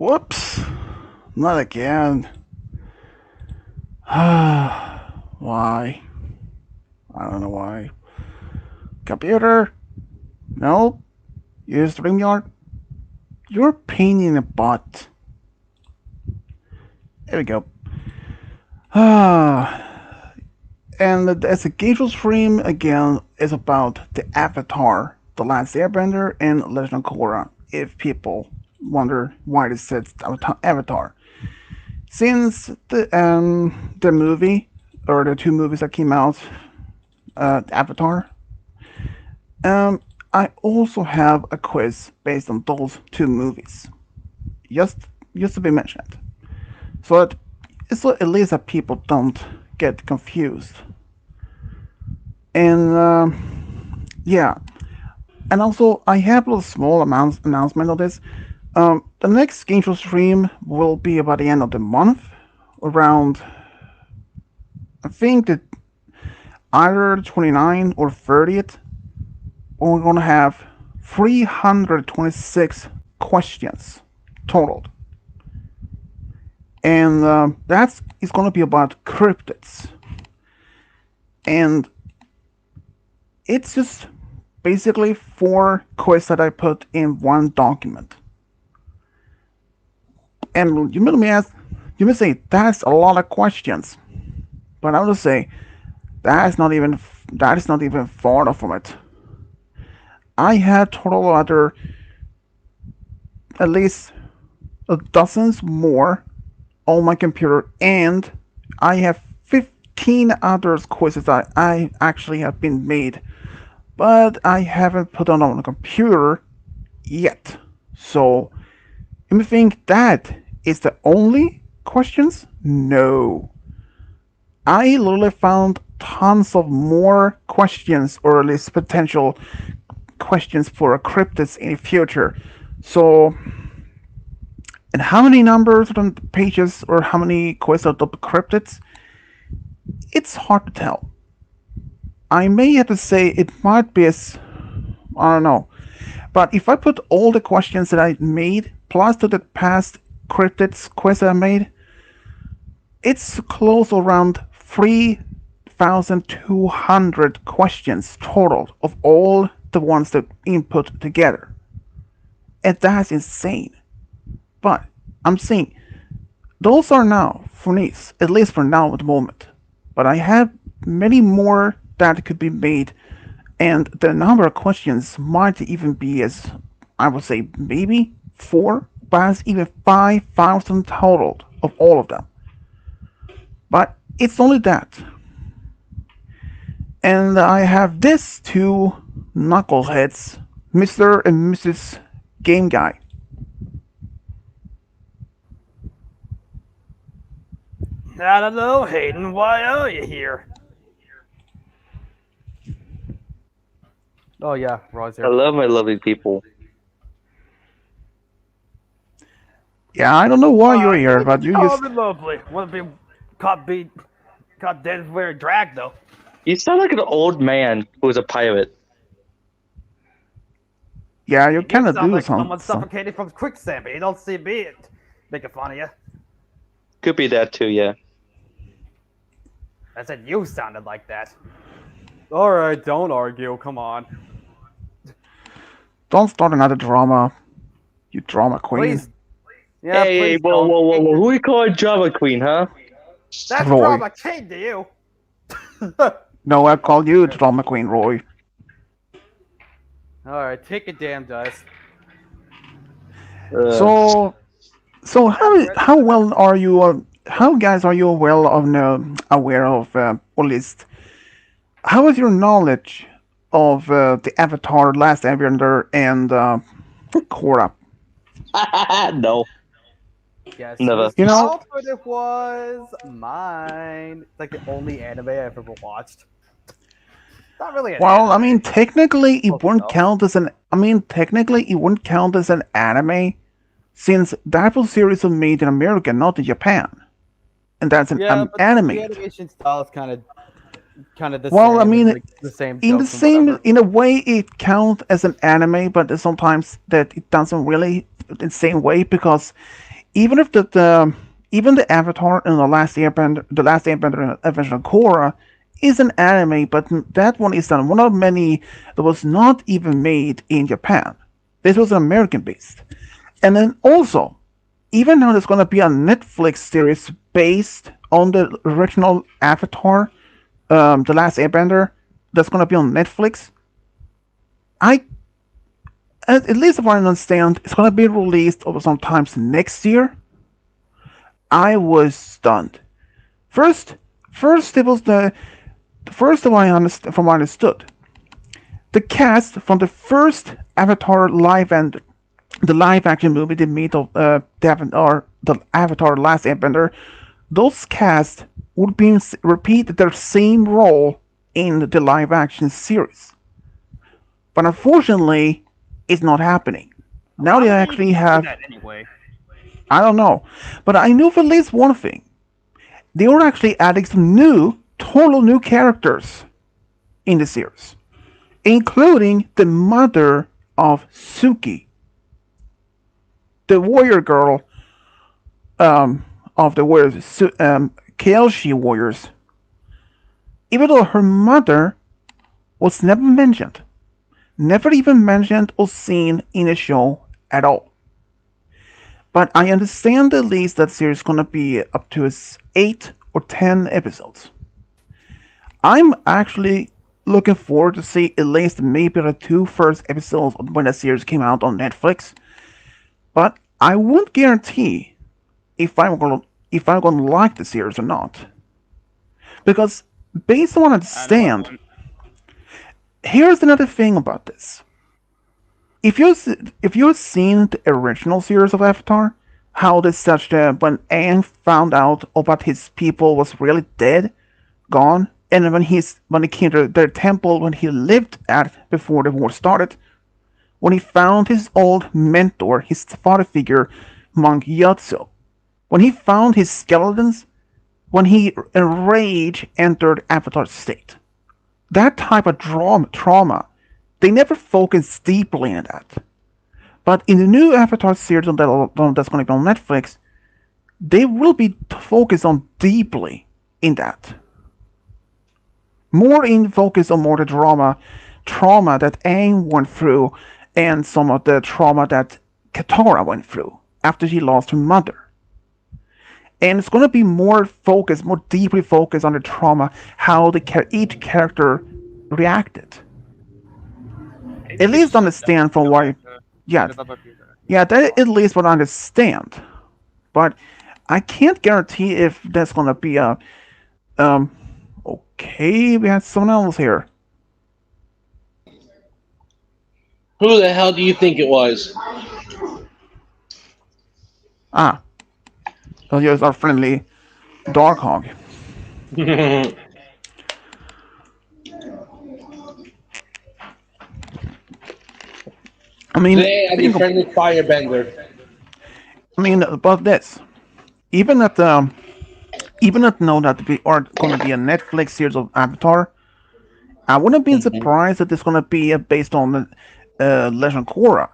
Whoops. Not again. Why? I don't know why. Computer? No? Use StreamYard? You're a pain in the butt. There we go. And as a Gameshow stream, again, is about the Avatar, The Last Airbender, and Legend of Korra, if people wonder why this says Avatar. Since the movie, or the two movies that came out, Avatar, I also have a quiz based on those two movies. Just to be mentioned. So at least that people don't get confused. And yeah, and also I have a small announcement of this. The next game show stream will be about the end of the month, around I think that either 29th or 30th. We're gonna have 326 questions totaled, and that's it's gonna be about cryptids, and it's just basically 4 quizzes that I put in one document. And you may say that's a lot of questions, but I would say that is not even far off from it. I had total other at least dozens more on my computer, and I have 15 other quizzes that I actually have been made, but I haven't put on the computer yet. So you may think that is the only questions? No. I literally found tons of more questions, or at least potential questions for cryptids in the future. So, and how many numbers on pages or how many quests of the cryptids? It's hard to tell. I may have to say it might be I don't know. But if I put all the questions that I made plus to the past cryptids quests I made, it's close around 3,200 questions total of all the ones that input together. And that's insane. But I'm saying those are now for niche, at least for now at the moment. But I have many more that could be made, and the number of questions might even be as I would say maybe 4, perhaps even 5,000 total of all of them. But it's only that. And I have these 2 knuckleheads, Mr. and Mrs. Game Guy. I don't know, Hayden. Why are you here? Oh yeah, Roy's here. Hello, my lovely people. Yeah, I don't know why you're here, but you just... lovely. Want to be caught dead wearing drag though. You sound like an old man who's a pirate. Yeah, you kind of do like something. Someone suffocated from quicksand, but you don't see me making fun of you. Could be that too, yeah. I said you sounded like that. Alright, don't argue, come on. Don't start another drama, you drama queen. Please. Yeah, hey, please whoa. Who you call a drama queen, huh? That's Roy. drama king to you. No, I call you drama queen, Roy. Alright, take a damn dice. So how well are you? How guys are you well aware of, or at least, how is your knowledge of the Avatar, Last Airbender, and Korra? No. Yes. Never. You know, But it was mine. It's like the only anime I've ever watched. Not really. well, I mean, technically, it wouldn't count as an. I mean, technically, it wouldn't count as an anime, since that was series was made in America, not in Japan, and that's an anime. The animation style is kind of the same. Well, I mean, like the same. in a way, it counts as an anime, but sometimes that it doesn't really in the same way, because even if even the Avatar and the Last Airbender and Adventure of Korra is an anime, but that one is one of many that was not even made in Japan. This was an American based. And then also, even though there's gonna be a Netflix series based on the original Avatar, The Last Airbender, that's gonna be on Netflix, I at least if I understand, it's gonna be released over sometimes next year. I was stunned. First, first it was the first of from what I understood, the cast from the first Avatar the live action movie they made of the Avatar Last Airbender, those cast would be repeat their same role in the live action series. But unfortunately, it's not happening. Now How they would they even actually do have, that anyway? I don't know, but I knew at least one thing. They were actually adding some total new characters in the series, including the mother of Suki, the warrior girl of the warriors, Kyoshi warriors. Even though her mother was never mentioned, never even mentioned or seen in the show at all. But I understand at least that series is gonna be up to 8 or 10 episodes. I'm actually looking forward to see at least maybe the two first episodes when the series came out on Netflix. But I won't guarantee if I'm gonna like the series or not. Because based on what I I know I understand, won't. here's another thing about this. If you've seen the original series of Avatar, how this such that when Aang found out about his people was really dead, gone, and when he came to their temple when he lived at before the war started, when he found his old mentor, his father figure, Monk Yatso, when he found his skeletons, when he in rage entered Avatar's state. That type of trauma, they never focus deeply in that. But in the new Avatar series that's going to be on Netflix, they will be focused on deeply in that. More in focus on more the trauma that Aang went through, and some of the trauma that Katara went through after she lost her mother. And it's going to be more focused, more deeply focused on the trauma, how each character reacted. Maybe At they least should understand from why, yeah, develop a few yeah, characters that more. at least what I understand. But I can't guarantee if that's going to be a um. Okay, we have someone else here. Who the hell do you think it was? Ah, so here's our friendly Dark Hog. They I mean, are the friendly firebender. about this. Even at even at know that we are going to be a Netflix series of Avatar, I wouldn't be Mhm. surprised that it's going to be based on Legend of Korra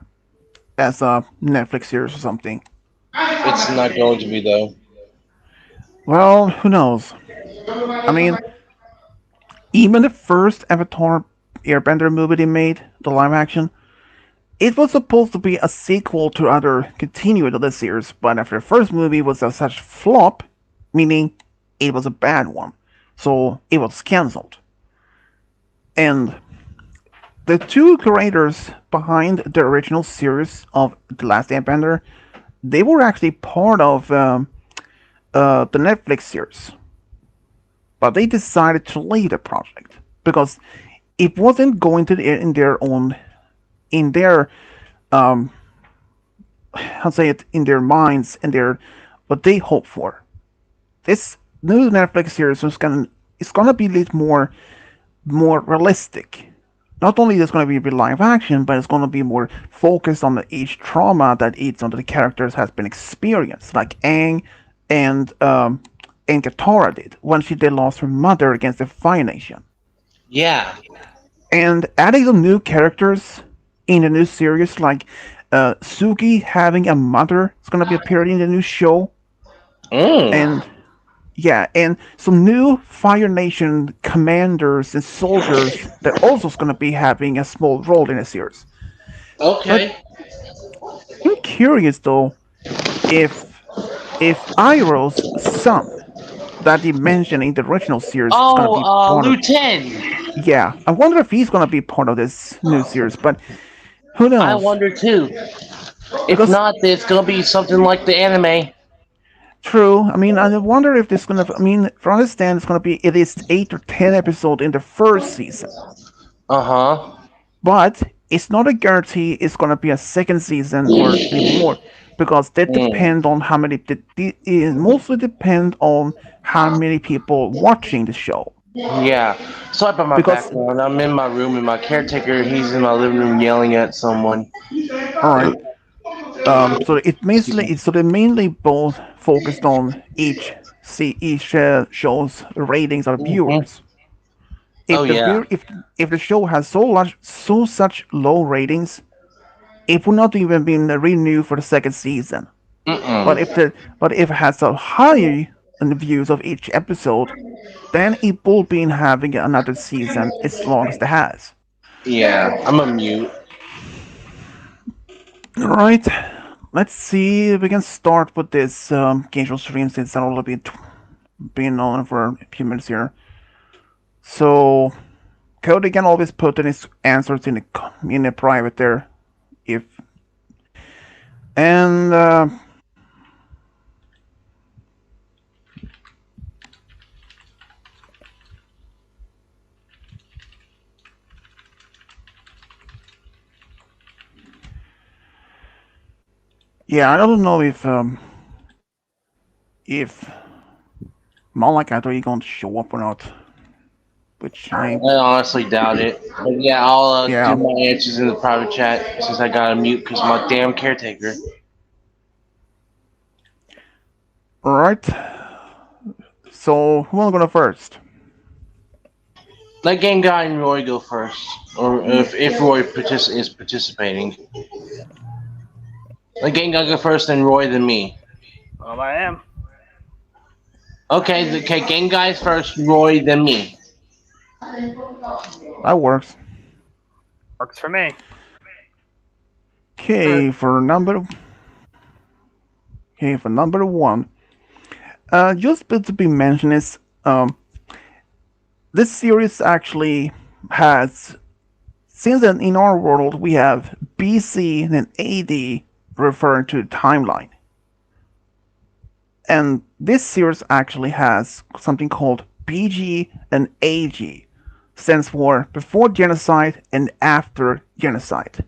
as a Netflix series or something. It's not going to be though. Well, who knows? I mean, even the first Avatar Airbender movie they made, the live action, it was supposed to be a sequel to other continued of the series, but after the first movie was a such flop, meaning it was a bad one, so it was cancelled. And the two creators behind the original series of The Last Airbender, they were actually part of the Netflix series, but they decided to leave the project because it wasn't going to in their own in their um how to say it in their minds and their what they hope for. This new Netflix series is gonna be a little more realistic. Not only is it going to be live action, but it's going to be more focused on each trauma that each of the characters has been experienced, like Aang and Katara did when she did lost her mother against the Fire Nation. Yeah. And adding some new characters in the new series, like Suki having a mother is gonna be appearing in the new show, Mm. and yeah, and some new Fire Nation commanders and soldiers that also is gonna be having a small role in the series. But Okay. I'm curious though if Iroh's son that he mentioned in the original series is gonna Oh, be part of. Lieutenant. Yeah, I wonder if he's gonna be part of this new series, but who I knows? wonder too. If Because not, it's gonna be something like the anime. true, I mean, I wonder if this gonna. I mean, for understand, it's gonna be at least 8 or 10 episodes in the first season, Uh huh. but it's not a guarantee it's gonna be a second season or even more, because that Mm. depend on how many. It mostly depend on how many people watching the show. Yeah. Sorry about my Because background. I'm in my room and my caretaker, he's in my living room yelling at someone. all right, so Excuse me. they mainly both focused on each show's ratings of Hmm. viewers. Oh yeah. If the show has such low ratings, it would not even been renewed for the second season. Mm-mm. But if it has a high in the views of each episode, then it will be having another season as long as it has. Yeah. I'm a mute. All right, let's see if we can start with this game show stream since I've only been on for a few minutes here. So Cody can always put in his answers in the private there if and yeah, I don't know if Malak actually going to show up or not, which I I honestly doubt it. But yeah, I'll do yeah. my answers in the private chat since I got to mute because my damn caretaker. All right. So who wanna go first? Let Game Guy and Roy go first, or if Roy is participating. Let Game Guy go first, then Roy, then me. I am. Okay, Game Guy's first, Roy, then me. That works. Works for me. Okay, for number one. Just to be mentioned is this series actually has since in our world we have BC and AD referring to timeline. And this series actually has something called BG and AG, stands for before genocide and after genocide,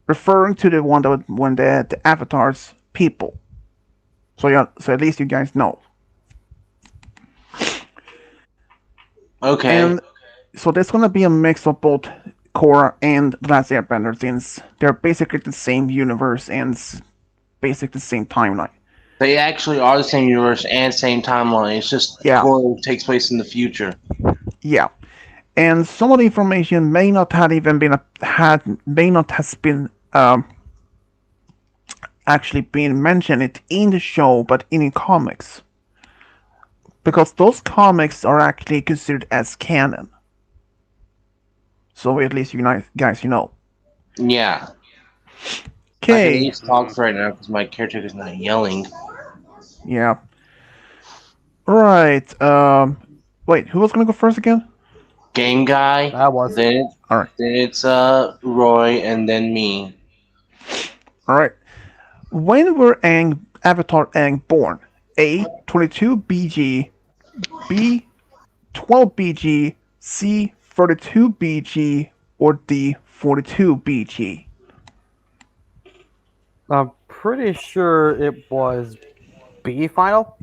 referring to the one that when the avatars people. So yeah, so at least you guys know. Okay. And so there's gonna be a mix of both Korra and The Last Airbender since they're basically the same universe and basically the same timeline. They actually are the same universe and same timeline. It's just Yeah, Korra takes place in the future. yeah. And some of the information may not have even been had may not has been actually been mentioned in the show, but in the comics, because those comics are actually considered as canon. So at least guys, you know. Yeah. I can at Okay, least talk right now because my caretaker's not yelling. yeah, right. Wait, who was gonna go first again? Game Guy, That was. All right, then it's Roy, and then me. all right. When were Avatar Aang born? A 22 BG, B 12 BG, C 32 BG, or D 42 BG? I'm pretty sure it was B final.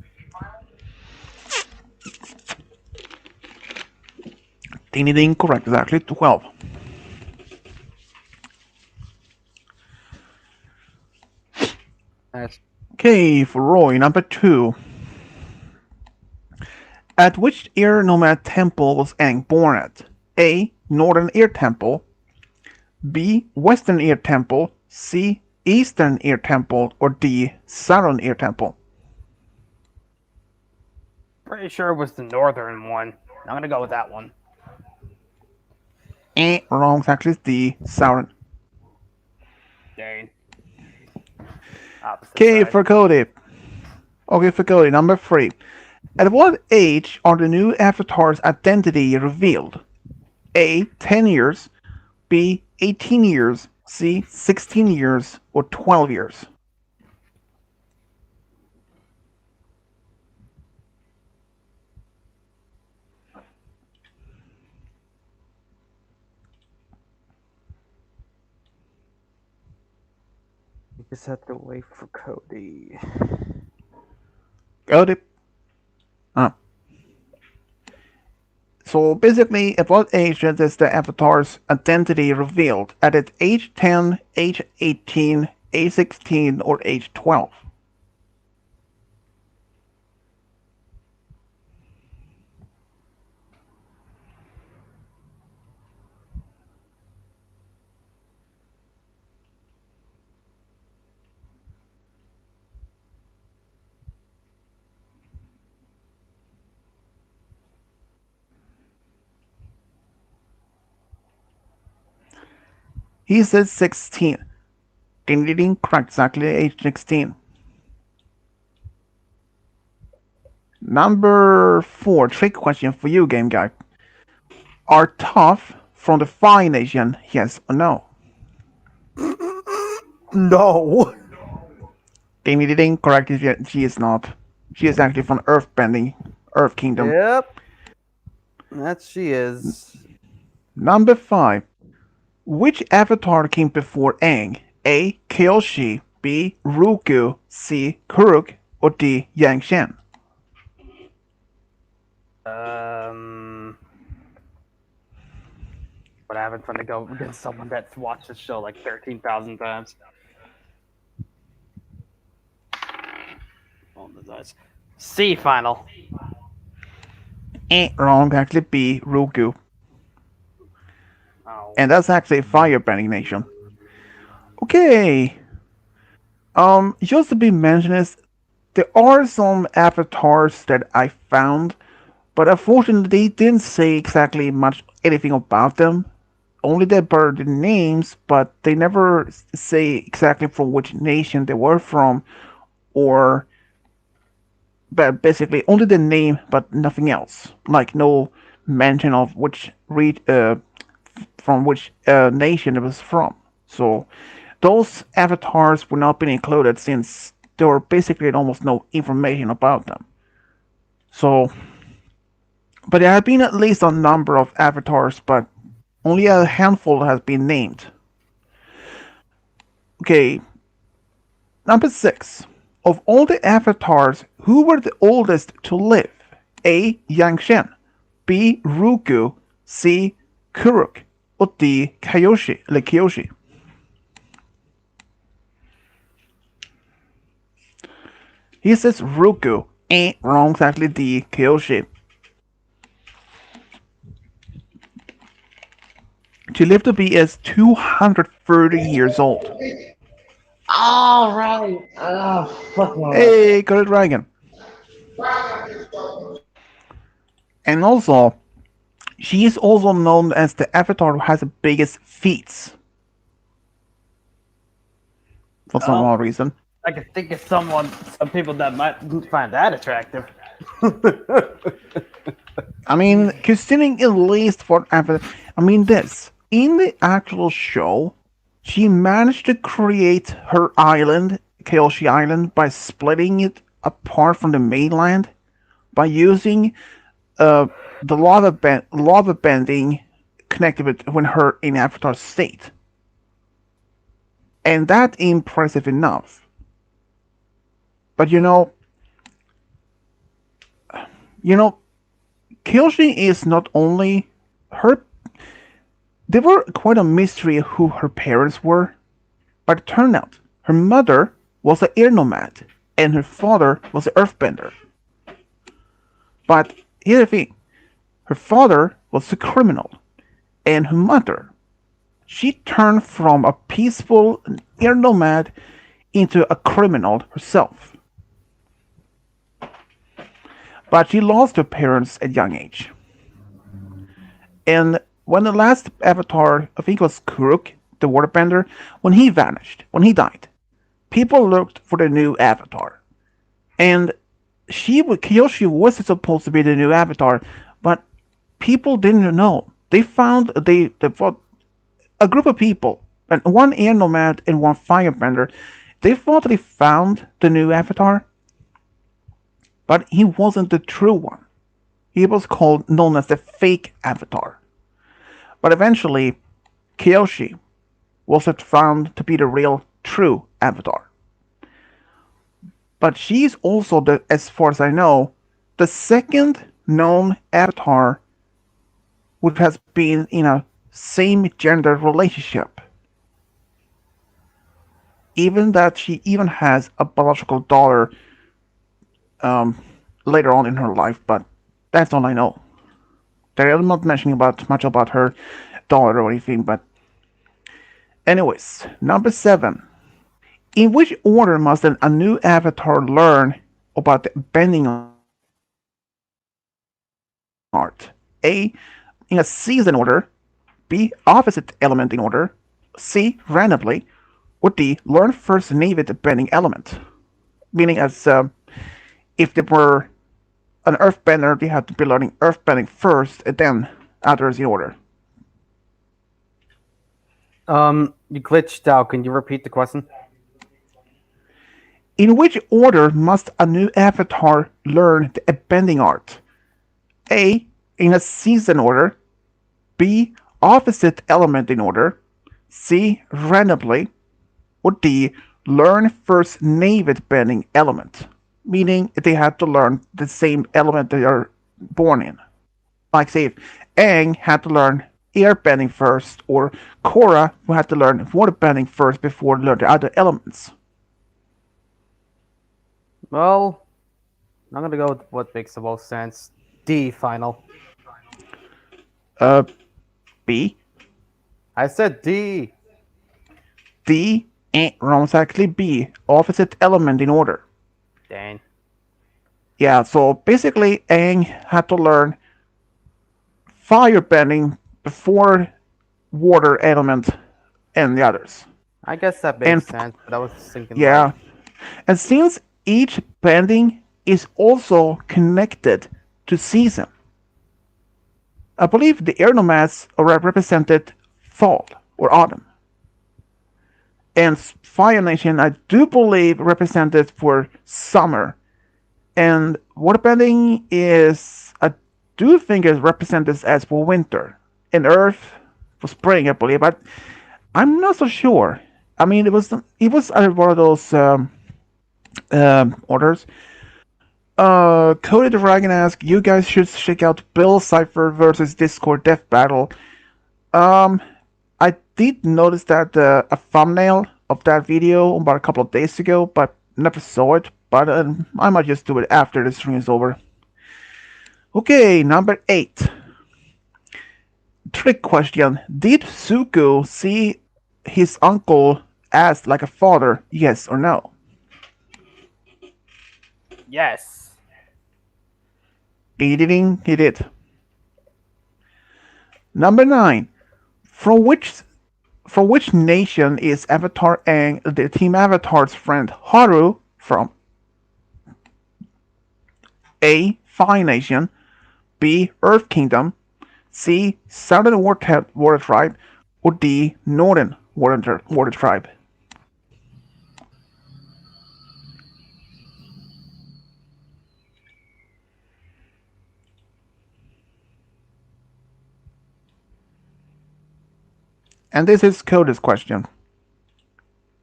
Ding ding ding, correct, exactly 12. That's Okay, for Roy, number 2. At which air nomad temple was Aang born at? A. Northern Air Temple, B. Western Air Temple, C. Eastern Air Temple or D. Southern Air Temple? Pretty sure it was the northern one. I'm gonna go with that one. Wrong. Actually, it's D. Southern. Dang. Opposite Okay, side. for Cody. Okay, for Cody. Number 3. At what age are the new avatar's identity revealed? A. 10 years. B. 18 years. C. 16 years. Or 12 years? You just have to wait for Cody. Cody. So basically, at what age is the avatar's identity revealed? At its age 10, age 18, age 16, or age 12? He says 16. Ding correct, exactly age 16. Number 4, trick question for you, game guy. Are Toph from the Fire Nation, yes or no? No. Ding correct, she is not. She is actually from Earthbending, Earth Kingdom. Yep. That she is. Number 5. Which avatar came before Aang? A. Kyoshi, B. Ruku, C. Kuruk, or D. Yangshan? What happens when I go against someone that's watched the show like 13,000 times? Oh, the dice. C final. Wrong, actually B. Ruku. Oh. And that's actually Firebending Nation. Okay. Just to be mentioned is there are some avatars that I found, but unfortunately they didn't say exactly much anything about them. Only they burned the names, but they never say exactly from which nation they were from, or but basically only the name, but nothing else. Like no mention of which from which nation it was from. So those avatars were not being included since there were basically almost no information about them. So, but there have been at least a number of avatars, but only a handful has been named. Okay, number 6. Of all the avatars, who were the oldest to live? A. Yangshan, B. Ruku, C. Kuruk, or D. Kyoshi? He says Ruku. Wrong, exactly D. Kyoshi. She lived to be as 230 years old. All right. Oh, fuck my. Hey, got it, Dragon. And also, she is also known as the avatar who has the biggest feet. For some odd reason. I could think of some people that might find that attractive. I mean, considering at least for avatar, I mean this. In the actual show, she managed to create her island, Kyoshi Island, by splitting it apart from the mainland by using the lava bending connected with her in Avatar state. And that's impressive enough. But Kyoshi is not only her. They were quite a mystery who her parents were, but it turned out her mother was an air nomad and her father was an earthbender. But here's the thing, her father was a criminal, and her mother, she turned from a peaceful air nomad into a criminal herself. But she lost her parents at young age. And when the last avatar, I think it was Kuruk, the waterbender, when he vanished, when he died, people looked for the new avatar. And Kyoshi was supposed to be the new avatar, but people didn't know. They thought a group of people, and one air nomad and one firebender, they thought they found the new avatar, but he wasn't the true one. He was called known as the fake avatar. But eventually, Kyoshi was found to be the real true avatar. But she's also the, as far as I know, the second known avatar which has been in a same gender relationship. Even that she even has a biological daughter um, later on in her life, but that's all I know. They're not mentioning about much about her daughter or anything, but anyways, number 7. In which order must a new avatar learn about the bending art? A. In a season order. B. Opposite element in order. C. Randomly. Or D. Learn first native bending element. Meaning as if they were an earthbender, they had to be learning earthbending first and then others in order. You glitched out. Can you repeat the question? In which order must a new avatar learn the bending art? A. In a season order. B. Opposite element in order. C. Randomly. Or D. Learn first native bending element. Meaning they have to learn the same element they are born in. Like say if Aang had to learn air bending first, or Korra who had to learn water bending first before learn the other elements. Well, I'm gonna go with what makes the most sense. D, final. Uh, B. I said D. D. Wrong, it's actually B. Opposite element in order. Dang. Yeah, so basically Aang had to learn fire bending before water element and the others. I guess that And makes sense, but I was thinking yeah, and since each bending is also connected to season, I believe the air nomads are represented fall or autumn, and Fire Nation I do believe represented for summer, and waterbending is I do think is represented as for winter, and Earth for spring I believe, but I'm not so sure. I mean it was one of those orders. Cody the Dragon asks, you guys should check out Bill Cipher versus Discord Death Battle. Um, I did notice that a thumbnail of that video about a couple of days ago, but never saw it. But I might just do it after the stream is over. Okay, number 8. Trick question. Did Zuko see his uncle as like a father? Yes or no? yes. He didn't. He did. Number 9. From which nation is Avatar Aang, the Team Avatar's friend Haru from? A. Fire Nation. B. Earth Kingdom. C. Southern Water Tribe. Or D. Northern Water Tribe. And this is Coda's question.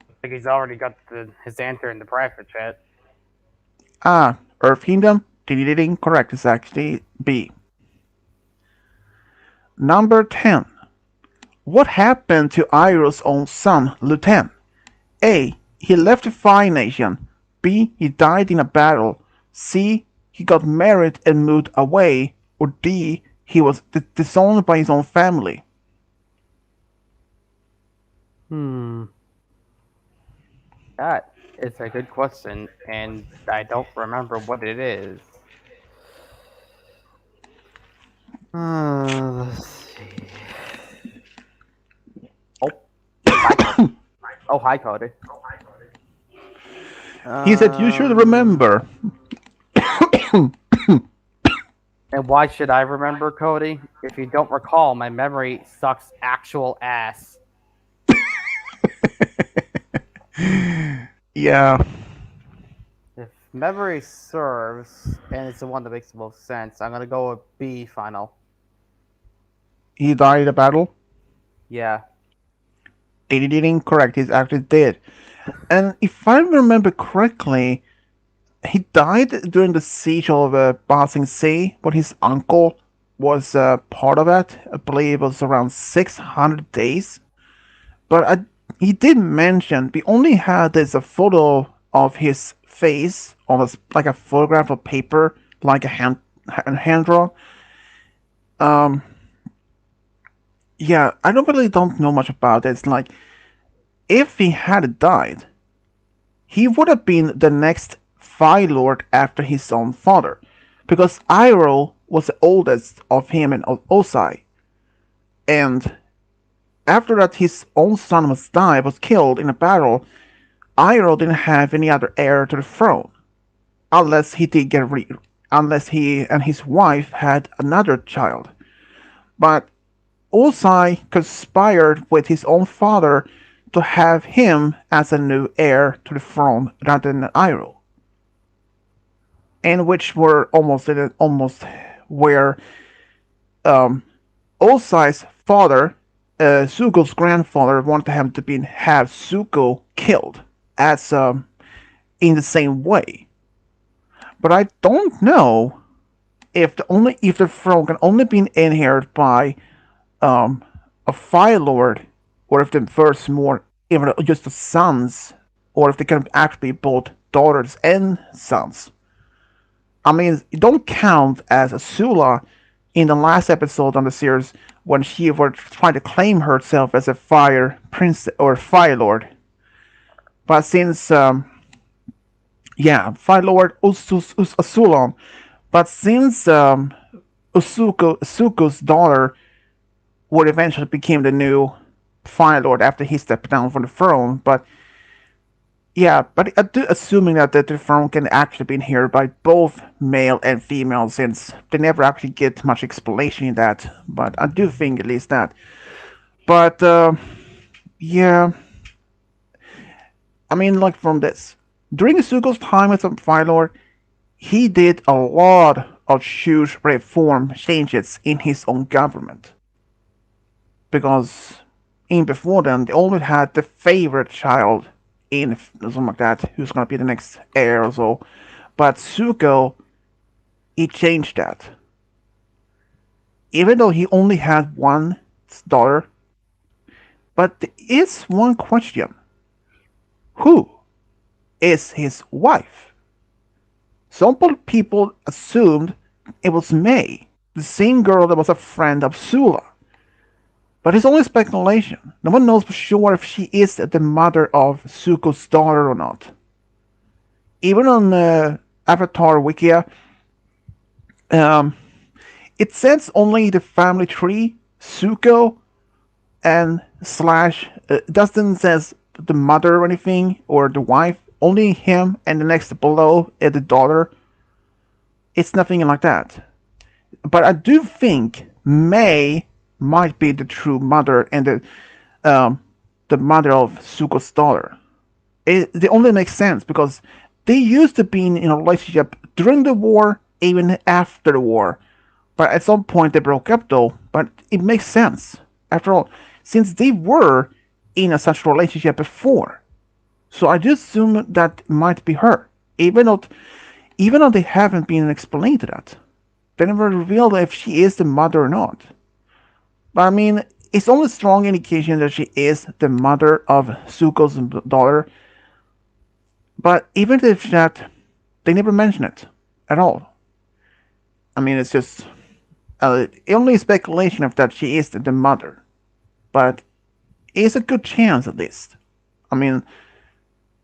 I think he's already got his answer in the private chat. Ah, Earth Kingdom. Ding, correct. It's actually B. Number 10. What happened to Iroh's own son, Luten? A. He left the Fire Nation. B. He died in a battle. C. He got married and moved away. Or D. He was disowned by his own family. That is a good question, and I don't remember what it is. Let's see. Oh, hi, Cody. Oh, hi, Cody. He said you should Um, remember. and why should I remember, Cody? If you don't recall, my memory sucks actual ass. Yeah, If memory serves, and it's the one that makes the most sense, I'm gonna go with B final. he died in a battle. Yeah. They did incorrect. He's actually dead. And if I remember correctly, he died during the siege of Ba Sing Se, but his uncle was part of it. I believe it was around 600 days. But he did mention we only had this a photo of his face on like a photograph of paper, like hand drawn. Um, yeah, I don't really don't know much about it. It's like if he had died, he would have been the next Fire Lord after his own father, because Iroh was the oldest of him and Osai, and after that his own son was killed in a battle. Iroh didn't have any other heir to the throne, unless he did get unless he and his wife had another child. But Osai conspired with his own father to have him as a new heir to the throne rather than Iroh, and which were almost where um, Osai's father, Zuko's grandfather, wanted him to have Zuko killed as in the same way. But I don't know if the throne can only be inherited by um, a Fire Lord, or if the first more even just the sons, or if they can actually be both daughters and sons. I mean, it don't count as Azula in the last episode on the series when she was trying to claim herself as a fire prince or fire lord. But since Fire Lord Azula, but since Usuko's daughter would eventually become the new Fire Lord after he stepped down from the throne, but yeah, but I do assuming that the throne can actually be inherited by both male and female, since they never actually get much explanation in that. But I do think at least that. But yeah, I mean, like from this, during Zuko's time as a Fire Lord, he did a lot of huge reform changes in his own government, because in before then they only had the favorite child in something like that who's gonna be the next heir or so. But Zuko, he changed that. Even though he only had one daughter, but there is one question: who is his wife? Some people assumed it was May, the same girl that was a friend of Sula. But it's only speculation. No one knows for sure if she is the mother of Zuko's daughter or not. Even on Avatar Wikia, um, it says only the family tree, Zuko, and slash doesn't says the mother or anything or the wife. Only him, and the next below is the daughter. It's nothing like that. But I do think May might be the true mother and the mother of Zuko's daughter. They only make sense because they used to be in a relationship during the war, even after the war. But at some point they broke up though. But it makes sense. After all, since they were in a such relationship before. So I just assume that might be her. Even though they haven't been explained to that. They never revealed if she is the mother or not. But I mean, it's only strong indication that she is the mother of Zuko's daughter. But even if that, they never mention it at all. I mean, it's just only speculation of that she is the mother. But it's a good chance at least. I mean,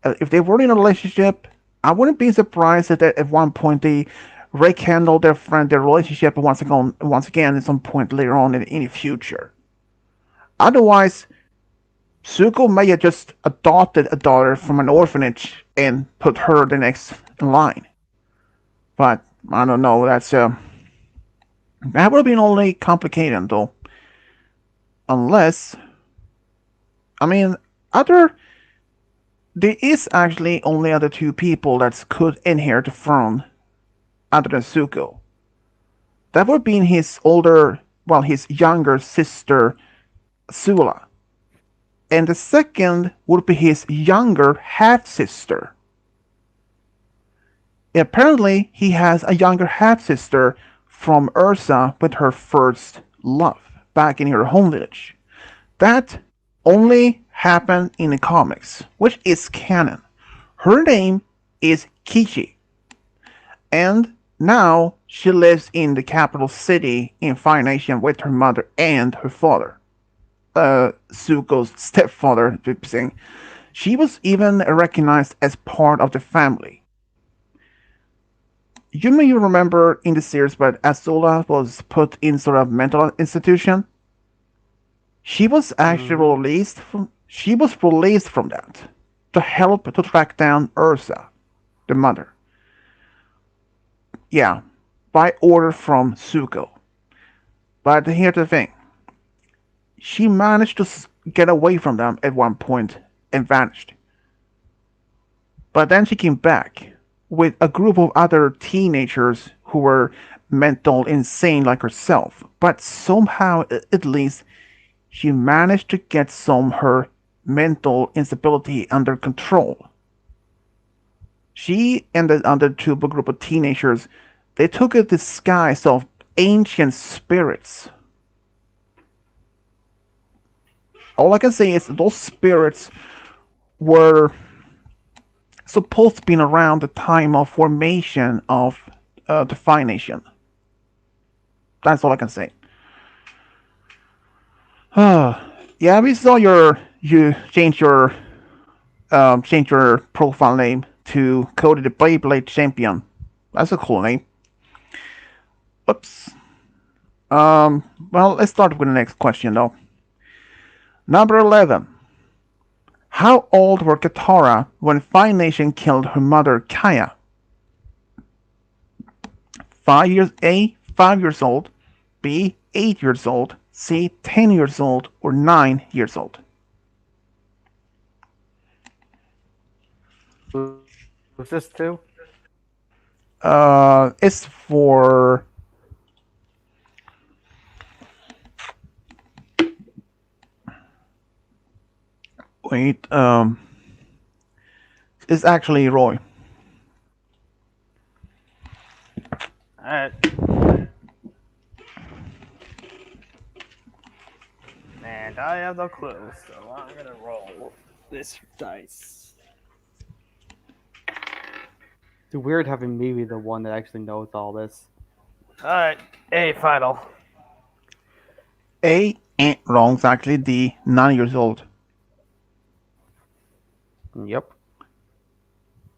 If they were in a relationship, I wouldn't be surprised if at one point they rekindle their relationship once again at some point later on in the future. Otherwise, Suko may have just adopted a daughter from an orphanage and put her the next in line. But I don't know. That would have been only complicated though, unless I mean other. There is actually only other two people that could inherit the throne other than Suko. That would be his younger sister Sula, and the second would be his younger half sister. Apparently, he has a younger half sister from Ursa with her first love back in her home village. That only happened in the comics, which is canon. Her name is Kichi, and now she lives in the capital city in Fire Nation with her mother and her father. Suko's stepfather, saying. She was even recognized as part of the family. You may remember in the series, but Azula was put in sort of mental institution. She was actually Mm-hmm. released from that to help to track down Ursa, the mother. Yeah, by order from Zuko. But here's the thing: she managed to get away from them at one point and vanished. But then she came back with a group of other teenagers who were mental insane like herself. But somehow, at least, she managed to get some her mental instability under control. She and the other two group of teenagers, they took a disguise of ancient spirits. All I can say is those spirits were supposed to be around the time of formation of the Fire Nation. That's all I can say. Yeah, we saw you change your profile name to Cody the Beyblade Champion. That's a cool name. Oops. Well, let's start with the next question though. Number 11. How old were Katara when Fire Nation killed her mother Kaya? 5 years old, B 8 years old, C 10 years old, or 9 years old. Who's this to? It's for wait, it's actually Roy. Alright. And I have no clue, so I'm gonna roll this dice. It's weird having me be the one that actually knows all this. Alright, A final. A ain't wrong. It's actually D 9 years old. Yep.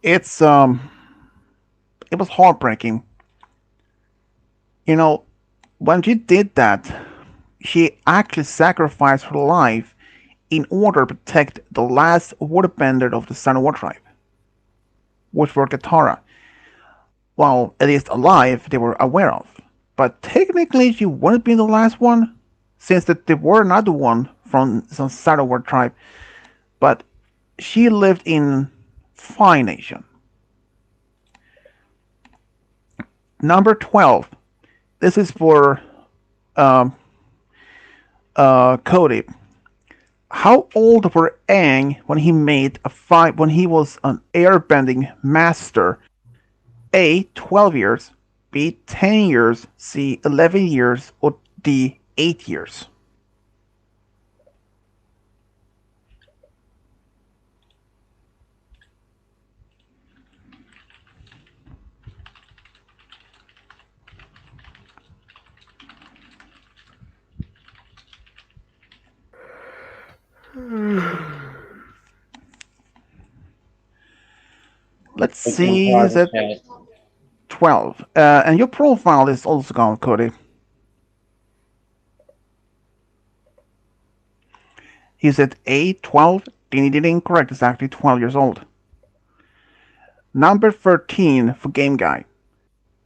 It's it was heartbreaking. You know, when she did that, she actually sacrificed her life in order to protect the last waterbender of the Sun War tribe, which were Katara. Well, at least alive, they were aware of. But technically, she wouldn't be the last one, since that there were another one from some Sun War tribe. But she lived in Fire Nation. Number 12. This is for um, Cody. How old were Aang when he was an airbending master? A 12 years, B 10 years, C 11 years, or D 8 years. Let's Looking see, is private it chat. 12? And your profile is also gone, Cody. Is it A12? Ding ding ding, correct. It's actually 12 years old. Number 13 for Game Guy.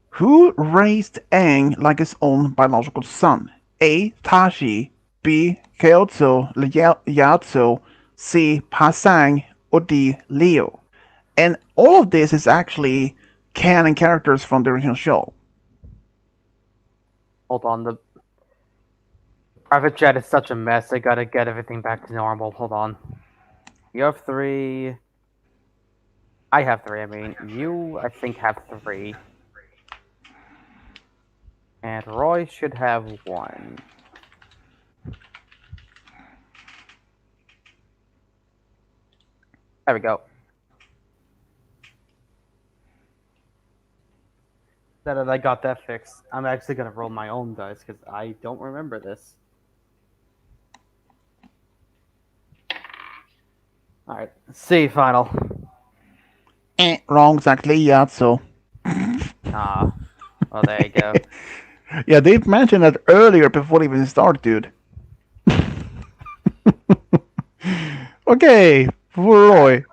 Who raised Aang like his own biological son? A. Tashi, B. Kyoto Yaozu, C. Pasang, or D. Leo? And all of this is actually canon characters from the original show. Hold on, the private chat is such a mess. I gotta get everything back to normal. Hold on. You have 3. I have 3. I mean, you I think have 3, and Roy should have 1. There we go. Now that I got that fixed, I'm actually gonna roll my own dice because I don't remember this. Alright, C final. Wrong, exactly, Yaozu. Ah, well, there you go. Yeah, they've mentioned that earlier before it even started, dude. Okay, for Roy.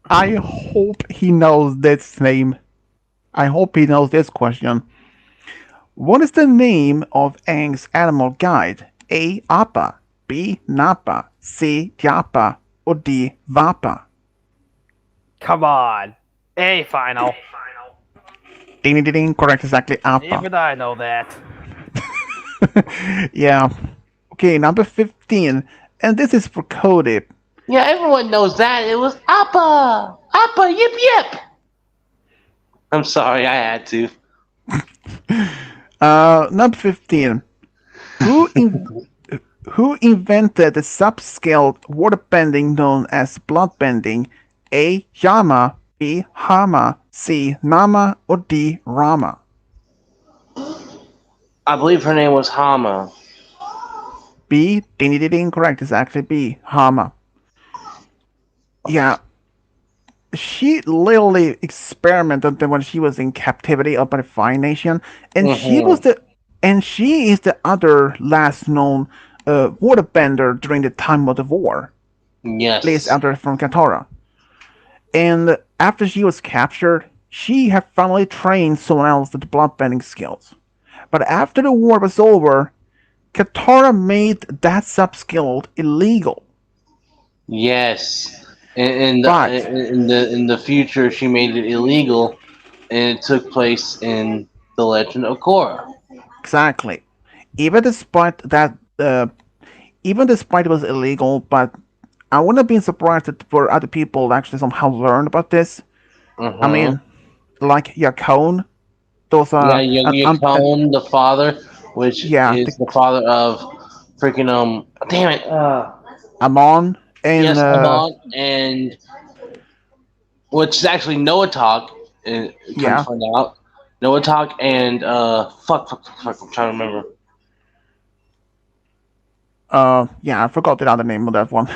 I hope he knows this name. I hope he knows this question. What is the name of Aang's animal guide? A. Appa, B. Nappa, C. Japa, or D. Vappa? Come on! A final! Ding ding ding, ding. Correct, exactly, Appa. Even I know that. Yeah. Okay, number 15. And this is for Cody. Yeah, everyone knows that. It was Appa! Appa, yip yip! I'm sorry, I had to. Number 15. Who invented the subscale waterbending known as bloodbending? A. Yama, B. Hama, C. Nama, or D. Rama? I believe her name was Hama. B. Ding ding ding, correct. It's actually B. Hama. Yeah. She literally experimented when she was in captivity up by the Fire Nation, and she is the other last known waterbender during the time of the war. Yes. At least after from Katara. And after she was captured, she had finally trained someone else with the bloodbending skills. But after the war was over, Katara made that sub-skill illegal. Yes. In the future, she made it illegal, and it took place in the Legend of Korra. Exactly. Even despite that, even despite it was illegal, but I wouldn't have been surprised that for other people actually somehow learned about this. I mean, like Yakone, those yeah, Yakone, the father, which yeah, is the father of freaking damn it, Amon and yes, Amon, and which is actually Noah Talk. Come yeah, to find out, Noah Talk and fuck, I'm trying to remember. yeah, I forgot the other name of that one,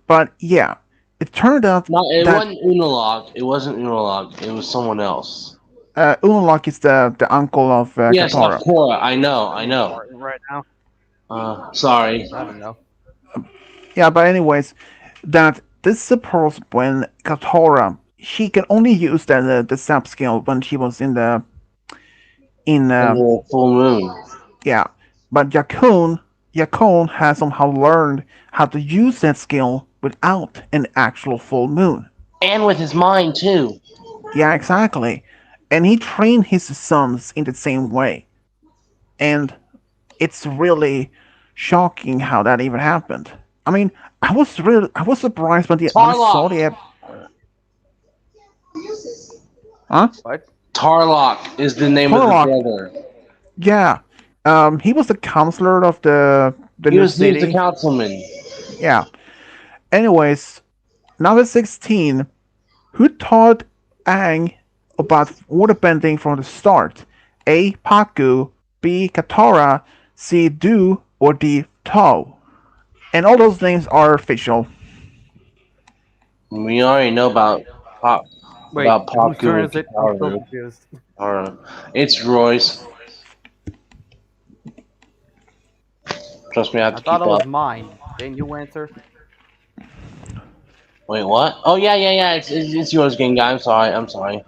but yeah, it turned out No, it that wasn't Unalog. It wasn't Unalog. It was someone else. Unalak is the uncle of Yes, of Katara. Korra. I know. Right now? Sorry. I don't know. Yeah, but anyways, that this supposed when Katara she can only use the sub skill when she was in the The full moon. yeah, but Yakone has somehow learned how to use that skill without an actual full moon. And with his mind, too. Yeah, exactly. And he trained his sons in the same way. And it's really shocking how that even happened. I mean, I was surprised when I saw the huh? What? Tarlock is the name Tarlock. of the brother. Yeah. He was the counselor of the He new was city. the councilman. Yeah. Anyways, number 16. Who taught Aang about waterbending from the start? A. Paku, B. Katara, C. Du, or D. Tao? And all those names are official. We already know about Pop. Wait, about whose turn popular is it? I'm still Kikaru. confused. It's Roy's. Trust me, I have I to thought keep it was up. mine. Didn't you answer? Wait, what? Oh yeah. It's yours, game guy. I'm sorry. I'm sorry.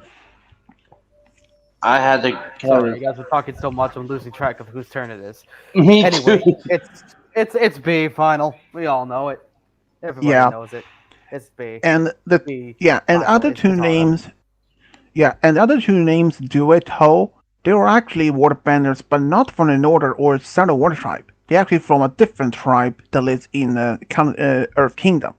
I had to Sorry, kind you guys are talking so much, I'm losing track of whose turn it is. of. Me too. Anyway, it's B final. We all know it. Everybody Yeah, knows it. It's B. and the B yeah, and final other is two Katara. names. Yeah, and the other two names do it whole. They were actually waterbenders, but not from the Northern or Southern Water Tribe. They're actually from a different tribe that lives in Earth Kingdom.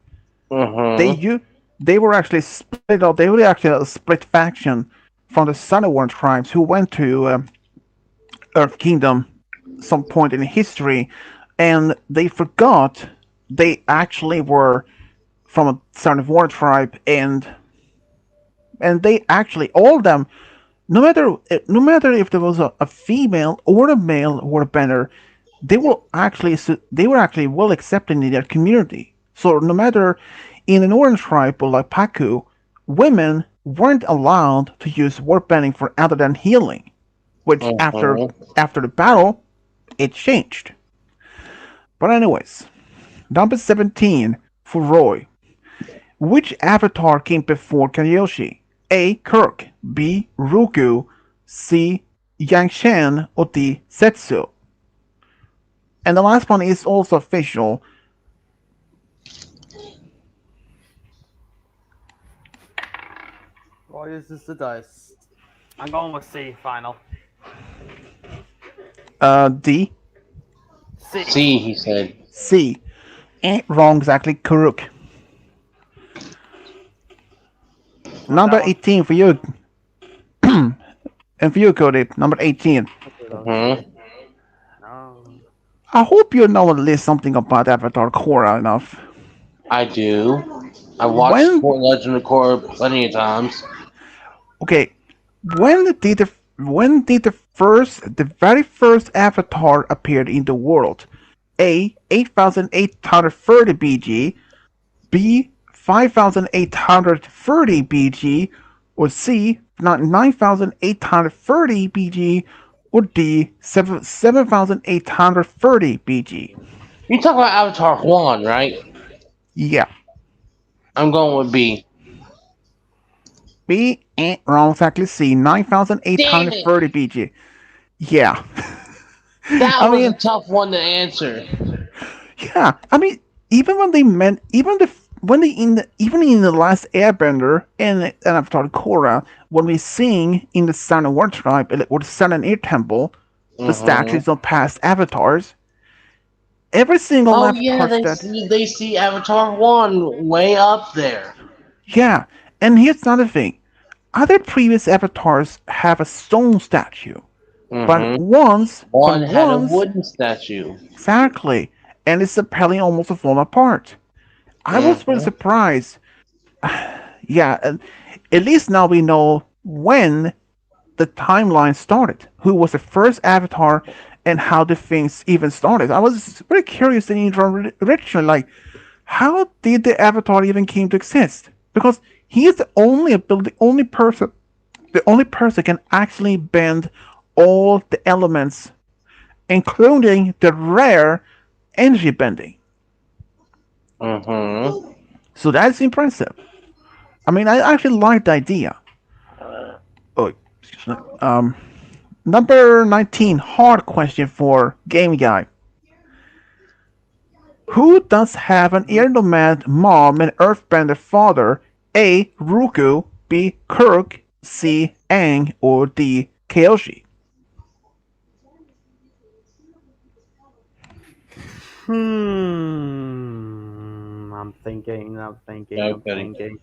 They Mm-hmm. you they were actually split up. They were actually a split faction from the Southern Water tribes who went to Earth Kingdom some point in history, and they forgot they actually were from a Southern Water tribe, and they actually all of them, no matter if there was a female or a male waterbender, they were actually well accepted in their community. So no matter in an orange tribe like Paku, women weren't allowed to use waterbending for other than healing, which Mm-hmm. after the battle it changed. But anyways, number 17 for Roy. Which avatar came before Kyoshi? A. Kirk, B. Ruku, C. Yangshan, or D. Setsu? And the last one is also official. Why is this the dice? I'm going with C final. D. C. C, he said. C. Wrong, exactly. Karuk. Want that Number one? 18 for you. And for you, Cody, number 18. Let's do those. Mm-hmm. No. I hope you know at least something about Avatar Korra enough. I do. I watched When, Fort Legend of Korra plenty of times. okay, when did the very first Avatar appeared in the world? A. 8,830 BG, B. 5,830 BG, or C. 9,830 BG, or D. 7,830 BG. You talk about Avatar Juan, right? Yeah. I'm going with B. B. Wrong, exactly. C. Damn it! 9,830 BG. Yeah. That I was a mean, tough one to answer. yeah. I mean, even when they meant, even the when they even in the last Airbender and Avatar Korra, when we sing in the Sun and Water Tribe or the Sun and Air Temple, the Mm-hmm. statues of past avatars, every single Oh yeah, avatar statue. they see Avatar One way up there. Yeah. And here's another thing: other previous avatars have a stone statue, but Mm-hmm. once, but One had a once, wooden statue. exactly, and it's apparently almost fallen apart. I was really Mm-hmm. surprised. Yeah, at least now we know when the timeline started, who was the first Avatar, and how the things even started. I was very curious in originally, like, how did the Avatar even came to exist? Because he is the only person can actually bend all the elements, including the rare energy bending. Mm-hmm. So that's impressive. I mean, I actually like the idea. Oh, excuse me. Number 19, hard question for Game Guy. Who does have an air nomad mom and earthbender father? A. Ruku, B. Kirk, C. Aang, or D. Kyoshi? I'm thinking. I'm thinking. I'm Okay. thinking.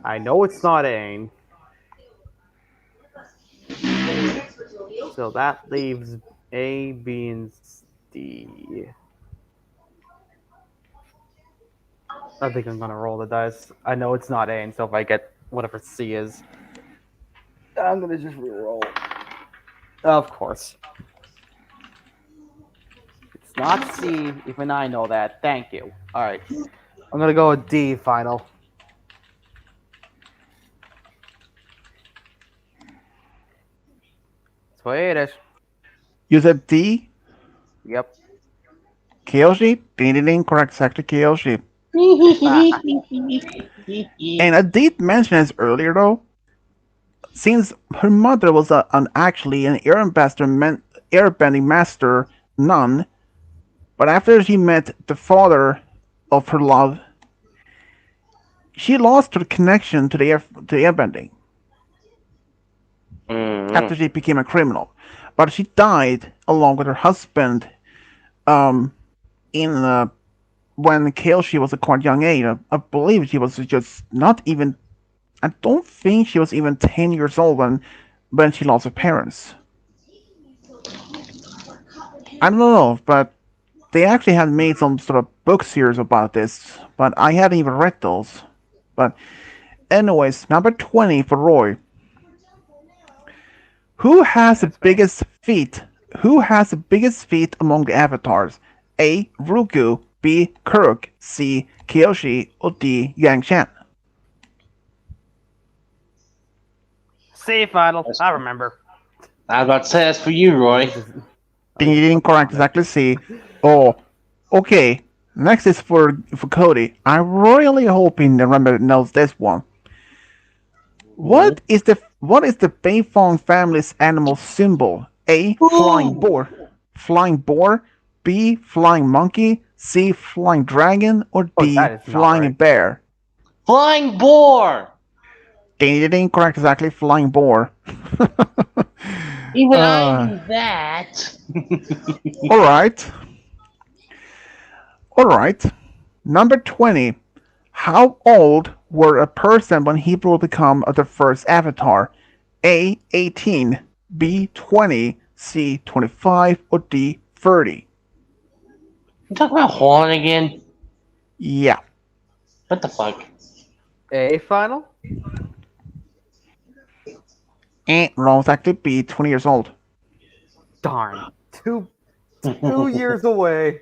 I know it's not Aang. So that leaves A, B, and D. I think I'm gonna roll the dice. I know it's not Aang, so if I get whatever C is, I'm gonna just re-roll. Of course. It's not C, even I know that. Thank you. Alright. I'm gonna go with D final. Swedish. You said D? Yep. Kyoshi? Ding ding ding, correct, exactly Kyoshi. And I did mention this earlier though, since her mother was actually an airbending master nun, but after she met the father of her love, she lost her connection to the airbending after she became a criminal. But she died along with her husband um, in when Kyoshi was a quite young age. I believe she was just not even. I don't think she was even 10 years old when she lost her parents. I don't know, but they actually had made some sort of book series about this, but I hadn't even read those. But anyways, number 20 for Roy. Who has the biggest feet? Who has the biggest feet among the avatars? A. Ruku, B. Kuruk, C. Kyoshi, or D. Yang Chen? C final. I remember. I was about to say that's for you, Roy. Ding correct, exactly C. Oh, okay. Next is for Cody. I'm really hoping the Remember knows this one. What is the Beifong family's animal symbol? A. Flying boar. Flying boar. B. Flying monkey. C. Flying dragon. Or D. Flying right. bear. Flying boar. Ding correct, exactly. Flying boar. Even I knew that. All right. Number 20. How old were a person when he will become the first avatar? A. 18, B. 20, C. 25, or D. 30? You talking about Juan again? Yeah. What the fuck? A final? Wrong, it's actually B. 20 years old. Darn. Two years away.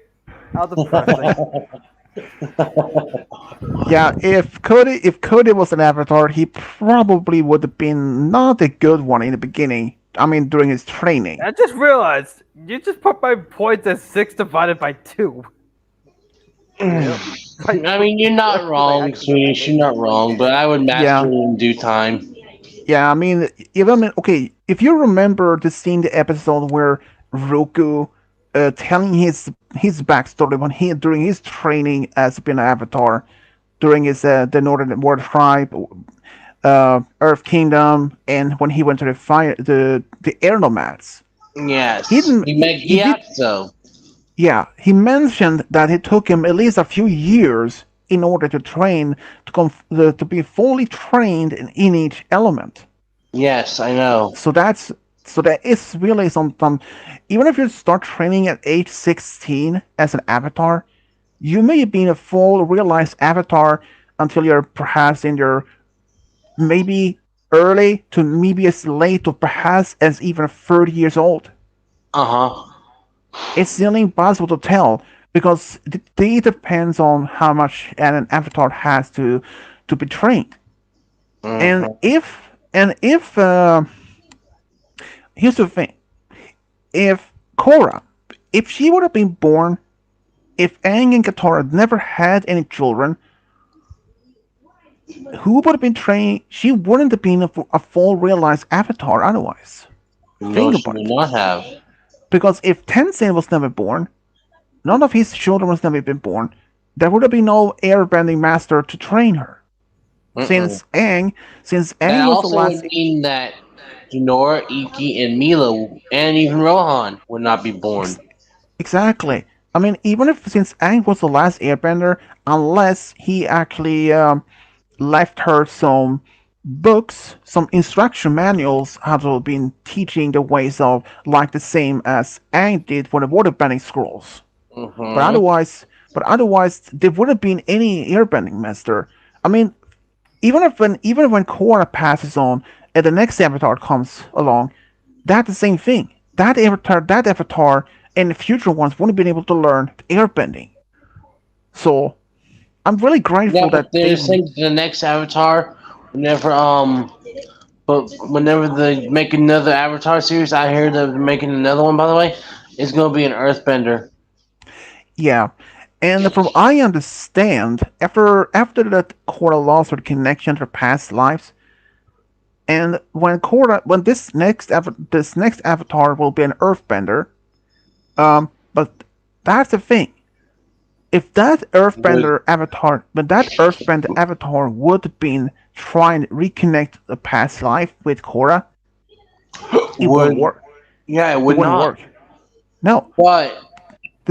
How depressing. Yeah, if Cody was an avatar, he probably would have been not a good one in the beginning. I mean, during his training. I just realized you just put my points as 6 divided by 2. I mean, you're not wrong, Swedish. You're not wrong, but I would master it in due time. Yeah, I mean, okay, if you remember the scene, the episode where Roku telling his backstory when during his training as being an avatar, during his the Northern World Tribe, Earth Kingdom, and when he went to the air nomads. Yes, he met Gyatso. Yeah, he mentioned that it took him at least a few years in order to train to be fully trained in each element. Yes, I know. So that is really some. Even if you start training at age 16 as an avatar, you may have been a full realized avatar until you're perhaps in your maybe early to maybe as late or perhaps as even 30 years old. It's really impossible to tell because it depends on how much an avatar has to be trained. And if here's the thing, if Korra, if she would have been born, if Aang and Katara never had any children, who would have been trained? She wouldn't have been a full realized avatar otherwise. No, she would not have. Because if Tenzin was never born, none of his children was never been born, there would have been no airbending master to train her. Since Aang was the last. Also would mean that Jinora, Iki, and Mila, and even Rohan would not be born. Exactly. I mean, even since Aang was the last airbender, unless he actually left her some books, some instruction manuals, how to be teaching the ways of like the same as Aang did for the waterbending scrolls. But otherwise, there wouldn't have been any airbending master. I mean, even when Korra passes on and the next avatar comes along, that's the same thing. That avatar and the future ones wouldn't have been able to learn airbending. So I'm really grateful that they're saying the next avatar, whenever But whenever they make another Avatar series, I hear they're making another one. By the way, it's gonna be an Earthbender. Yeah, and from I understand, after that Korra lost her connection to her past lives, and when this next avatar will be an Earthbender, but that's the thing. If that Would Earthbender avatar, when that Earthbender avatar would have been trying to reconnect the past life with Korra, it wouldn't would work. yeah, it It would wouldn't not. work. No, But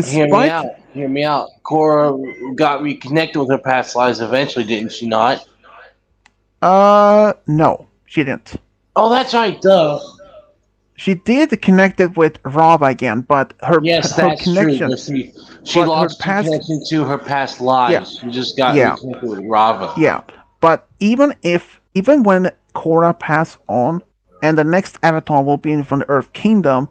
hear me despite out. Hear me out. Korra got reconnected with her past lives eventually, didn't she not? no, she didn't. Oh, that's right. Duh. She did connect it with Rob again, but Yes, her that's true. connection, But she but her lost past, connection to her past yeah, lives. She just got yeah, reconnected with Rava. yeah. But even when Korra passed on, and the next avatar will be from the Earth Kingdom,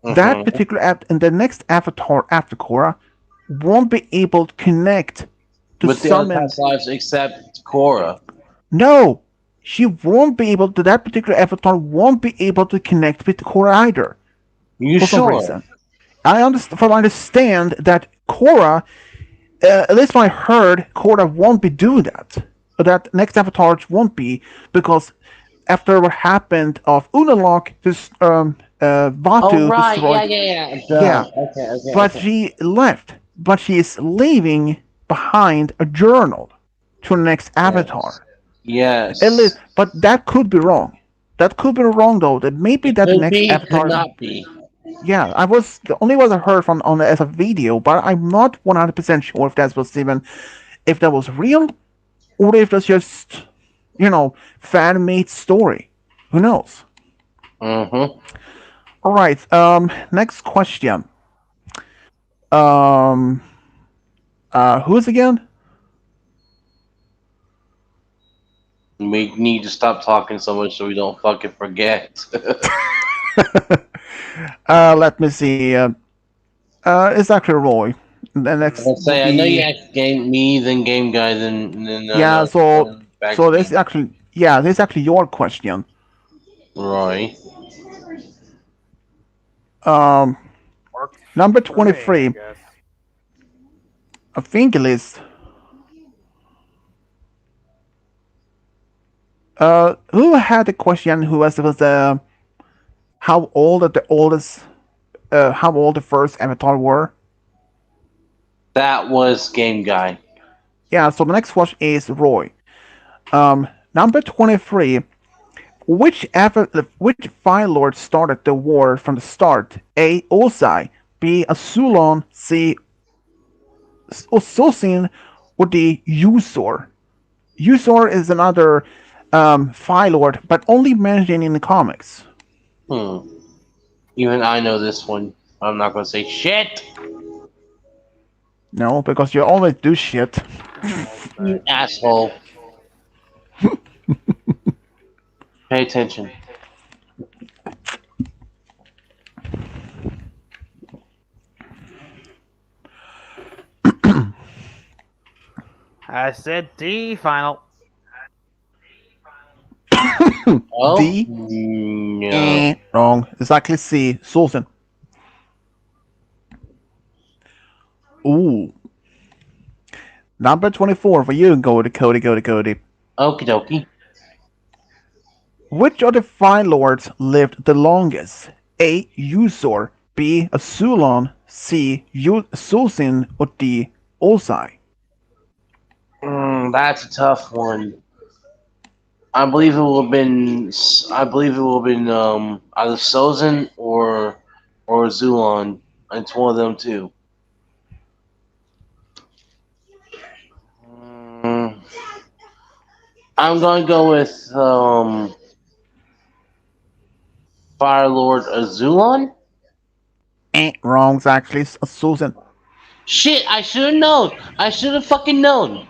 that Mm-hmm. particular and the next avatar after Korra won't be able to connect to With the other summon. past lives except Korra. No, she won't be able to. That particular avatar won't be able to connect with Korra either You for some sure? reason. I understand that Korra, at least when I heard, Korra won't be doing that. That next avatar won't be because after what happened of Unalaq, this Oh Batu right, yeah, destroyed. yeah, yeah. Yeah, Duh. Okay, okay, but okay. she left. But she is leaving behind a journal to the next Yes. avatar. At least, Yes. but that could be wrong. That could be wrong though. That maybe It that could next be, could avatar. not be. Yeah, I was the only one I heard from on as a video, but I'm not 100% sure if that was even if that was real or if that's just fan made story. Who knows? Mm-hmm. All right. Next question. Um. Who's again? We need to stop talking so much so we don't fucking forget. Let me see. It's actually Roy. The next Let's will say I know you be asked game me, then game guy, then yeah. back So to this me. actually yeah. This is actually your question. Roy. Um. Works Number for me, I 23. guess. I think it is. Who had the question? Who was how old the oldest? How old the first Avatar were? That was game guy. Yeah. So the next question is Roy. Number 23. Which Fire Lord started the war from the start? A. Osai. B. Azulon. C. Ososin. Or D. Usor. Usor is another Fire Lord, but only mentioned in the comics. Hmm. Even I know this one. I'm not gonna say shit. No, because you always do shit. All You day. asshole. Pay attention. I said D final. Oh D. no. Wrong. Exactly C. Sultan. Ooh. Number 24 for you. Go to Cody, go to Cody. Okie dokie. Which of the Fire Lords lived the longest? A. Usor. B. Azulon. C. Sulsin. Or D. Osai. That's a tough one. I believe it will have been. I believe it will have been either Sozin or Zulon. It's one of them two. Mm, I'm gonna go with Fire Lord Azulon. Wrong. It's actually Sultan. Shit! I should have known. I should have fucking known.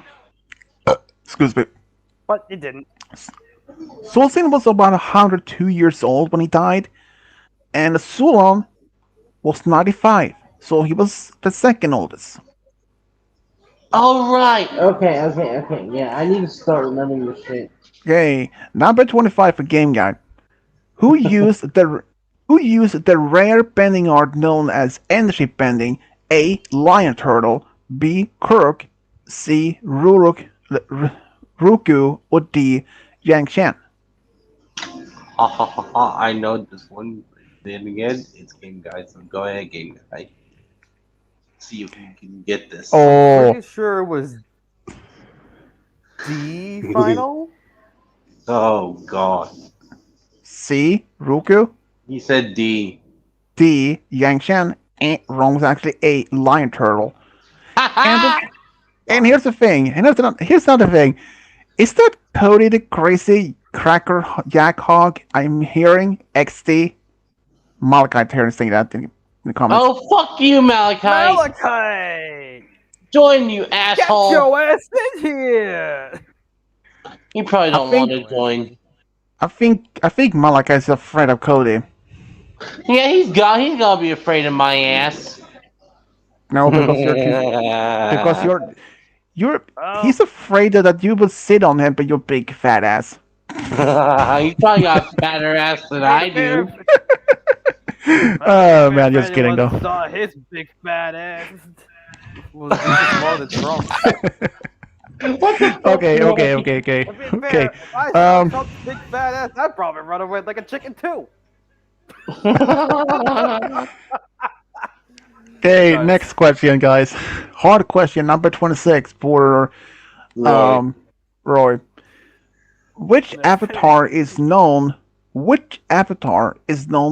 Excuse me. But it didn't. Sultan was about 102 years old when he died, and Sulon was 95, so he was the second oldest. All right. Okay. Okay. Okay. Yeah. I need to start remembering this shit. Okay, number 25 for Game Guy. Who used the who used the rare bending art known as energy bending? A. Lion Turtle. B. Kuruk. C. Ruku. Or D. Yang Shan. Ha ha ha ha! I know this one. Then again, it's game guy. So go ahead, game guy. See if you can get this. I'm Oh, pretty sure it was D final. Oh god. C. Ruku. He said D. D. Yang Shan. Wrong was actually A. Lion Turtle. And the, and here's the thing. Here's another thing. Is that Cody the crazy cracker jack hog I'm hearing? XD? Malachi Terrence saying that in the comments. Oh fuck you, Malachi! Malachi, Join you get asshole. your ass in here! You probably don't think- want to join. I think Malachi is afraid of Cody. Yeah, he's gonna be afraid of my ass. No, because you're Oh. he's afraid that you will sit on him, but your big fat ass. You probably got a fatter ass than I do. Oh man, just kidding though. Saw his big fat ass. Was just more than drunk. What the fuck? Okay. To be fair, Okay. if I saw Um. some big fat ass, I'd probably run away like a chicken too. Okay, Nice. next question, guys. Hard question number 26 for Roy. Which avatar is known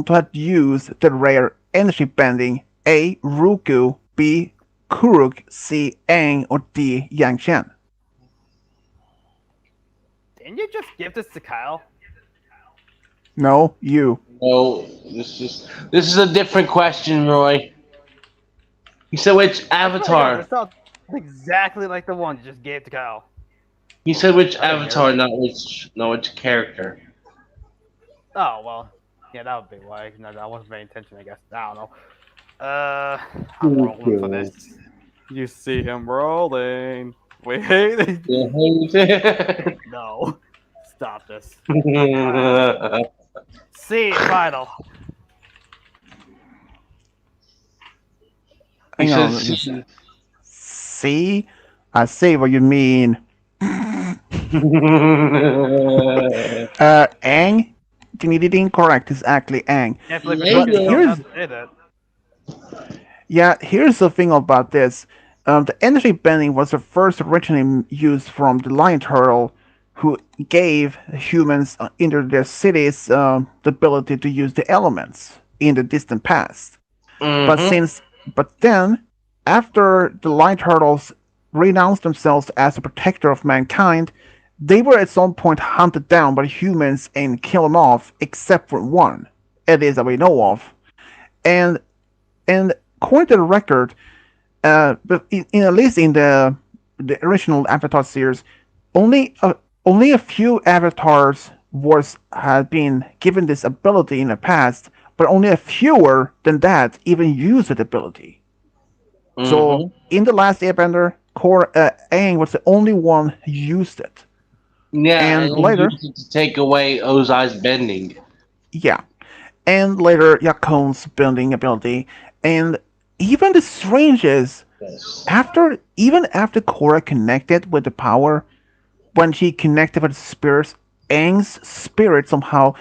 to have used the rare energy bending? A. Ruku. B. Kuruk. C. Aang. Or D. Yang Shan? Didn't you just give this to Kyle? No, you. No, this is a different question, Roy. You said which It avatar? sounds exactly like the one you just gave to Kyle. You said which I didn't hear avatar, it. not which character. Oh well, yeah, that would be why. No, I wasn't paying attention. I guess I don't know. I'm rolling for this. You see him rolling. Wait, no, stop this. C final. Hang He on. says See? I see what you mean. Aang? Incorrect. It's actually Aang. Can't believe Yeah, it took you so here's- long to say that. Yeah, here's the thing about this. The energy bending was the first originally used from the lion turtle, who gave humans in their cities the ability to use the elements in the distant past. But then, after the lion turtles renounced themselves as a protector of mankind, they were at some point hunted down by humans and killed them off, except for one, at least that we know of. And according to the record, but at least in the original Avatar series, only a few avatars had been given this ability in the past, but only a fewer than that even use the ability. So in the last Airbender, Aang was the only one who used it. yeah, and and later- he used it to take away Ozai's bending. Yeah, and later Yakon's bending ability, and even the strangest Yes. after Korra connected with the power, when she connected with the spirits, Aang's spirit somehow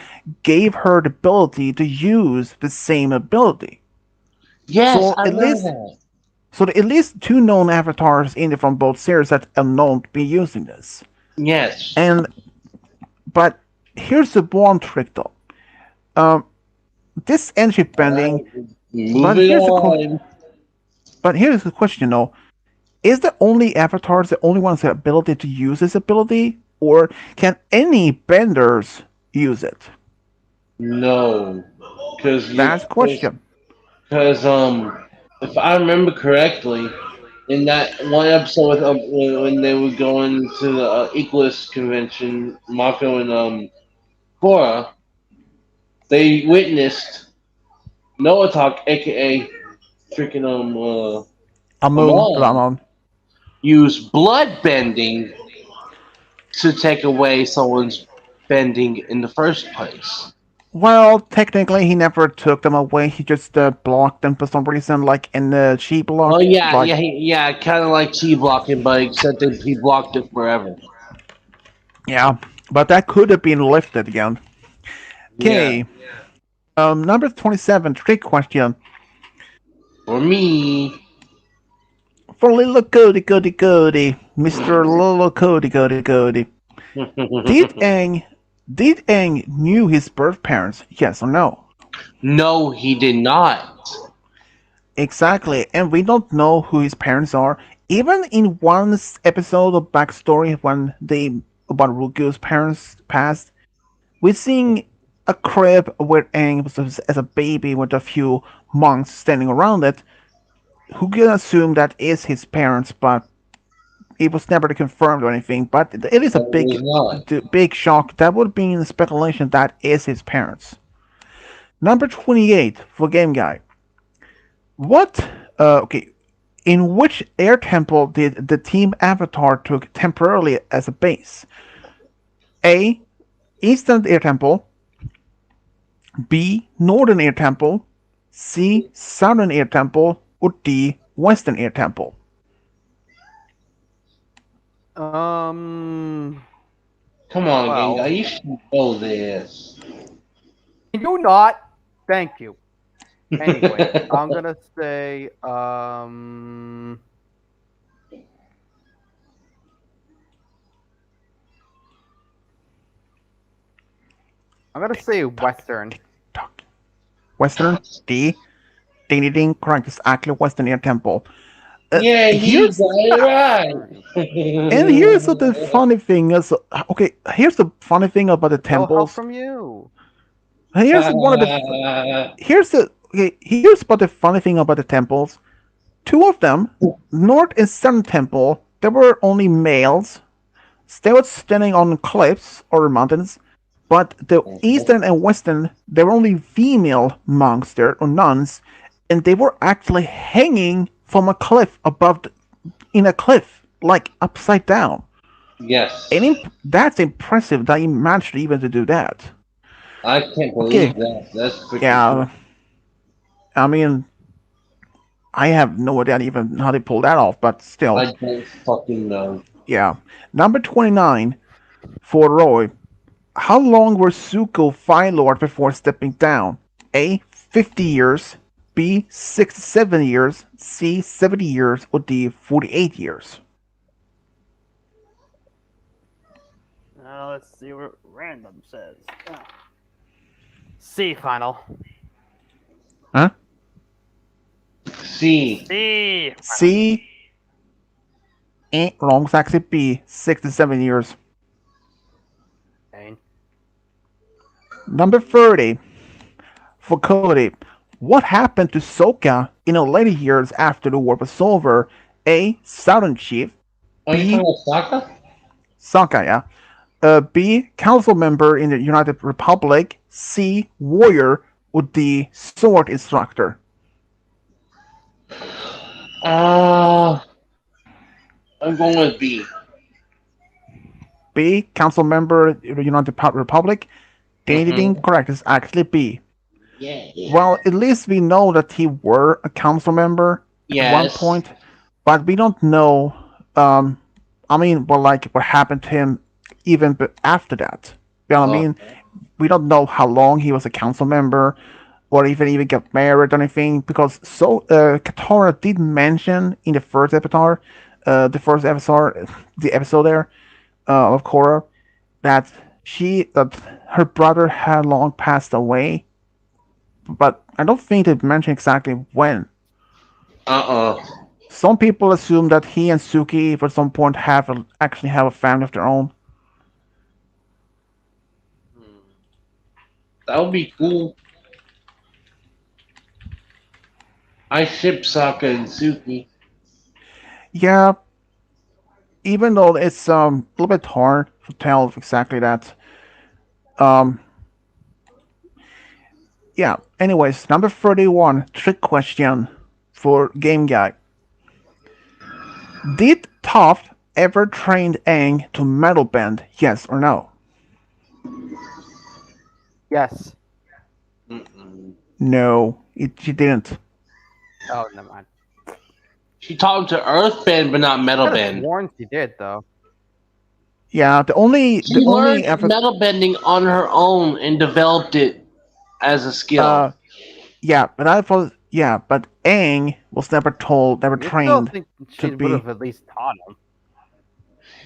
gave her the ability to use the same ability. Yes, So I at know least- that. So at least two known avatars from both series that are known to be using this. Yes. But here's the one trick though. This energy bending. Moving here's the on. But here's the question though. Is the only avatars the only ones that have ability to use this ability? Or can any benders use it? No, because That's the question. Because if I remember correctly, in that one episode with when they were going to the Equalist convention, Mako and Korra, they witnessed Noah Talk, aka freaking Amon. use blood bending to take away someone's bending in the first place. Well, technically, he never took them away. He just blocked them for some reason, like in the Chi Oh block. yeah, Like, yeah, kind of like T blocking, but except that he blocked it forever. yeah, but that could have been lifted again. Yeah, Okay, number 27, trick question. for me, For little Cody, Mr. Little Cody. Did Aang, did Aang knew his birth parents? Yes or no? no, he did not. Exactly, and we don't know who his parents are. Even in one episode of backstory when they about Rugu's parents passed, we're seeing a crib where Aang was as a baby with a few monks standing around it. Who can assume that is his parents, but it was never confirmed or anything. But it is a No, it was not. big shock. That would be in speculation that is his parents. Number 28 for Game Guy. What? Okay. In which air temple did the team Avatar took temporarily as a base? A. Eastern Air Temple. B. Northern Air Temple. C. Southern Air Temple. Or D. Western Air Temple. Um. Come on, Well, gang, you should know this. can you not? Thank you. Anyway, I'm gonna say I'm gonna say Western. Western. D. Ding ding ding. Correct. It's actually Western Air Temple. Yeah, he Here's got it and here's right. the funny thing is okay. Here's the funny thing about the No help temples. from you. Here's one of the here's the okay. Here's about the funny thing about the temples. Two of them, North and Southern Temple, there were only males. They were standing on cliffs or mountains, but the Eastern and Western, there were only female monks there or nuns, and they were actually hanging from a cliff in a cliff, like upside down. Yes, And that's impressive that you managed even to do that. I can't Okay, believe that. That's freaking cool. yeah, I mean, I have no idea even how they pulled that off, but still, I don't fucking know. yeah. Number 29 for Roy. How long were Zuko Fire Lord before stepping down? A. 50 years. B. 67 years. C. 70 years. Or D. 48 years. Let's see what random says. C final. Huh? C. C. C. Wrong. It's actually B. 67 years. Fine. Number 30 for Cody. What happened to Sokka in the later years after the war was over? A. Southern Chief. Are you B. talking about Sokka? Sokka, yeah. B. Council member in the United Republic. C. Warrior. Or D. Sword instructor. Uh, I'm going with B. B. Council member in the United Republic. Ding, correct. It's actually B. Yeah. Well, at least we know that he were a council member at one Yes. point, but we don't know. I mean, well, like what happened to him even after that. You know what I mean? We don't know how long he was a council member, or even got married or anything. Because Katara did mention in the first Avatar, the episode there of Korra, that her brother had long passed away, but I don't think they mentioned exactly when. Some people assume that he and Suki, at some point, actually have a family of their own. That would be cool. I ship Sokka and Suki. Yeah, even though it's a little bit hard to tell exactly that. Um, yeah. Anyways, number 31, trick question for Game Guy. Did Toph ever trained Aang to metal bend? Yes or no? Yes. Mm-mm. No, she didn't. Oh, never mind. She taught him to earthbend, but not metal Could have bend. sworn she did though. Yeah, She the only learned ever metal bending on her own and developed it as a skill. uh yeah, but I thought yeah, but Aang was never You still trained think to she would be have at least taught him?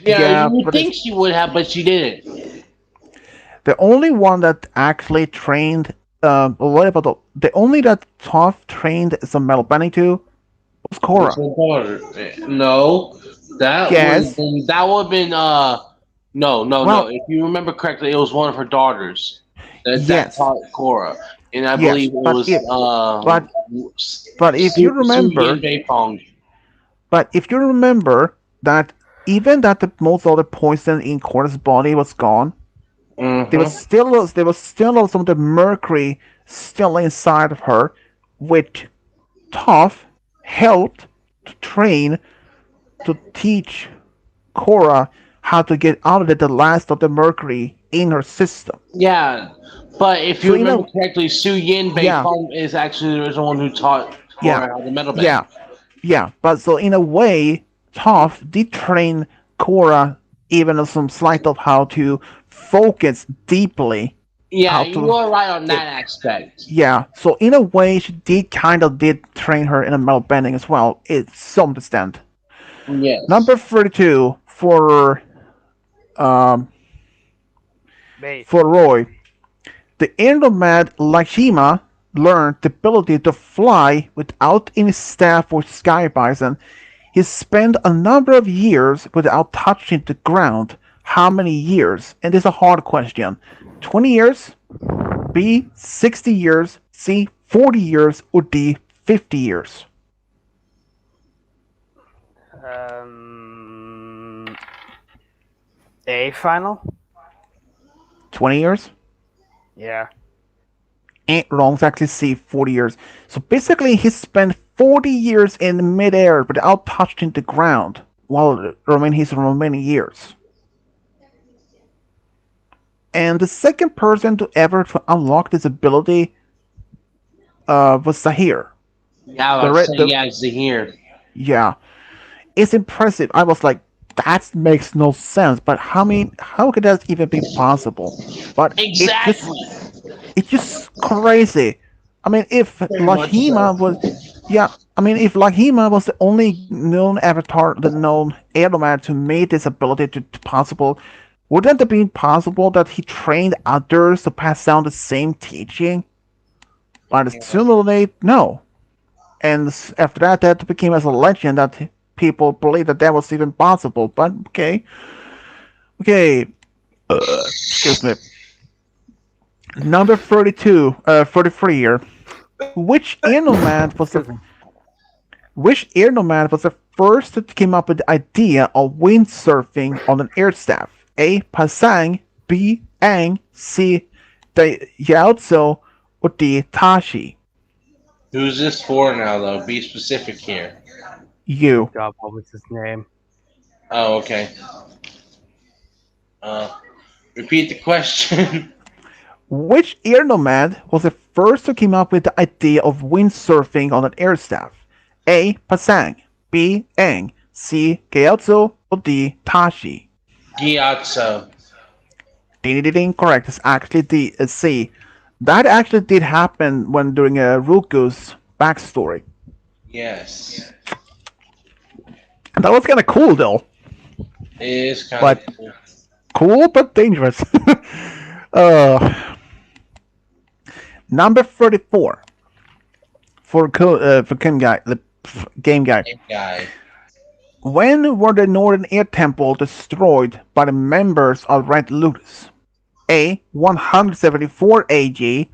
Yeah, you yeah, would but it's think she would have, but she didn't. the only one that actually trained what about the only that Toph trained some metal bending to was Was Korra. her daughter? No, Yes. that would have been no. Well, If you remember correctly, it was one of her daughters that yes. taught Korra, and I Yes, believe it was but but if you Su Yin remember Beifong. but if you remember that even that the most of the poison in Korra's body was gone, Mm-hmm. there was still some of the mercury still inside of her, which Toph helped to train to teach Korra how to get out of the last of the mercury in her system. Yeah, but if you So remember correctly, Su Yin yeah, Beifong is actually the original one who taught yeah, Korra how to metal bend. yeah, yeah. But so in a way, Toph did train Korra even some slight of how to focus deeply, Yeah, how you to are right on get that aspect. yeah. So in a way, she did train her in a metal bending as well. It's some extent. Yes. Number 32 um Base. for Roy. The Endomad Lakshima learned the ability to fly without any staff or sky bison. He spent a number of years without touching the ground. How many years? And this is a hard question. 20 years? B. 60 years? C. 40 years? Or D. 50 years? Um, A final. 20 years? Yeah. Ain't wrong. It's actually C. 40 years. So basically, he spent 40 years in midair without touching the ground while remaining his remaining years. And the second person to ever to unlock this ability was Zahir. Yeah, I The was red, saying the yeah, Zahir. yeah, it's impressive. I was like, that makes no sense. But how could that even be possible? But Exactly. it's just crazy. I mean, if Very much so. Lahima was, yeah, I mean, if Lahima was the only known avatar, the known Edelman to make this ability to possible, wouldn't it be possible that he trained others to pass down the same teaching? But sooner or later, no. And after that, that became as a legend that people believed that that was even possible. But okay, okay, excuse me. Number 32, 43 here. Which air nomad was the Excuse me. which air nomad was the first that came up with the idea of windsurfing on an air staff? A. Pasang, B. Ang, C. The Yaozo, or D. Tashi? Who's this for now, though? Be specific here. You. God, what was his name? Oh, okay. Uh, repeat the question. Which air nomad was the first to come up with the idea of windsurfing on an air staff? A. Pasang, B. Ang, C. Gyatso, or D. Tashi? Gyatso. Ding ding ding, correct. It's actually D. C. That actually did happen when during Ruku's backstory. Yes. That was kind of cool though, It is kind of but cool. cool but dangerous. uh, Number 34 for game guy. Same guy. When were the Northern Air Temple destroyed by the members of Red Lotus? A. 174 AG,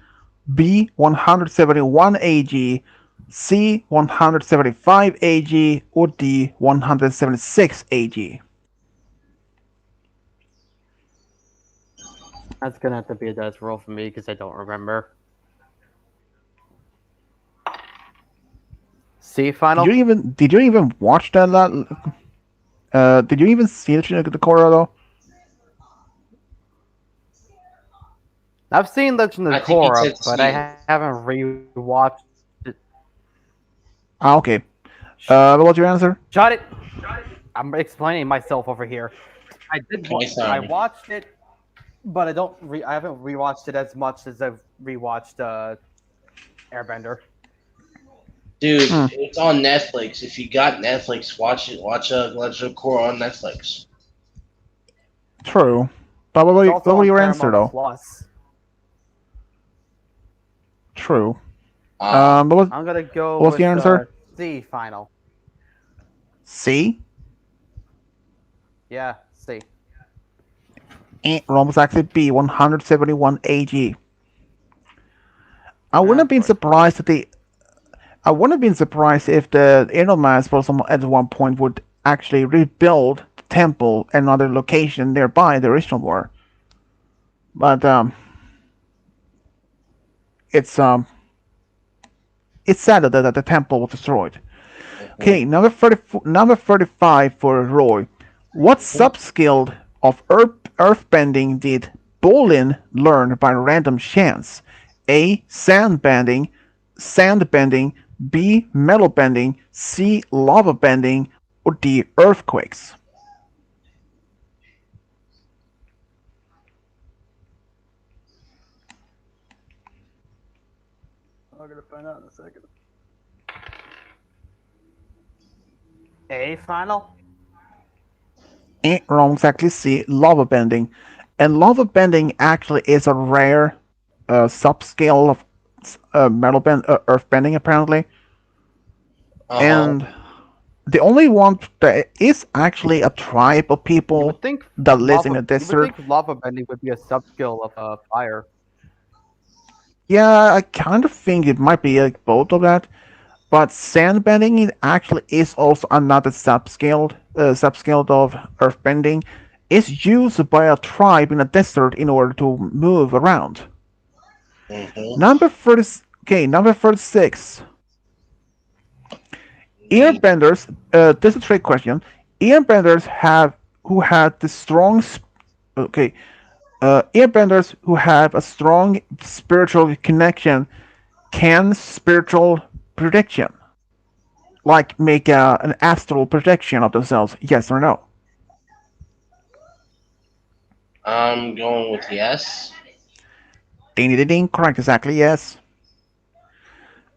B. 171 AG, C. 175 AG, or D. 176 AG? That's gonna have to be a dice roll for me because I don't remember. C final. Did you even watch that? Did you even see the Korra though? I've seen Legend of I think he Korra, said but I seen. haven't rewatched it. Ah, okay. What was your answer? Shut it! I'm explaining myself over here. Okay, I sorry. watched it, but I haven't rewatched it as much as I've rewatched Airbender. Dude, Hmm, it's on Netflix. If you got Netflix, watch it. Watch Legend of Korra on Netflix. true. But It's also what was on your answer Paramount though? Plus. True. Ah, I'm gonna go What was the with answer? C final. C. Yeah, C. Wrong was actually B. 171 AG. I wouldn't have been Unfortunately. surprised that the I wouldn't have been surprised if the Edelmans for some at one point would actually rebuild the temple and another location nearby the original war. But it's um it's sad that the temple was destroyed. mhm, Okay, number 35 for Roy. What mhm. sub-skill of earthbending did Bolin learn by random chance? A. Sand bending, B. Metal bending, C. Lava bending, or D. Earthquakes? I'm gonna find out in a second. A final? Wrong, exactly C. Lava bending. And lava bending actually is a rare sub-skill of earth bending apparently. Uh-huh. And the only one that is actually a tribe of people that lives in a You would desert. think lava bending would be a sub skill of fire. Yeah, I kind of think it might be like both of that. But sandbending it actually is also another subscale of earthbending. It's used by a tribe in a desert in order to move around. Mhm. Number 30, okay, number 36. The Airbenders, this is a trick question. Airbenders have who had the strong, okay, airbenders who have a strong spiritual connection can spiritual prediction, like make an astral projection of themselves, yes or no? I'm going with yes. Ding ding ding, correct, exactly, yes.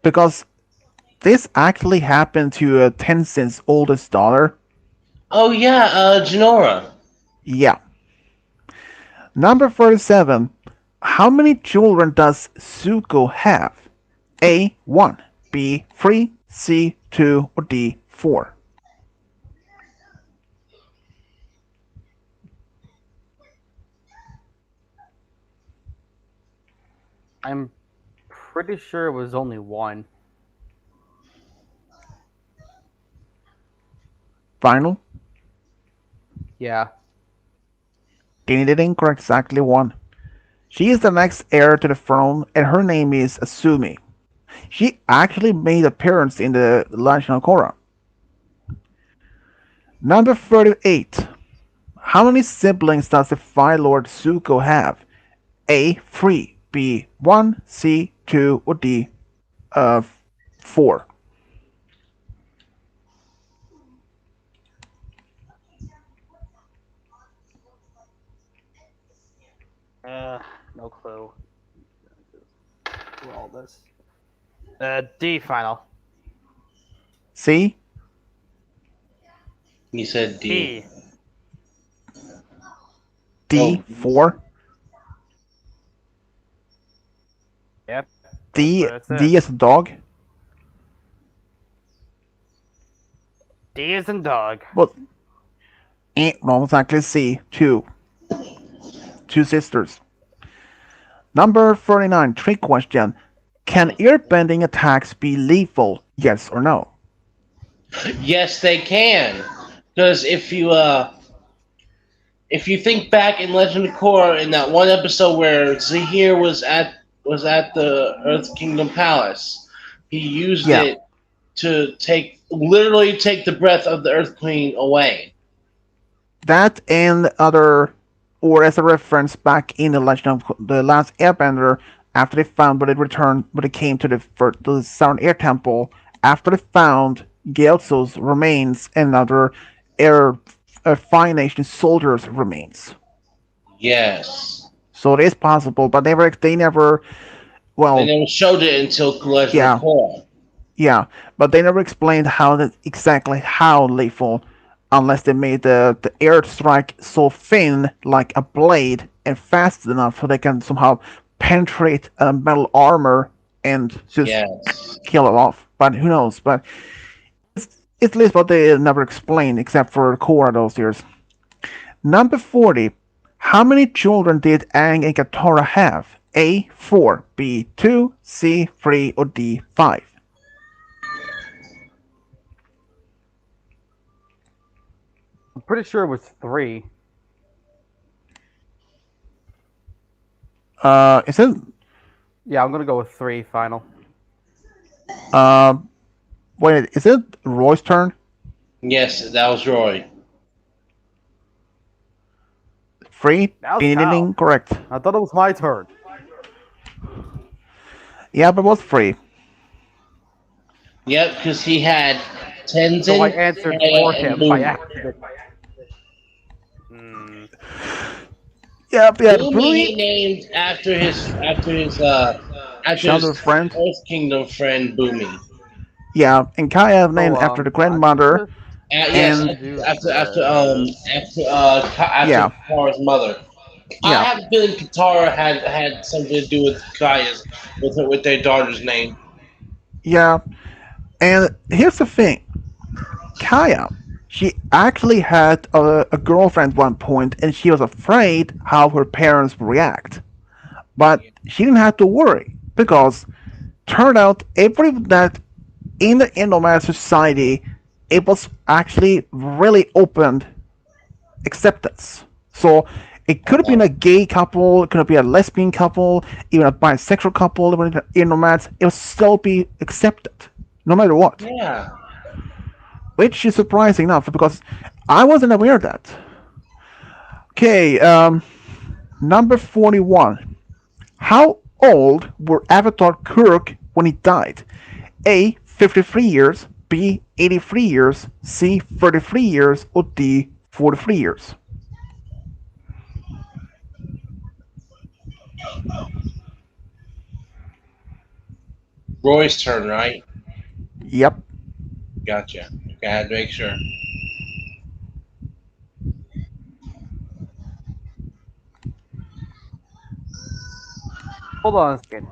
Because this actually happened to Tencent's oldest daughter. Oh yeah, Janora. Yeah. Number 47. How many children does Zuko have? A 1, B 3, C 2, or D 4? I'm pretty sure it was only one. Final? Yeah. Ding ding ding, correct, exactly 1. She is the next heir to the throne, and her name is Asumi. She actually made appearance in the Legend of Korra. Number 38. How many siblings does the Fire Lord Zuko have? A 3, B 1, C 2, or D 4? No clue. Do all this. D final. C? He said D. D. D Oh, 4? Yep. That's D what it D says. as a dog? D is in dog. Well, wrong, exactly C 2. Two sisters. Number 39, trick question. Can airbending attacks be lethal? Yes or no? yes, they can. Because if you think back in Legend of Korra in that one episode where Zahir was at the Earth Kingdom Palace, he used Yeah. it to literally take the breath of the Earth Queen away. That and other, or as a reference back in the Legend of the Last Airbender, after they found, when they returned, when they came to the Southern Air Temple, after they found Gyatso's remains and other Air Fire Nation soldiers' remains. Yes. So it is possible, but they never, They well, never showed it until Legend of yeah, Korra. yeah, but they never explained how that exactly how lethal, unless they made the airstrike so thin, like a blade, and fast enough so they can somehow penetrate a metal armor and just Yes. kill it off. But who knows? But it's at least what they never explained, except for Korra those years. Number 40. How many children did Aang and Katara have? A. 4, B. 2, C. 3, or D. 5? I'm pretty sure it was 3. Is it Yeah, I'm gonna go with 3 final. Uh, wait, is it Roy's turn? Yes, that was Roy. Three? That was Ding ding Cal. ding, correct. I thought it was my turn. Yeah, but it was free. Yep, because he had So I Tenzin, answered Aya, for and him by Boomy. accident. Hmm. Yep, yeah, Boomy Boomy. he named after Shadow his friend. Earth Kingdom friend Boomy. Yeah, and Kaya named So after the I can grandmother, just Yes, and do this. after yeah, Katara's mother. I yeah, have a feeling Katara had something to do with Kaya's with their daughter's name. yeah. And here's the thing, Kaya, she actually had a girlfriend at one point, and she was afraid how her parents would react. But she didn't have to worry because turned out every that in the Indo society, it was actually really open acceptance. So it could have been a gay couple, it could have been a lesbian couple, even a bisexual couple, even in nomads, it would still be accepted, no matter what. Yeah. Which is surprising enough because I wasn't aware of that. Okay, number 41. How old were Avatar Kirk when he died? A. 53 years, B. 83 years, C. 33 years, or D. 43 years. Roy's turn, right? Yep. Gotcha. Okay, I had to make sure. Hold on a second.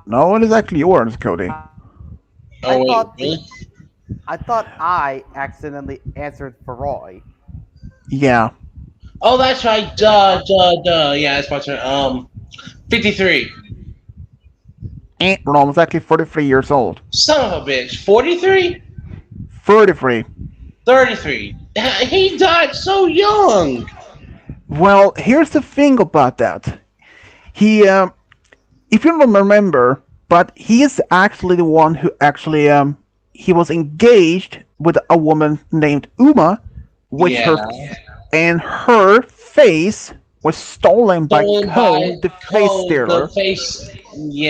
No, it is actually yours, Cody. I Oh wait, thought really? I thought I accidentally answered for Roy. Yeah. Oh, that's right. Duh. Yeah, it's my turn. 53. Ron was actually 43 years old. Son of a bitch. 43? 33. 33. He died so young. Well, here's the thing about that. He, if you don't remember, but he is actually the one who actually, he was engaged with a woman named Uma, which Yeah. and her face was stolen by Stolen Ko, by the face Cole, the stealer. face.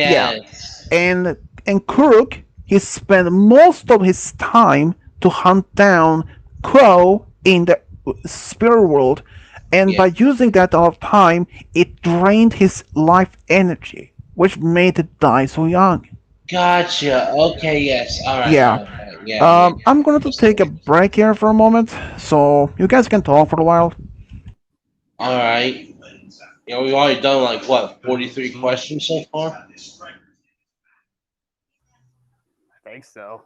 Yeah, Yes. and Kuruk, he spent most of his time to hunt down Crow in the spirit world, and Yeah. by using that all time, it drained his life energy, which made it die so young. Gotcha. Okay, yes. Yeah. Alright. Yeah. I'm going to take a break here for a moment, so you guys can talk for a while. Alright. You know, we've already done like what, 43 Mhm. questions so far? I think so.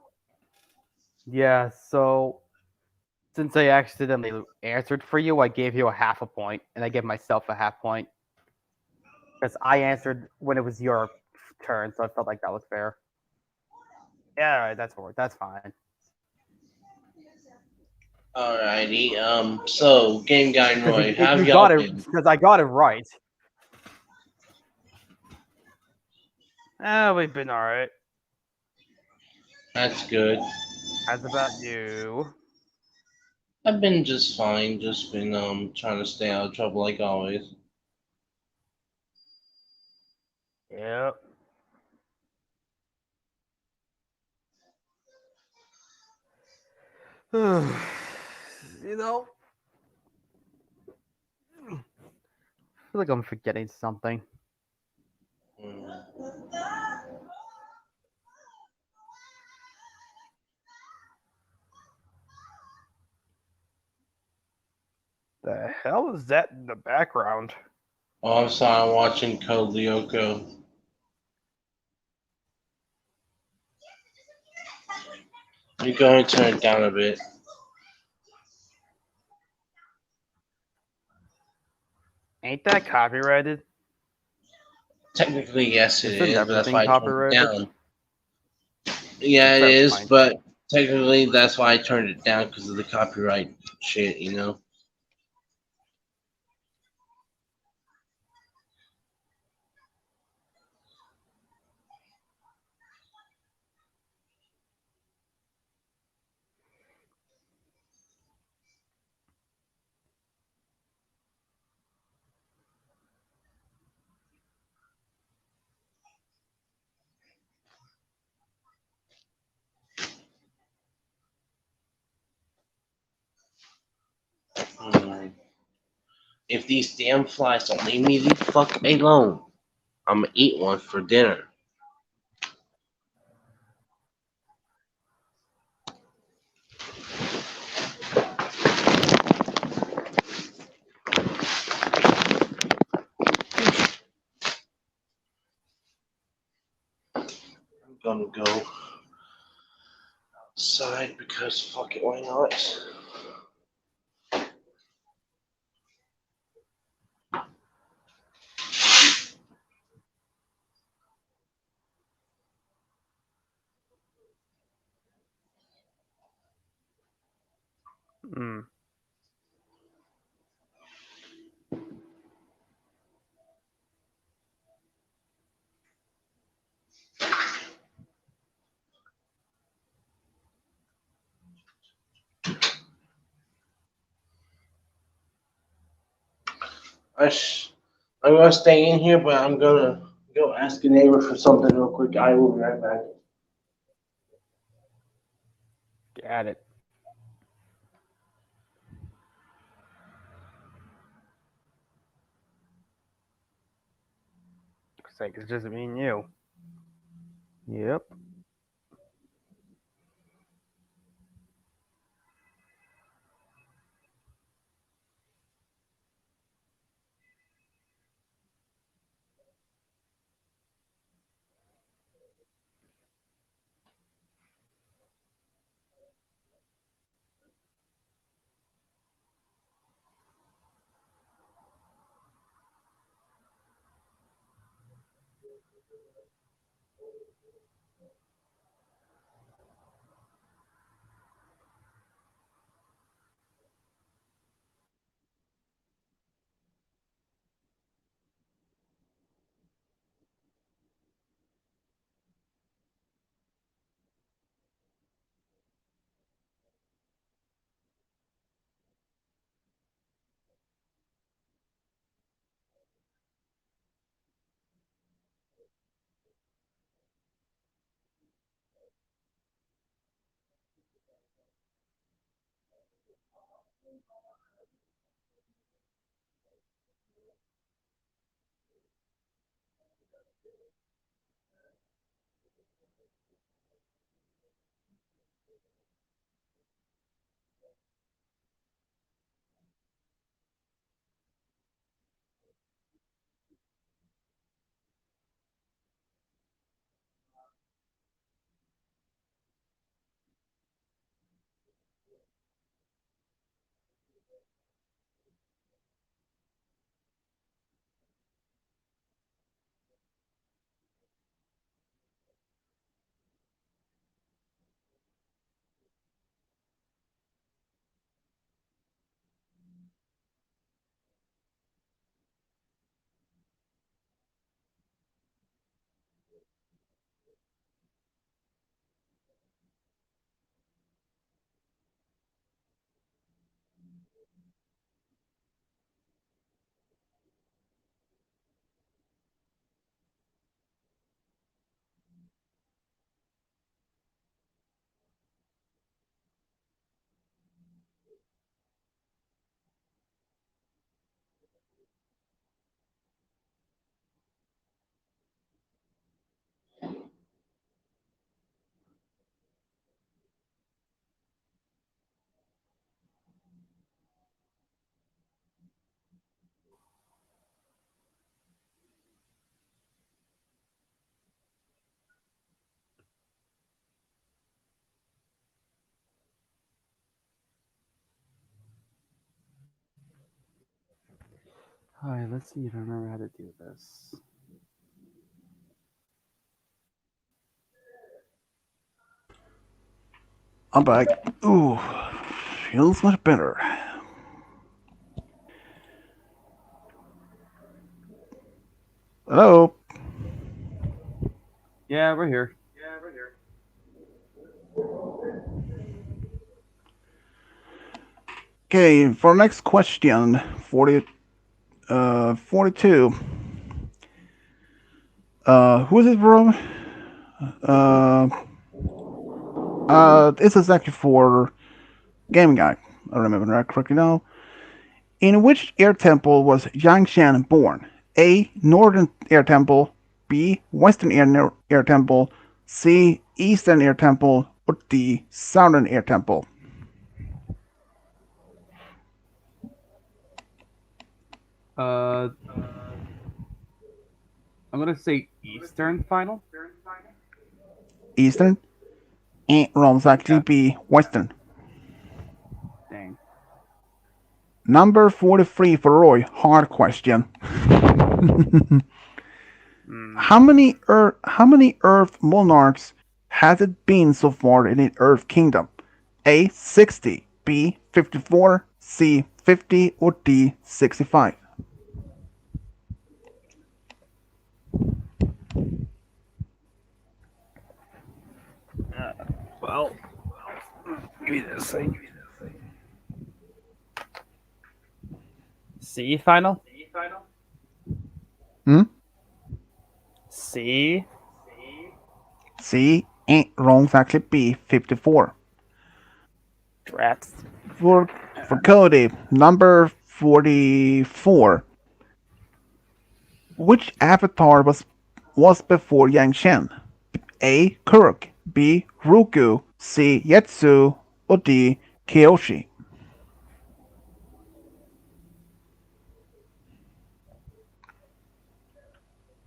Yeah, so since I accidentally answered for you, I gave you a half a point, and I gave myself a half point because I answered when it was your turn, so I felt like that was fair. Yeah, all right, that's fine. Alrighty. So Game Guy and Because Roy, how have you y'all got it, been? because I got it right. We've been all right. That's good. How's about you? I've been just fine. Just been trying to stay out of trouble like always. Yep. You know, I feel like I'm forgetting something. Mm. The hell is that in the background? Oh, I'm sorry. I'm watching Code Lyoko. You go and turn it down a bit. Ain't that copyrighted? Technically, yes, it Isn't is, but that's everything why I turned it copyrighted? down. Yeah, it That's is, fine. but technically, that's why I turned it down because of the copyright shit. You know. Mm. If these damn flies don't leave me the fuck alone, I'm gonna eat one for dinner. I'm gonna go outside because fuck it, why not? Hmm. I'm gonna stay in here, but I'm gonna go ask a neighbor for something real quick. I will be right back. Got it. Looks like it's just me and you. Yep. Alright, let's see if I remember how to do this. I'm back. Ooh, feels much better. Hello. Yeah, we're here. Okay, for next question, 42. Who is it from? Uh, this is actually for Game Guy. I remember that correctly now. In which air temple was Yang Shan born? A. Northern Air Temple. B. Western Air Temple. C. Eastern Air Temple. Or D. Southern Air Temple. Uh, I'm gonna say Eastern final. Eastern? Wrong. It's actually Yeah. B. Western. Dang. Number 43 for Roy. Hard question. Hmm. how many Earth monarchs has it been so far in the Earth Kingdom? A 60, B 54, C 50, or D 65? Well, give me this thing. C final. Hmm? C. C ain't wrong. It's actually B 54. Drats. For Cody, number 44. Which avatar was before Yang Shen? A. Kuruk, B. Ruku, C. Yetsu, or D. Kyoshi?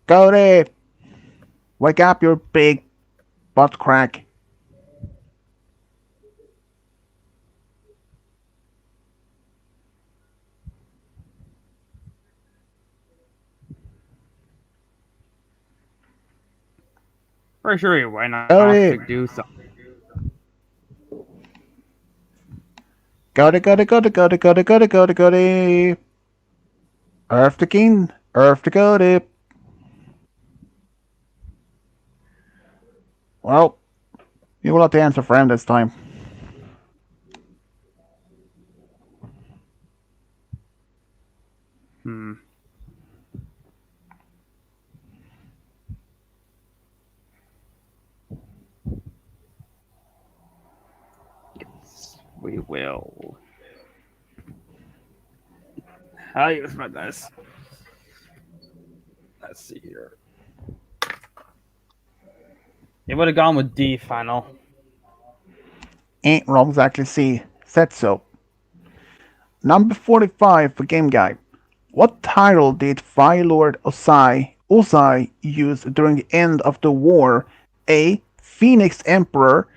Cody, wake up, your big butt crack. For sure, why not to Cody, do something? Cody. Earth the king, Earth the Cody. Well, you will have to answer for him this time. Hmm. Yes, we will. I'll use my dice. Let's see here. It would have gone with D final. Ain't wrong, exactly C. Said so. Number 45 for Game Guy. What title did Fire Lord Osai use during the end of the war? A. Phoenix Emperor,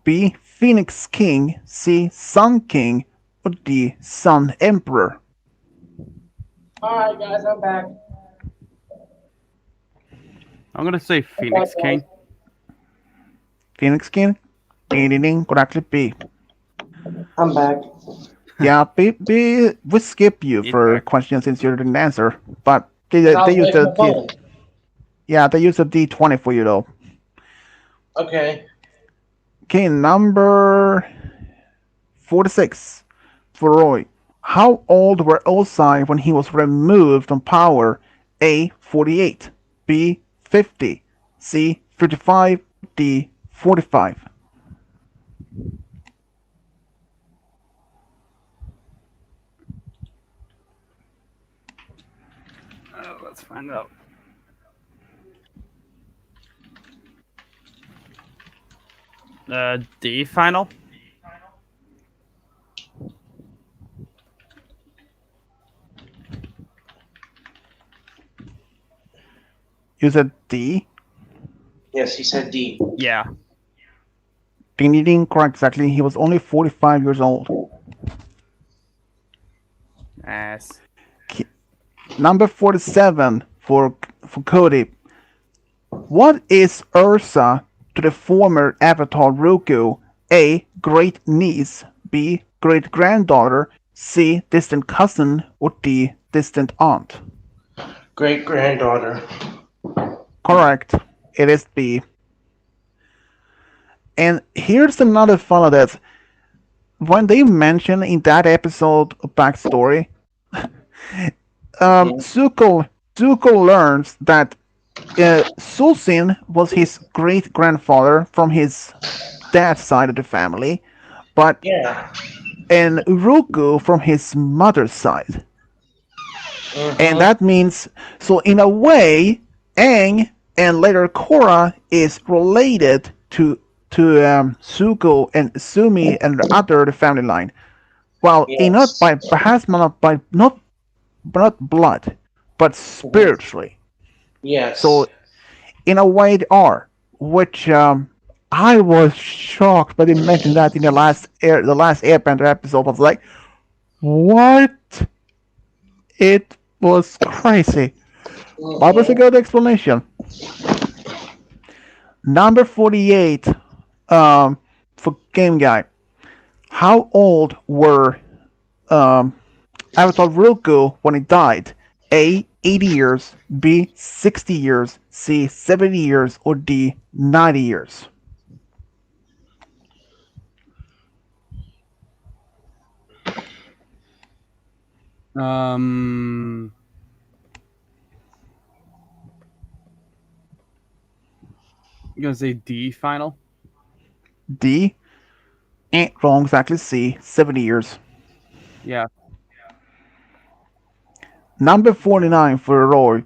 B. Phoenix King, C. Sun King, or D. Sun Emperor? Alright, guys, I'm back. I'm gonna say Phoenix King. Phoenix King? Ding ding ding, could actually be. I'm back. Yeah, we skip you He's for back. questions since you didn't answer, but they, I they was used away from a the phone. yeah they used a D20 for you though. Okay. Okay, number 46 for Roy. How old were Osai when he was removed from power? A. 48, B. 50, C. 55, or D. 45. Let's find out. D final. You said D? Yes, he said D. Yeah. Ding ding ding, correct exactly. He was only 45 years old. Yes. Number 47 for Cody. What is Ursa to the former Avatar Ruku? A. Great niece, B. Great granddaughter, C. Distant cousin, or D. Distant aunt? Great granddaughter. Correct. It is B. And here's another fun of this. When they mention in that episode of backstory, Zuko learns that Sulsin was his great grandfather from his dad's side of the family, but Yeah. and Uruku from his mother's side. And that means, so in a way, Aang and later Korra is related to Zuko and Sumi and the other family line. Well, not Yes. by perhaps not blood, but spiritually. Yes. So in a way they are, which I was shocked, but they mentioned that in the last Airbender episode. I was like, what? It was crazy. What was a good explanation? Number 48 for Game Guy. How old were Avatar Roku when he died? A. 80 years, B. 60 years, C. 70 years, or D. 90 years? I'm gonna say D final. D. Wrong, exactly. C. 70 years. Yeah. Number 49 for Roy.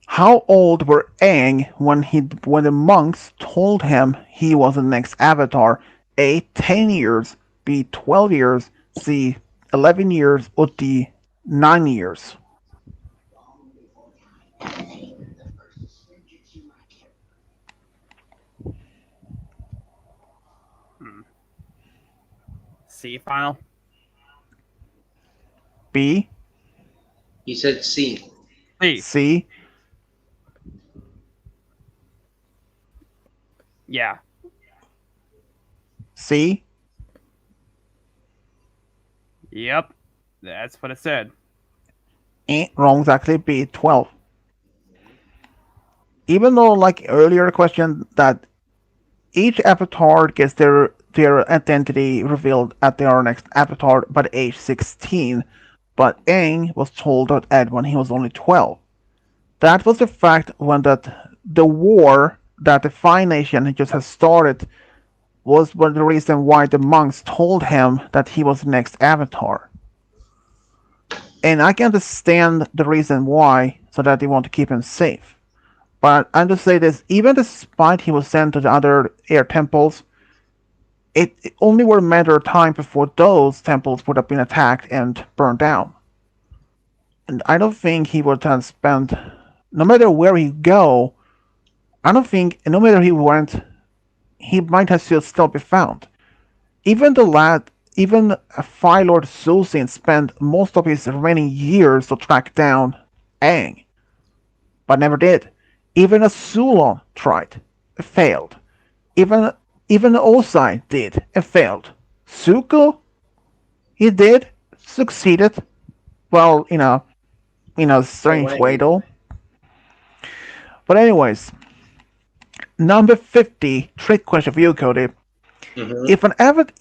How old were Aang when the monks told him he was the next Avatar? A. 10 years, B. 12 years, C. 11 years, or D. 9 years? C final. B. He said C. C. C. Yeah. C. Yep. That's what it said. Wrong, exactly. B. 12. Even though, like earlier question, that each avatar gets their identity revealed at their next avatar by age 16, but Aang was told that Ed when he was only 12. That was the fact when the war that the Fire Nation just has started was one of the reason why the monks told him that he was the next avatar. And I can understand the reason why, so that they want to keep him safe. But I'm just say this: even despite he was sent to the other air temples, it only were a matter of time before those temples would have been attacked and burned down. And I don't think he would have spent, no matter where he go, I don't think, no matter he went, he might have still be found. Even Fire Lord Sulsin spent most of his remaining years to track down Aang, but never did. Even a Sulon tried, failed. Even Osai did and failed. Zuko, he did, succeeded. Well, in a strange way though. But anyways, number 50, trick question for you, Cody. Mm-hmm.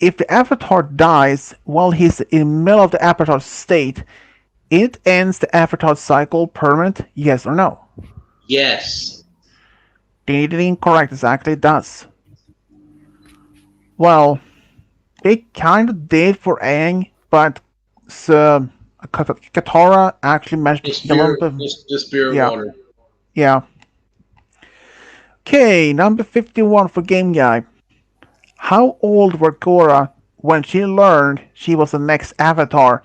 If the avatar dies while he's in the middle of the avatar state, it ends the avatar cycle permanent, yes or no? Yes. Incorrect, exactly it does. Well, it kind of did for Aang, but so, Katara actually managed to heal him. But The spirit yeah, water. yeah. Okay, number 51 for Game Guy. How old were Korra when she learned she was the next Avatar?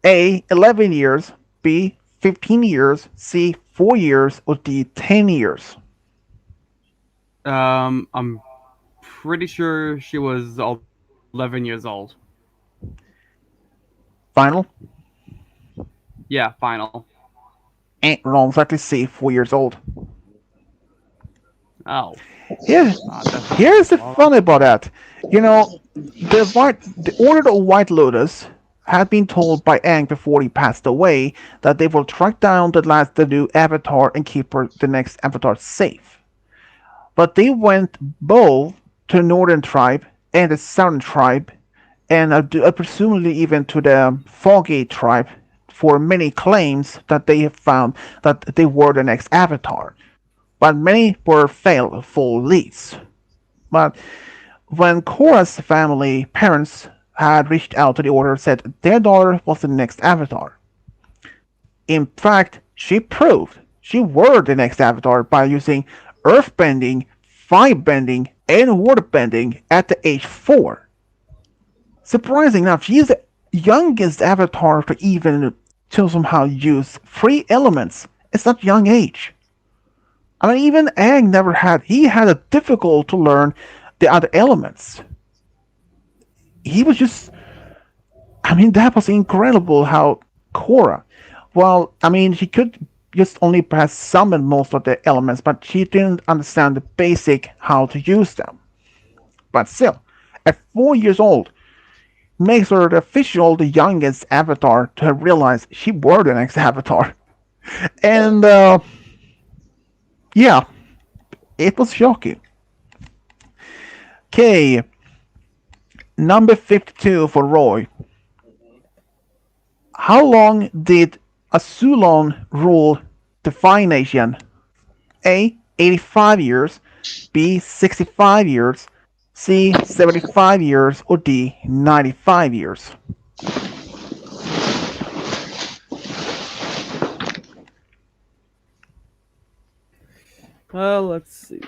A. 11 years. B. 15 years. C. 4 years. Or D. 10 years. I'm pretty sure she was 11 years old. Final? Yeah, final. Ain't wrong. Exactly C. 4 years old. Oh, Here, that's here's the funny about that. You know, the Order of White Lotus had been told by Aang before he passed away that they will track down the new Avatar and keep the next Avatar safe. But they went both to the Northern Tribe and the Southern Tribe, and presumably even to the Foggy Tribe, for many claims that they have found that they were the next Avatar. But many were failed full leads. But when Korra's family parents had reached out to the Order and said their daughter was the next Avatar. In fact, she proved she were the next Avatar by using earth bending, fire bending, and water bending at the age 4. Surprising enough, she is the youngest Avatar to even to somehow use 3 elements at such young age. I mean, even Aang never had. He had a difficult to learn the other elements. He was just. I mean, that was incredible how Korra. Well, I mean, she could just only perhaps summon most of the elements, but she didn't understand the basic how to use them. But still, at 4 years old, makes her the official, the youngest Avatar to have realized she were the next Avatar. And yeah, it was shocking. Okay, number 52 for Roy. How long did Asulon rule the Fire Nation? A. 85 years. B. 65 years. C. 75 years. Or D. 95 years. well, let's see.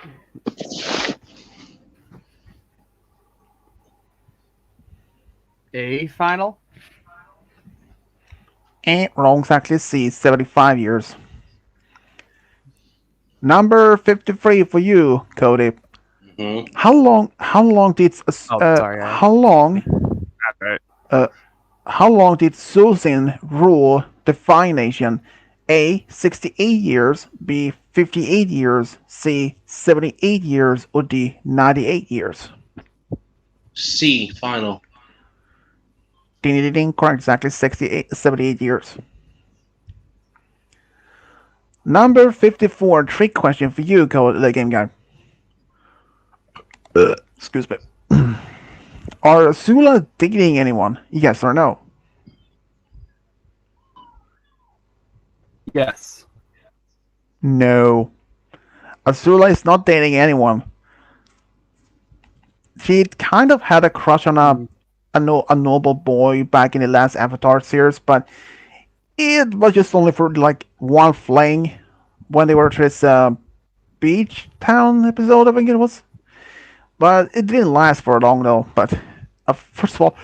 A final. Ain't wrong, exactly C. 75 years. Number 53 for you, Cody. Mm-hmm. How long did sorry. Right. uh, how long did Susan rule the Fire Nation? A. 68 years. B. 58 years. C. 78 years. Or D. 98 years. C. Final. Ding, ding, ding. Correct. Exactly 78 years. Number 54. Trick question for you, the game guy. Excuse me. Are Sula dating anyone? Yes or no? Yes. No. Azula is not dating anyone. She kind of had a crush on a noble boy back in the last Avatar series, but it was just only for like one fling when they were to this beach town episode, I think it was. But it didn't last for long though. But first of all,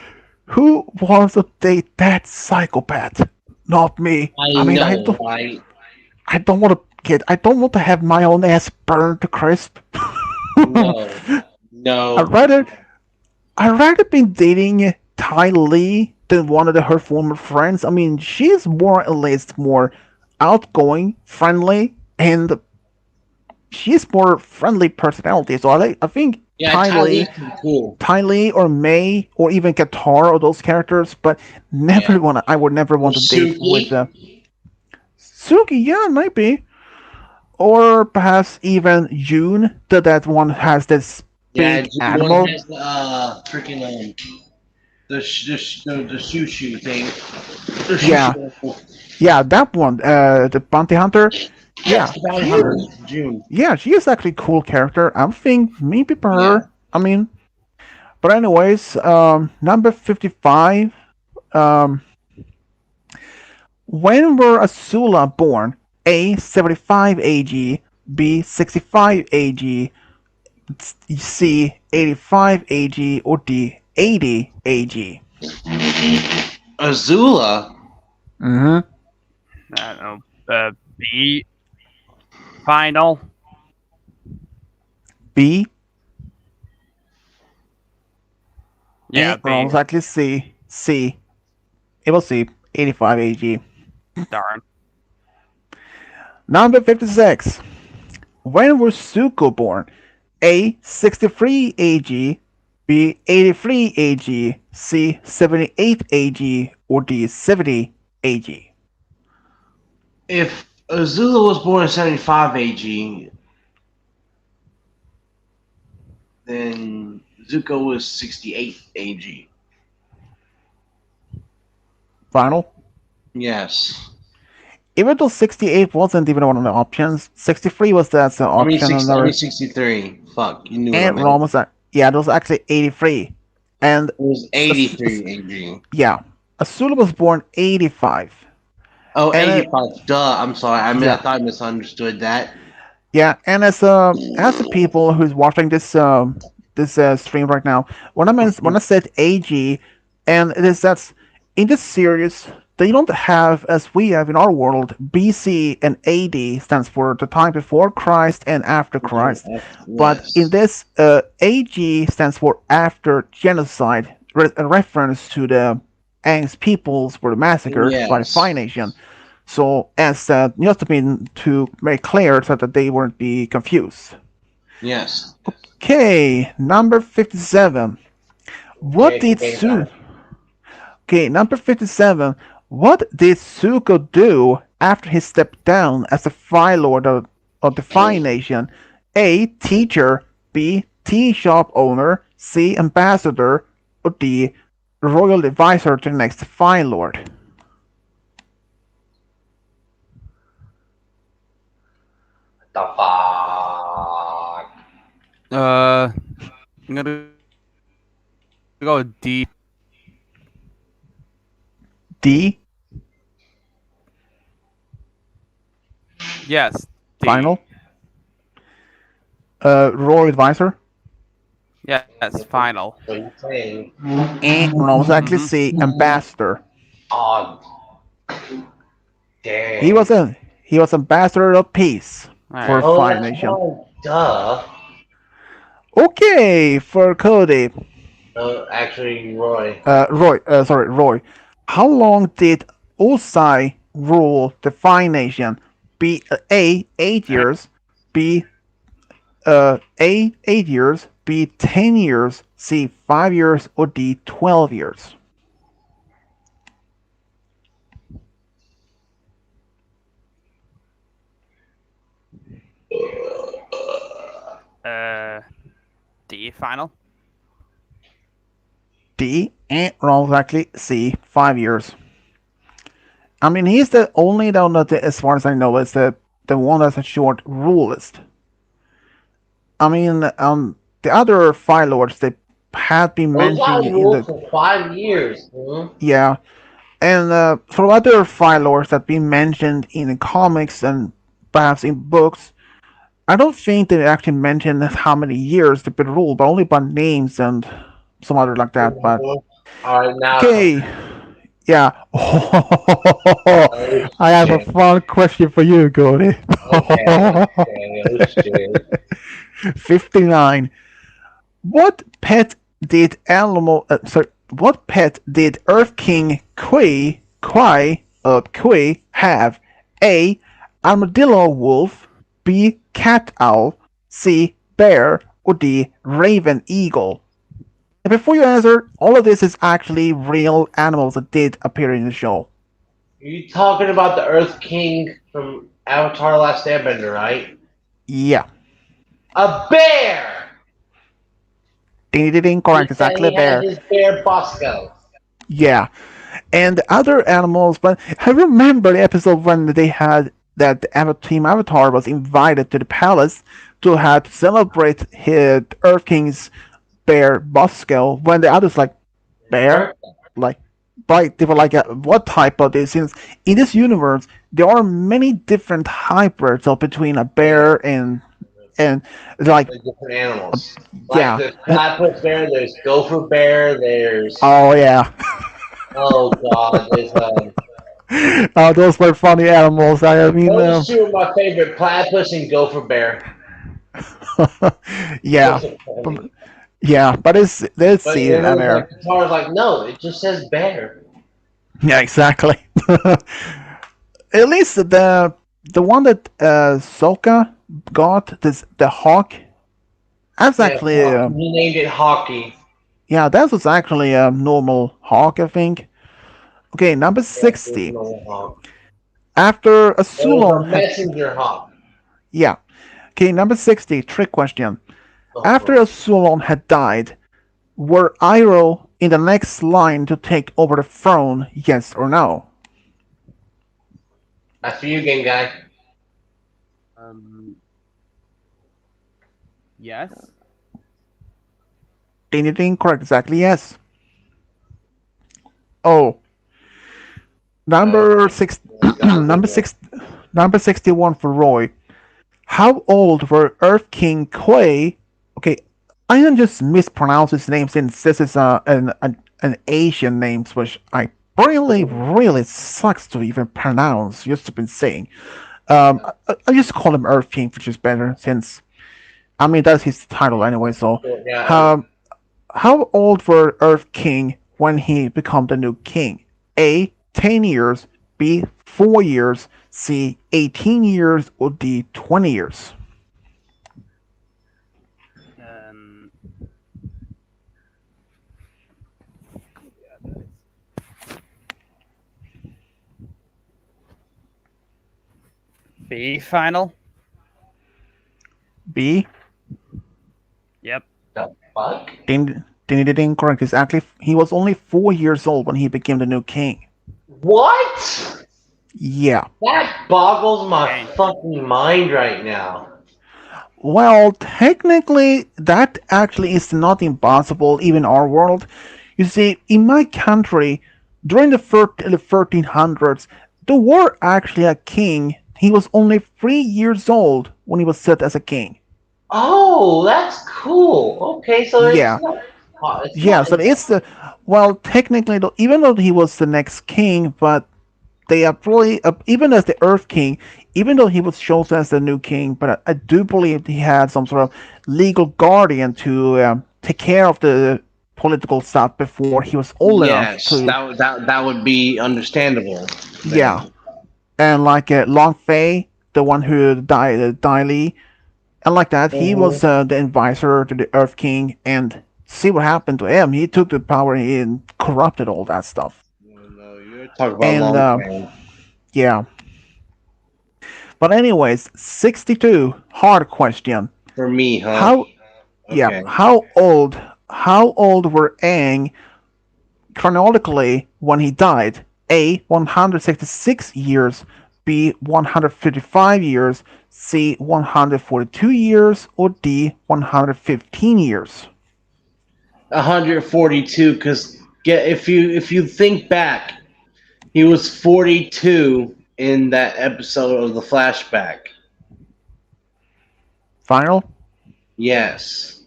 who wants to date that psychopath? Not me. I mean, know. I don't want to get. I don't want to have my own ass burned to crisp. No. No. I'd rather be dating Ty Lee than one of her former friends. I mean, she's more at least more outgoing, friendly, and she's more friendly personality. So I think Yeah, Ty Lee, cool. Ty Lee or May or even Qatar or those characters, but I would never want to date with Suki. Yeah, maybe, or perhaps even June. That one has this Yeah, big the one animal. has freaking the shoo thing. The Yeah, shoo. yeah, that one. The bounty hunter. Yes, Yeah, the bounty hunter, June. she is actually a cool character. I think maybe for Yeah. her. I mean, but anyways, number 55. Um, when were Azula born? A 75 AG, B 65 AG, C 85 AG, or D 80 AG. Azula. Mm-hmm. I don't know. B final. B. Yeah, Wrong. B. Exactly. C. C. It was C. 85 AG. Darn. Number 56. When was Zuko born? A 63 AG, B 83 AG, C 78 AG, or D 70 AG. If Azula was born in 75 AG, then Zuko was 68 AG. Final. Yes. Even though 68 wasn't even one of the options, 63 was that's the option. I mean Another 63. Fuck, you knew what I and meant. Ron was that. Yeah, it was actually 83. And It was 83 AG. yeah, Azula was born 85. Oh, And 85. Duh, I'm sorry. I yeah, thought I misunderstood that. yeah, and as the people who's watching this stream right now, when I said AG, and it is that's in this series they don't have as we have in our world BC and AD stands for the time before Christ and after Christ, but in Yes. this AG stands for after genocide, a reference to the Aang's peoples were massacred by the Fire Yes. Nation. So as just to make clear so that they won't be confused. Yes. Okay, number 57. What did Okay, Su? Okay, number 57. What did Zuko do after he stepped down as the Fire Lord of the Fire Nation? A. Teacher. B. Tea shop owner. C. Ambassador. Or D. Royal advisor to the next Fire Lord. The fuck? I'm gonna go with D. D. Yes, D. Final. Royal advisor. Yes, final. What are you saying? And no, was actually C. Ambassador. Oh, damn. He was ambassador of peace for Alright. Oh, Fire that's Nation. fine. Duh. Okay, for Cody. Actually, Roy. Roy. How long did Osai rule the Fire Nation? B. A. 8 years. B. A. 8 years. B. 10 years. C. 5 years. Or D. 12 years. D final. D. And wrong, exactly. C. 5 years. I mean, he's the only one that, as far as I know, is the one that's a short rule list. I mean, the other Fire Lords they had been Those guys mentioned in ruled the for 5 years. Huh? yeah, and for other Fire Lords that been mentioned in the comics and perhaps in books, I don't think they actually mentioned how many years they've been ruled, but only by names and some other like that. But All right, now. okay, yeah. Oh, I have a shit. fun question for you, Cody. Okay. Oh, shit. 59. What pet did what pet did Earth King Kui have? A. Armadillo wolf. B. Cat owl. C. Bear. Or D. Raven eagle. And before you answer, all of this is actually real animals that did appear in the show. Are you talking about the Earth King from Avatar: The Last Airbender, right? Yeah. A bear! They did He incorrect. It's said actually a he has bear. his bear Bosco. Yeah, and other animals. But I remember the episode when they had that Team Avatar was invited to the palace to have to celebrate his Earth King's bear Bosco. When the others like bear, Huh? like right, they were like, what type of this? Since in this universe there are many different hybrids of between a bear and like The different animals. Like yeah, there's platypus bear, there's gopher bear, there's oh yeah. oh god, there's Those were funny animals. I mean, those two are my favorite, platypus and gopher bear. yeah, Those are but, funny. yeah, but let's But see it it was there. like Guitar's like, no, it just says bear. Yeah, exactly. At least the one that Soka got this the hawk. That's Yeah, actually he named it hockey. yeah, that was actually a normal hawk, I think. Okay, number Yeah, there's 60. no hawk. After a It was Sulon a had messenger hawk. yeah. Okay, number 60. Trick question. After Oh, a Sulon had died, were Iroh in the next line to take over the throne? Yes or no? that's for you, game guy. Um, yes. Ding ding ding. Correct. Exactly. Yes. Oh, number six. number six. Number 61 for Roy. How old were Earth King Kuei? Okay, I can just mispronounce his name since this is an Asian name, which I really sucks to even pronounce. Just to been saying. I just call him Earth King, which is better since I mean that's his title anyway. So, Yeah, um, how old were Earth King when he became the new king? A. 10 years. B. 4 years. C. 18 years. Or D. 20 years. Um, B final. B. Yep. the fuck? Ding. Correct. It's actually he was only 4 years old when he became the new king. What? Yeah. That boggles my Okay. fucking mind right now. Well, technically, that actually is not impossible, even in our world. You see, in my country, during the 1300s, there were actually a king. He was only 3 years old when he was set as a king. Oh, that's cool. Okay, so Yeah, it's yeah. not So it's the well, technically, even though he was the next king, but they are probably even as the Earth King, even though he was chosen as the new king, but I do believe he had some sort of legal guardian to take care of the political stuff before he was old enough Yes, to that would be understandable. yeah. And like Long Fei, the one who died, Dai Li, and like that, he was the advisor to the Earth King, and see what happened to him. He took the power and corrupted all that stuff. No, you're talking about And long time. yeah. But anyways, 62 hard question. For me, huh? How yeah, Okay. how old were Aang chronologically when he died? A 166 years, B 155 years, C 142 years, or D 115 years. 142. Because if you think back, he was 42 in that episode of the flashback. Final? Yes.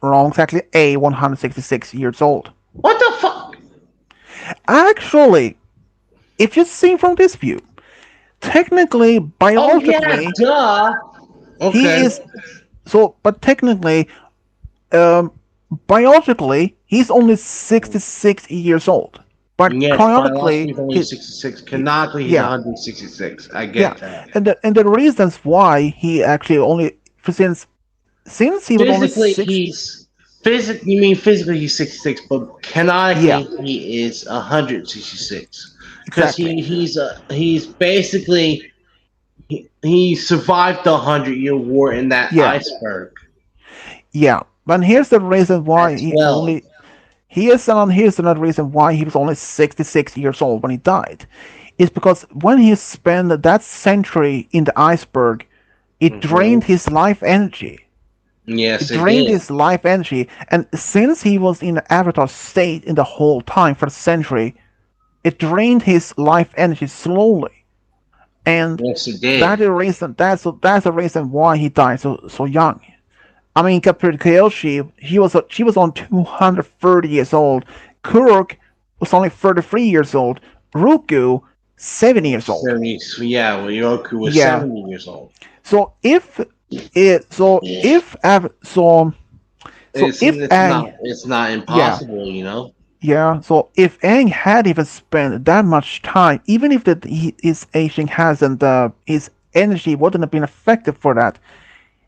Wrong, exactly. A 166 years old. What the fuck? Actually, if you see from this view, technically, Oh yeah, biologically, duh. he Okay. is so. But technically, um, biologically, he's only 66 years old. But Yes, chronologically, he's only he 66. Canonically, he's yeah, 166. I yeah, get that. and the reasons why he actually only since he was only Physically, six. he's physically. You mean physically he's 66, but canonically Yeah, he is 166 because exactly. he's basically he survived the 100-year war in that Yeah, iceberg. yeah. But here's the reason why at he 12. only here's another reason why he was only 66 years old when he died. Is because when he spent that century in the iceberg, it drained Hmm. his life energy. It Yes, it drained did. his life energy, and since he was in the avatar state in the whole time for the century, it drained his life energy slowly, and Yes, it that is did. the reason. That's the reason why he died so young. I mean, compared to Kyoshi, she was on 230 years old. Kurok was only 33 years old. Ruku 70 years old. 70, yeah, well, Yoroku was Yeah. 70 years old. So if it so if Aang It's not yeah impossible, you know. so if Aang had even spent that much time, even if his aging hasn't his energy wouldn't have been effective for that,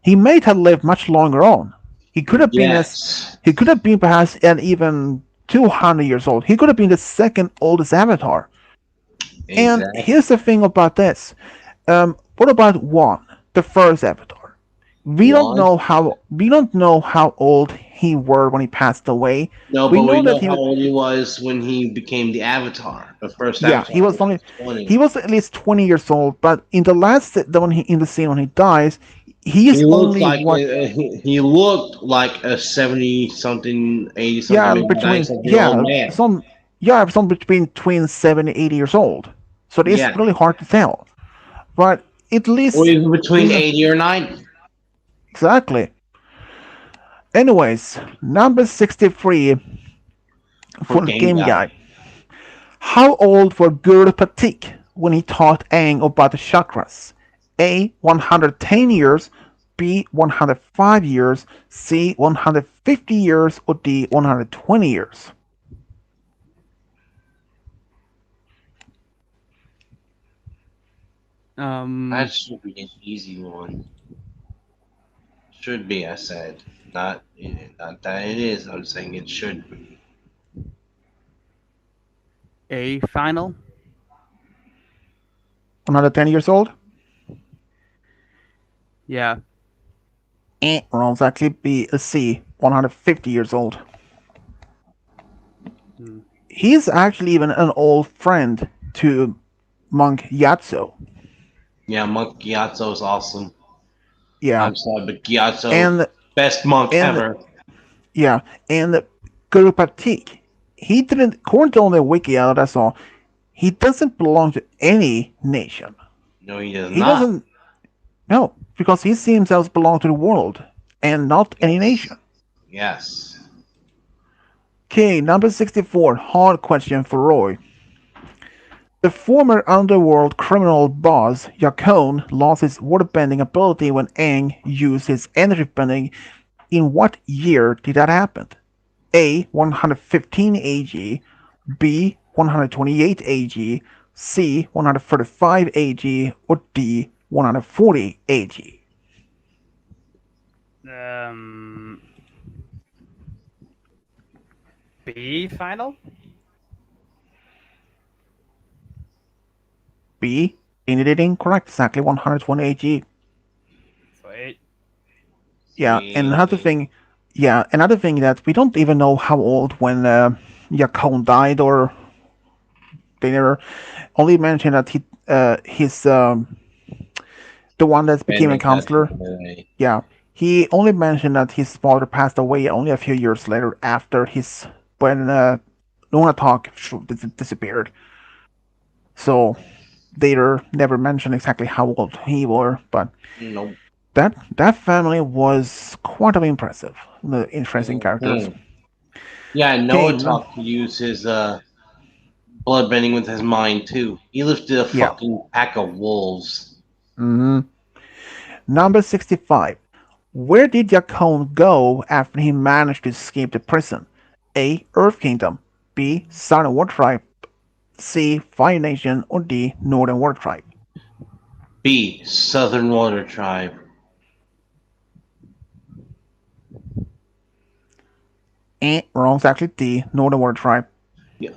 he might have lived much longer on. He could have been as Yes, he could have been perhaps an even 200 years old. He could have been the second oldest avatar. And here's exactly. the thing about this. What about one, the first avatar? One. We don't know how old he were when he passed away. No, We but we know that know he how was old he was when he became the Avatar, the first yeah Avatar, he was which only was 20. he was at least 20 years old. But in the last the one he in the scene when he dies, he He is looked only like what he looked like a 70 something, 80 something, yeah maybe 90 between something year old man. some between 70 80 years old. So it is Yeah, really hard to tell. But at or least even we between know 80 or 90 exactly. Anyways, number 63 for for the Game game Guy. guy. How old was Guru Patik when he taught Aang about the chakras? A. 110 years, B. 105 years, C. 150 years, or D. 120 years? Um, That should be an easy one. Should be, I said. Not that it is. I'm saying it should be. a final. 110 years old? Yeah. Wrong, exactly B. C. 150 years old. Hmm. He's actually even an old friend to Monk Yatso. Yeah, Monk Gyatso is awesome. Yeah, I'm sorry, but Gyatso, and best monk and ever. yeah, and Guru Patik, he didn't, according to the wiki that I saw, he doesn't belong to any nation. No, he does He not. doesn't, no, because he sees himself belong to the world and not any Yes. nation. Yes. Okay, number 64, hard question for Roy. The former underworld criminal boss Yakone lost his waterbending ability when Aang used his energy bending. In what year did that happen? A. 115 AG, B. 128 AG, C. 135 AG, or D. 140 AG? Um, B final. B. Indeed incorrect. Exactly 120 AG. Sweet. Yeah, and Sweet. another thing that we don't even know how old when Yakone died, or they never only mentioned that his the one that became a Bending counselor. ability. Yeah, he only mentioned that his father passed away only a few years later after his when Luna Talk disappeared. So they never mentioned exactly how old he were, but Nope. that family was quite of impressive. The interesting characters. Hmm. Yeah, Okay, Noah no, Talk could use his blood bending with his mind too. He lifted a yeah. fucking pack of wolves. hmm Number 65. Where did Yakone go after he managed to escape the prison? A. Earth Kingdom. B. Southern War Tribe. C. Fire Nation. Or D. Northern War Tribe. B. Southern Water Tribe. Wrong, it's actually D. Northern War Tribe. Yeah.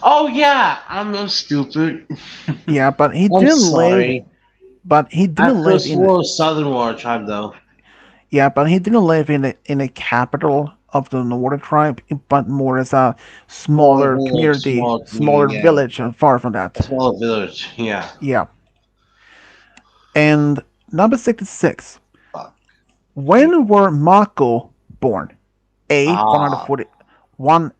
Oh yeah, I'm stupid. Yeah, I'm sorry. But he I didn't live first in. swore Southern Water Tribe though. Yeah, but he didn't live in the capital of the Northern tribe, but more as a More like smaller a little community, small smaller community, yeah. village, and far from A that. small village, yeah. Yeah. And number 66. Fuck. When were Mako born? A Ah, 141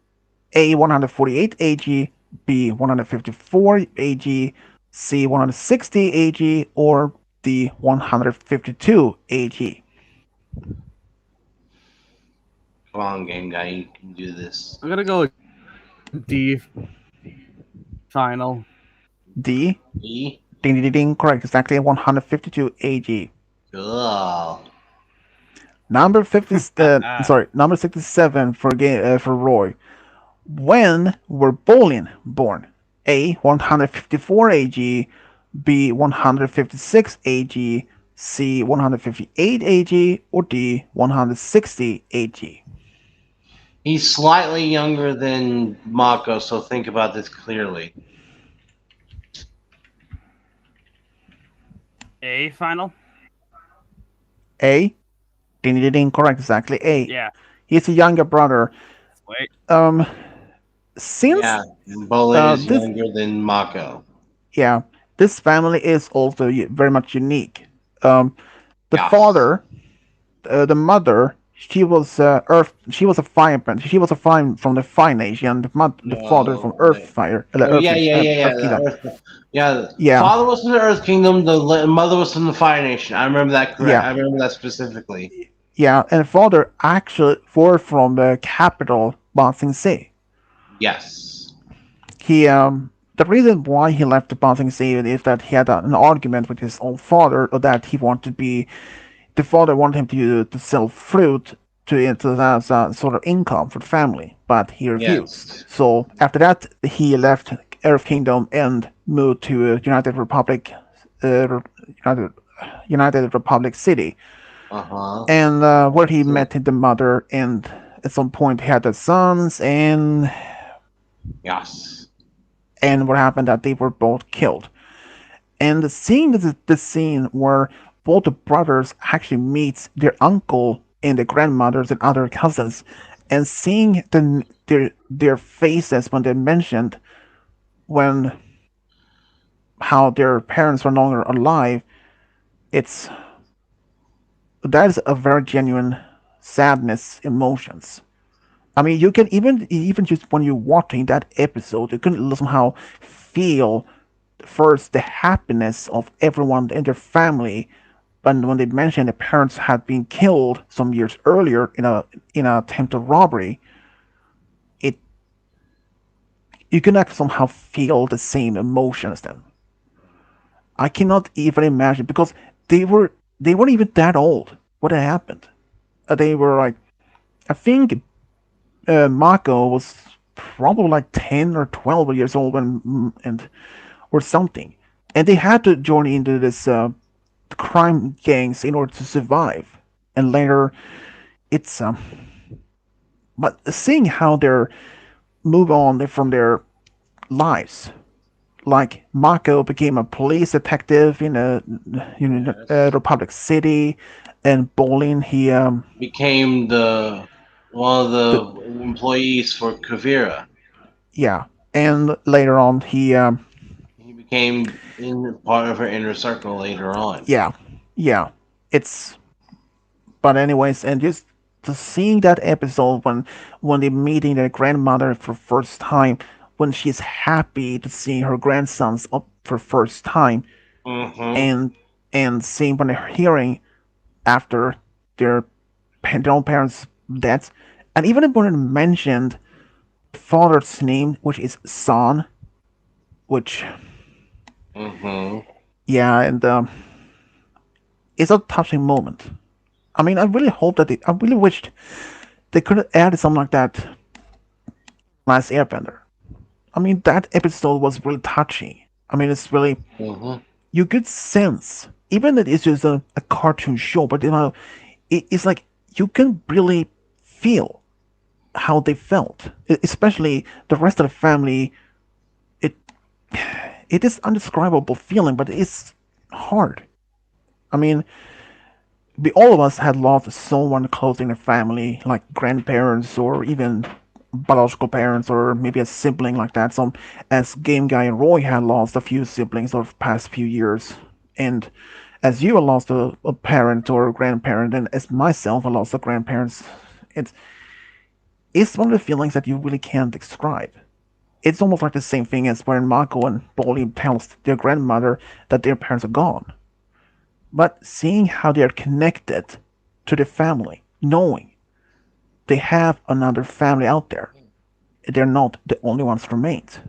A 148 AG, B 154 AG, C 160 AG, or D 152 AG. come on, game guy, you can do this. I'm gonna go with D final. D. E? Ding ding ding. Correct. Exactly 152 AG. Cool. Number 50. Sorry. Number 67 for Roy. When were Bolin born? A 154 AG, B 156 AG, C 158 AG, or D 160 AG. He's slightly younger than Mako, so think about this clearly. A final. A. Ding ding ding. Correct. Exactly. A. Yeah. He's a younger brother. Wait. Um. Since Yeah, Bolin is this younger than Mako. yeah, this family is also very much unique. Um. The Yes. father, the mother, she was Earth. She was a firebrand. She was a fire from the Fire Nation. The father from No. Earth Fire, Oh, yeah, yeah, yeah, yeah. Earth The Kingdom. Earth. Yeah, the Yeah, father was from the Earth Kingdom. The mother was from the Fire Nation. I remember that correct. yeah, I remember that specifically. yeah. And father actually were from the capital, Ba Sing. Yes. He The reason why he left the Ba Sing is that he had an argument with his own father, or that he wanted to be the father wanted him to sell fruit to as a sort of income for the family, but he refused. Yes. So after that, he left Earth Kingdom and moved to uh, United, United Republic City, Uh huh. and where he So, met the mother, and at some point he had the sons, yes. and what happened that they were both killed. And seeing this scene where both the brothers actually meet their uncle and their grandmothers and other cousins, and seeing their faces when they mentioned when how their parents were no longer alive, it's that is a very genuine sadness emotions. I mean, you can even just when you're watching that episode, you can somehow feel first the happiness of everyone in their family. But when they mentioned the parents had been killed some years earlier in an attempted robbery, it you cannot somehow feel the same emotions then. I cannot even imagine because they were they weren't even that old. What had happened? They were like I think Mako was probably like 10 or 12 years old and or something, and they had to join into this crime gangs in order to survive. And later, it's but seeing how they're move on from their lives, like Mako became a police detective in a Yes. Republic City, and Bolin Became the one of the the employees for Kavira. yeah, and later on He became in part of her inner circle later on. yeah, yeah, it's but anyways, and just seeing that episode when they're meeting their grandmother for first time, when she's happy to see her grandsons up for first time, Mm-hmm. and seeing when they're hearing after their their own parents' deaths, and even when it mentioned father's name, which is Son, which Mm-hmm. yeah, and it's a touching moment. I mean, I really hope that I really wished they could have added something like that last Airbender. I mean, that episode was really touching. I mean, it's really Mm-hmm. you could sense, even that it's just a cartoon show, but it's like you can really feel how they felt, especially the rest of the family. It it is undescribable feeling, but it's hard. I mean, we all of us had lost someone close in the family, like grandparents or even biological parents or maybe a sibling like that. Some as Game Guy and Roy had lost a few siblings over the past few years, and as you lost a parent or a grandparent, and as myself I lost a grandparents, it's it's one of the feelings that you really can't describe. It's almost like the same thing as when Mako and Bolly tells their grandmother that their parents are gone. But seeing how they are connected to the family, knowing they have another family out there, they're not the only ones remained.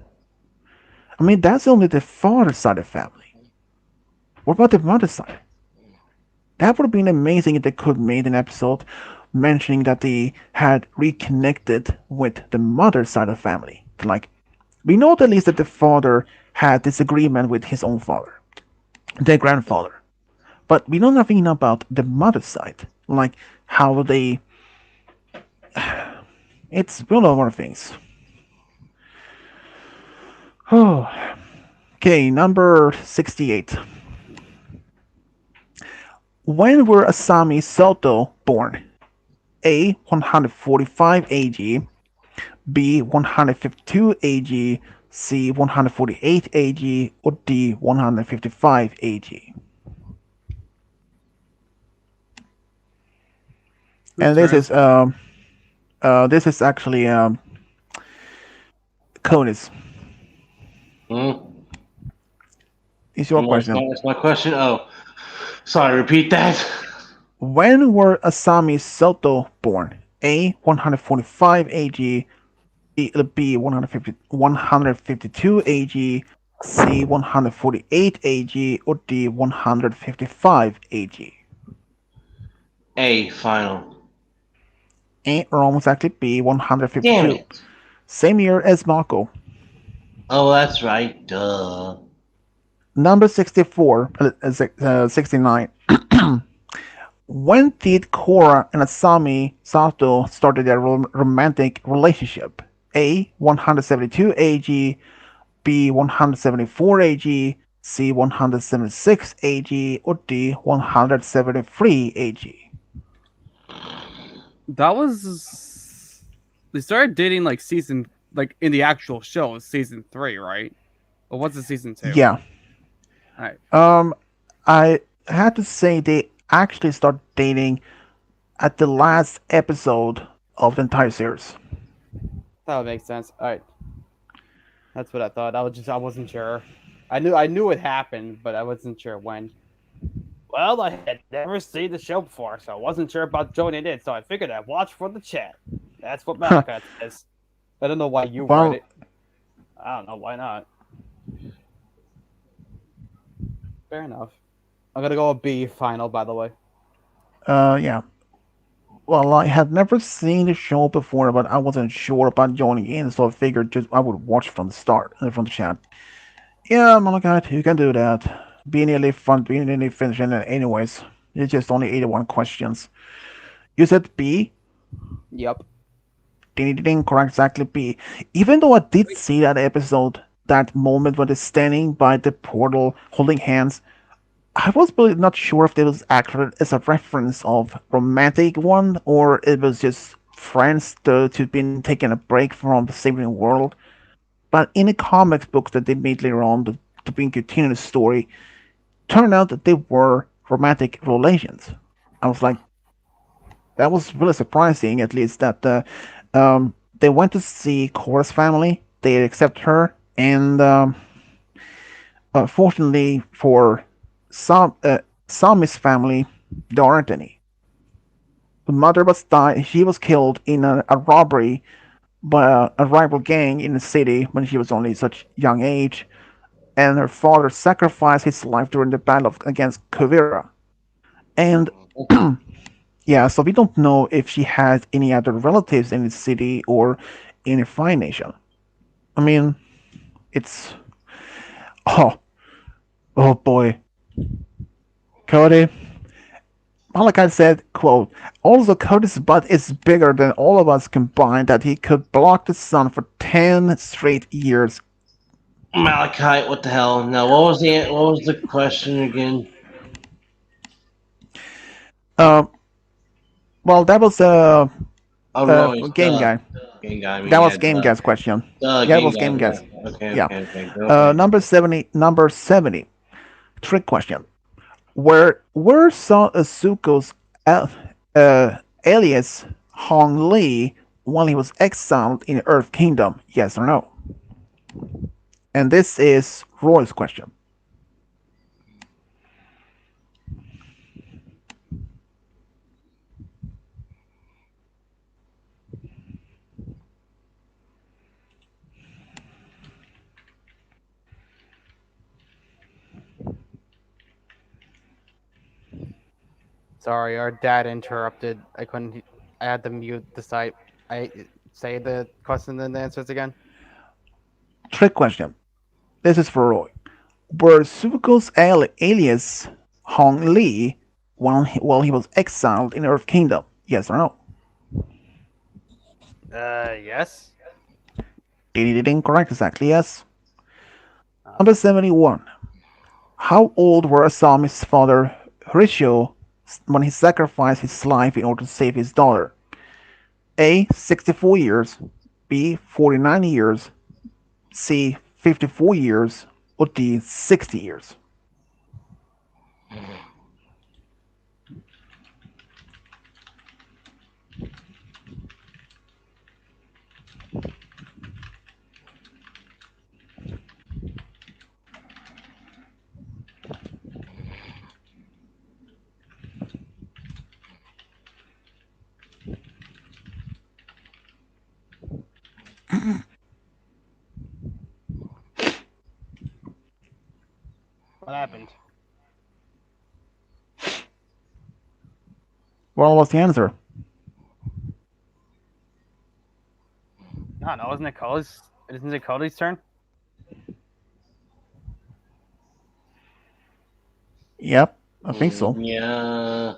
I mean, that's only the father side of the family. What about the mother side? That would have been amazing if they could have made an episode mentioning that they had reconnected with the mother side of the family. Like, we know at least that the father had disagreement with his own father, their grandfather. But we know nothing about the mother side, like how they. It's one of the things. Okay, number 68. When were Asami Soto born? A. 145 AG, B. 152 AG, C. 148 AG, or D. 155 AG. Whose And turn? this is actually Conis. Hmm? Is your question? What's my question? Oh, sorry. Repeat that. When were Asami Soto born? A. 145 AG, B. 152 AG, C. 148 AG, or D. 155 AG. A final. Ain't wrong, exactly B. Damn 152. it. Same year as Mako. Oh, that's right. Duh. Number 64, 69. When did Korra and Asami Sato started their romantic relationship? A. 172 AG, B. 174 AG, C. 176 AG, or D. 173 AG. That was they started dating like season like in the actual show season 3, right? Or what's it season 2? Yeah. All right, Um, I had to say they actually start dating at the last episode of the entire series. that would make sense. All right, that's what I thought. I wasn't sure. I knew it happened, but I wasn't sure when. Well, I had never seen the show before, so I wasn't sure about joining in. So I figured I'd watch for the chat. That's what Malachi says. I don't know why you read Well, it. I don't know why not. Fair enough. I'm gonna go with B final, by the way. yeah. Well, I had never seen the show before, but I wasn't sure about joining in, so I figured just I would watch from the start, from the chat. Yeah, Malachi, you can do that. Be nearly finishing it anyways. It's just only 81 questions. You said B? Yep. Ding ding ding, correct, exactly B. Even though I did see that episode, that moment when they're standing by the portal holding hands, I was really not sure if it was accurate as a reference of romantic one or it was just friends to been taking a break from the saving world. But in the comics books that they made later on to be continuing the story, turned out that they were romantic relations. I was like, that was really surprising. At least that they went to see Cora's family, they accept her, and fortunately for Sami's family, there aren't any. The mother was died. She was killed in a robbery by a rival gang in the city when she was only such young age, and her father sacrificed his life during the battle against Kuvira. And yeah, so we don't know if she had any other relatives in the city or in the Fire Nation. I mean, it's oh oh boy, Cody. Like I said, quote, also Cody's butt is bigger than all of us combined that he could block the sun for 10 straight years. Malachite, what the hell? Now, what was the question again? Uh, well, that was Oh no, it's game guy. game guy. I mean, That yeah, was game guy's question. Yeah, it game was guy. game guy's. Okay, Yeah. okay, okay. Okay. Number 70. Number 70. Trick question. Where saw Azuko's alias Hong Li while he was exiled in Earth Kingdom? Yes or no? And this is Roy's question. Sorry, our dad interrupted. I couldn't. I had to mute the site. I say the question and the answers again. Trick question. This is for Roy. Were Zuko's alias Hong Li while he was exiled in Earth Kingdom? Yes or no? Yes. Incorrect, exactly yes. Number 71. How old were Asami's father Horatio when he sacrificed his life in order to save his daughter? A. 64 years. B. 49 years. C. 54 years. Or D. 60 years. What happened? What was the answer? No, no, isn't it Cody's? Isn't it Cody's turn? Yep, I think so. Yeah.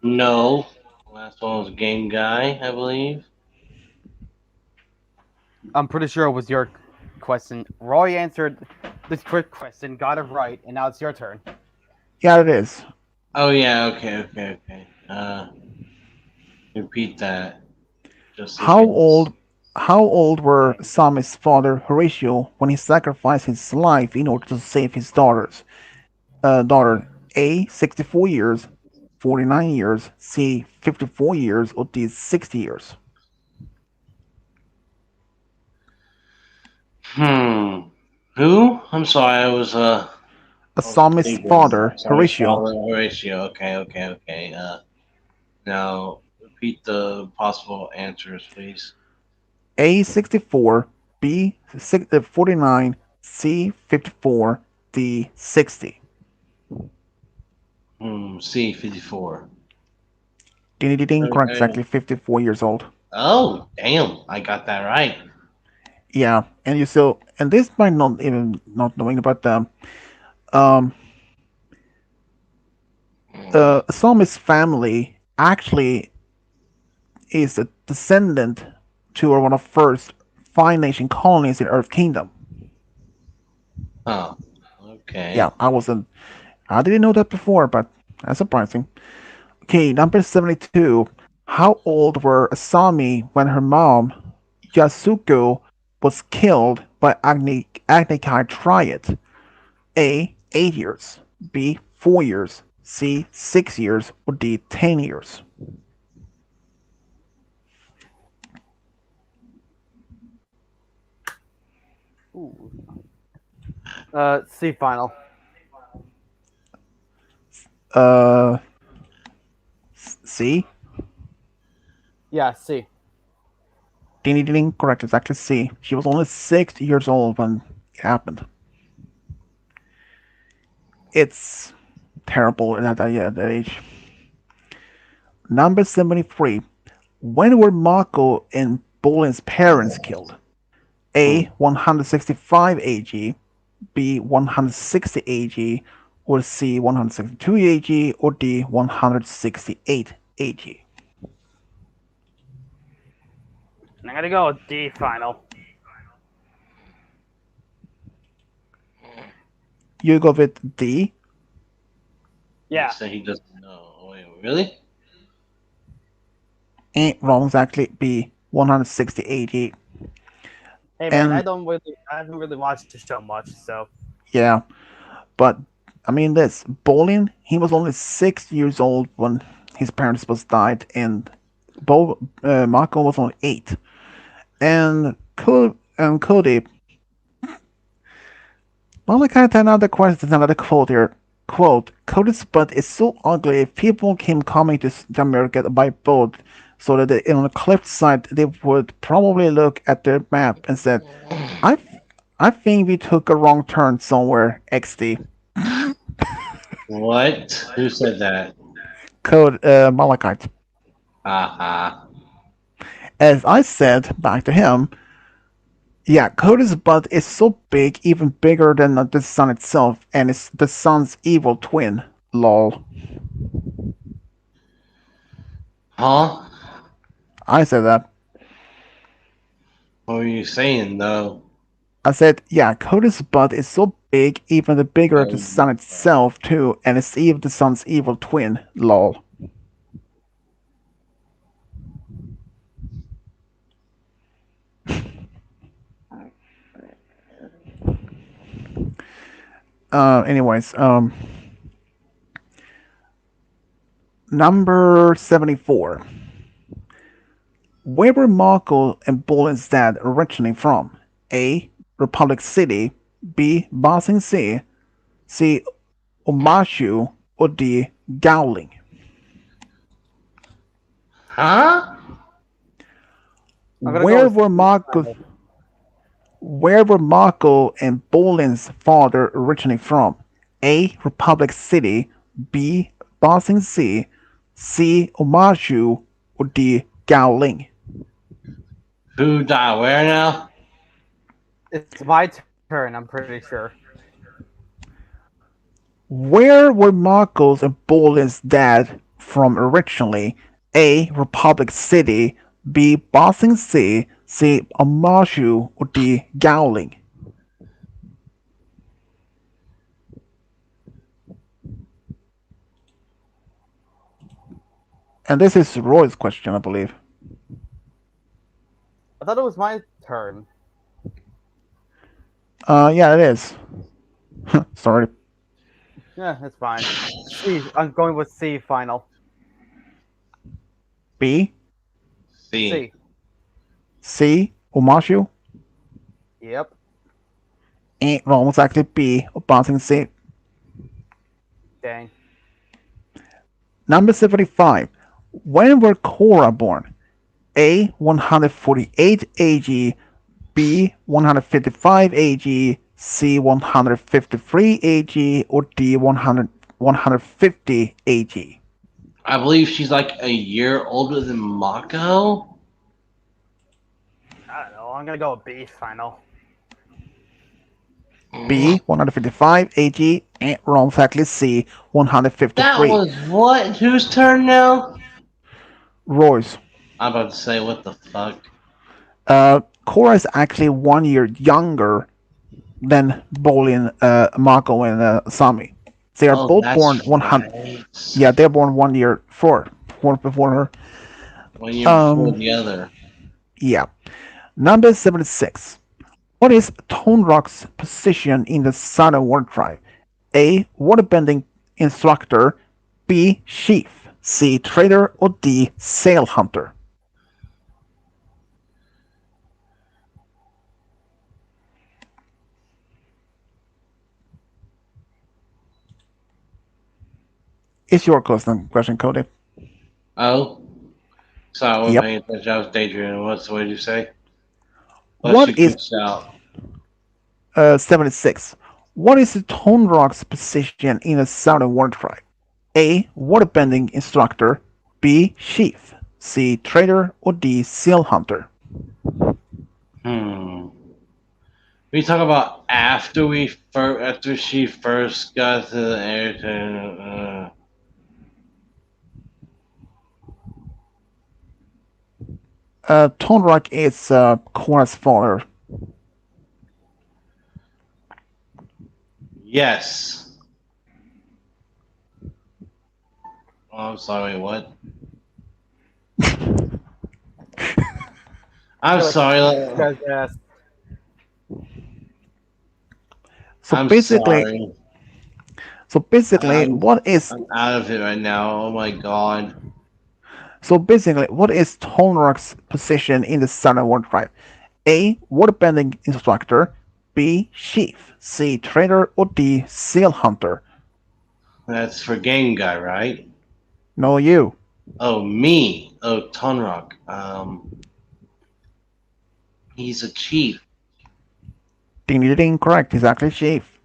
No. Last one was game guy, I believe. I'm pretty sure it was your question. Roy answered the quick question, got it right, and now it's your turn. Yeah, it is. Oh yeah. Okay. Okay. Okay. Repeat that. Just in How case. old were Asami's father Horatio when he sacrificed his life in order to save his daughter? A. 64 years. 49 years. C. 54 years. Or D. 60 years. Who? I'm sorry. I was Asami's sleeping. father Sorry, Horatio. Father Horatio. Okay. Okay. Okay. Now repeat the possible answers, please. A. 64. B. 49. C. 54. D. 60. C 54. Ding ding ding. Correct. Okay. Exactly 54 years old. Oh, damn! I got that right. Yeah, and you still, and this might not even not knowing about them. Um, Asami's family actually is a descendant to one of the first Five Nation colonies in Earth Kingdom. Huh. Okay. Yeah, I didn't know that before, but that's surprising. Okay, number 72. How old were Asami when her mom, Yasuko, was killed by Agnikai Triad? A. 8 years. B. 4 years. C. 6 years. Or D. 10 years. Ooh. C final. Uh, C. Yeah, C. Ding ding ding. Correct. Exactly C. She was only 6 years old when it happened. It's terrible at that age. Number 73. When were Mako and Bolin's parents killed? A. 165 AG. B. 160 AG. Or C. 162 AG. Or D. 168 AG. I'm gonna go with D final. You go with D. Yeah. He said he doesn't know. Wait. Really? Ain't wrong exactly B 160 AG. Hey man, And I haven't really watched the show much, so yeah, but I mean this Bolin, he was only 6 years old when his parents was died, and Mako was only 8. And Cody, well, I kind of another question, another quote here. Quote, Cody's butt is so ugly, people came coming to America by boat, so that on the cliff side they would probably look at their map and said, I, I think we took a wrong turn somewhere, XD. What? Who said that? Code Malachite. Haha. As I said back to him, yeah, Cody's butt is so big, even bigger than the sun itself, and it's the sun's evil twin. Lol. Huh? I said that. What were you saying though? I said, yeah, Cody's butt is so big, even the bigger the Oh, sun itself, too, and it's even the sun's evil twin. Lol. Anyways, number 74. Where were Marco and Bolin's dad originally from? A. Republic City. B. Bossing Sea. C. Omashu. Or D. Gowling. huh? I'm gonna go Where with were Marco final. Where were Marco and Bolin's father originally from? A. Republic City. B. Bossing Sea. C. Omashu. Or D. Gowling. Who died where now? It's my turn. I'm pretty sure. Where were Marco's and Bolin's dad from originally? A. Republic City. B. Bossing Sea. C. Omashu. Or D. Gowling. And this is Roy's question, I believe. I thought it was my turn. Yeah, it is. Sorry. Yeah, it's fine. C. I'm going with C. Final. B. C. C. C. Omashu. Yep. Ain't wrong, it's actually B. Bossing Sea. Dang. Number 75. When were Korra born? A. 148 AG. B. 155 AG. C. 153 AG. Or D. 150 AG. I believe she's like a year older than Mako. I don't know. I'm gonna go with B. Final. B. 155 AG. Ain't wrong, it's actually C. That 153. was what? Whose turn now? Royce. I'm about to say what the fuck. Korra is actually 1 year younger than Bolin, Mako, and Sami. They are Oh, both born that's 100. right. Yeah, they're born 1 year before her. 1 year before Um, the other. yeah. Number 76. What is Tone Rock's position in the Southern War Tribe? A. Waterbending instructor. B. Chief. C. Trader. Or D. Sail hunter. It's your question, Cody. Oh, sorry, I wasn't Yep. paying attention. I was daydreaming. What's the way you say? What's What your is good shout? 76? What is the Tone Rock's position in the Southern War Tribe? A. Waterbending instructor. B. Chief. C. Trader. Or D. Seal hunter. Hmm. We talk about after she first got to the air. Tone Rock is Korra's father. Yes. I'll I'm sorry, what? I'm Really, sorry. this guy's ass. So I'm basically, sorry. so basically, I'm what is I'm out of it right now. Oh my god. what is Tonrak's position in the Southern War Tribe? A. Waterbending instructor. B. Chief. C. Trader. Or D. Seal hunter. That's for game guy, right? No, you. Oh, me. Oh, Tonrock. He's a chief. Ding ding ding. Correct. He's actually chief.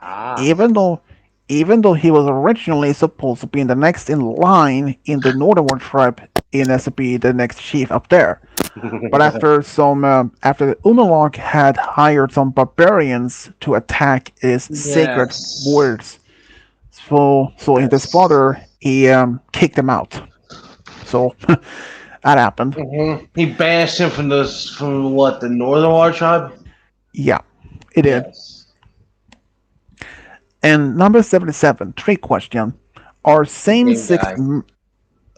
Ah. Even though, he was originally supposed to be in the next in line in the Northern War Tribe in as to be the next chief up there. But after Unalaq had hired some barbarians to attack his sacred Yes. wards, so in this Yes. fodder he kicked them out. So that happened. He banished him from what, the Northern War tribe? Yeah, it did. Yes. And number 77, trick question: Are Game same-sex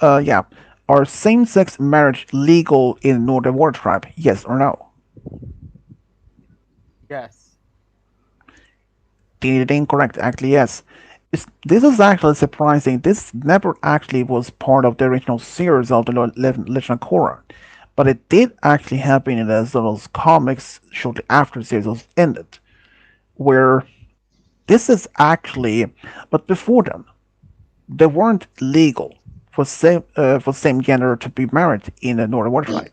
guy. yeah, are same-sex marriage legal in Northern War Tribe? Yes or no? Yes. Incorrect. Actually, yes. This is actually surprising. This never actually was part of the original series of the Legend of Korra, but it did actually happen in the Zolos comics shortly after the series was ended, where this is actually, but before then, they weren't legal for same gender to be married in the Northern War Tribe,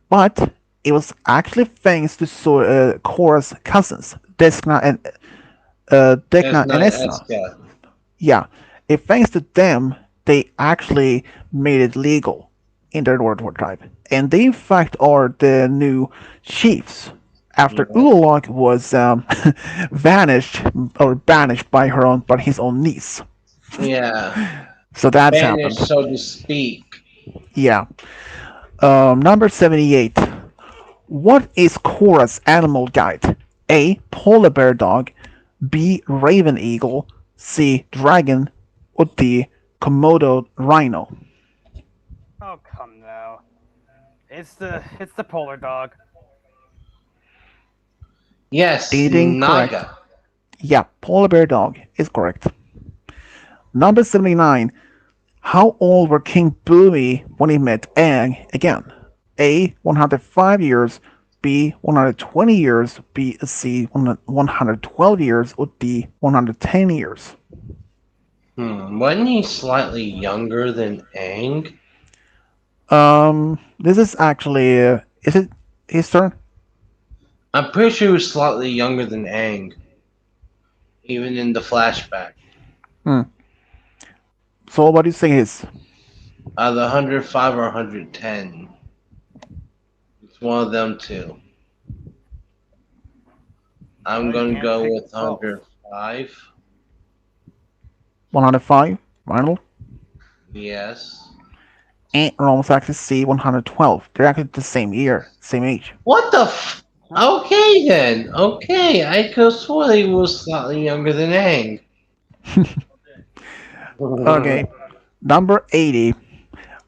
but it was actually thanks to Korra's cousins, That's Dekna and not Esna. Eska. Yeah, if thanks to them, they actually made it legal in their Northern War Tribe, and they in fact are the new chiefs after Mhm. Ulalog was vanished or banished by his own niece. Yeah. So that's Banished, happened. so to speak. Yeah. Number 78. What is Korra's animal guide? A. Polar bear dog. B. Raven eagle. C. Dragon. Or D. Komodo rhino. Oh come now. It's the polar dog. Yes, Ding ding correct. Naga. Yeah, polar bear dog is correct. Number 79. How old were King Boomy when he met Aang again? A. 105 years. B. 120 years. B. C. 112 years. Or D. 110 years. Wasn't he slightly younger than Aang? This is actually. Is it his turn? I'm pretty sure he was slightly younger than Aang, even in the flashback. Hmm. So what do you think is? Either 105 or 110. It's one of them two. I'm Well, you gonna can't go pick with both. 105. 105, Ronald? Yes. And Ronald's actually C. 112. They're actually the same year, same age. What the f? Okay then. Okay, I could have sworn he was slightly younger than Aang. Okay. Number 80.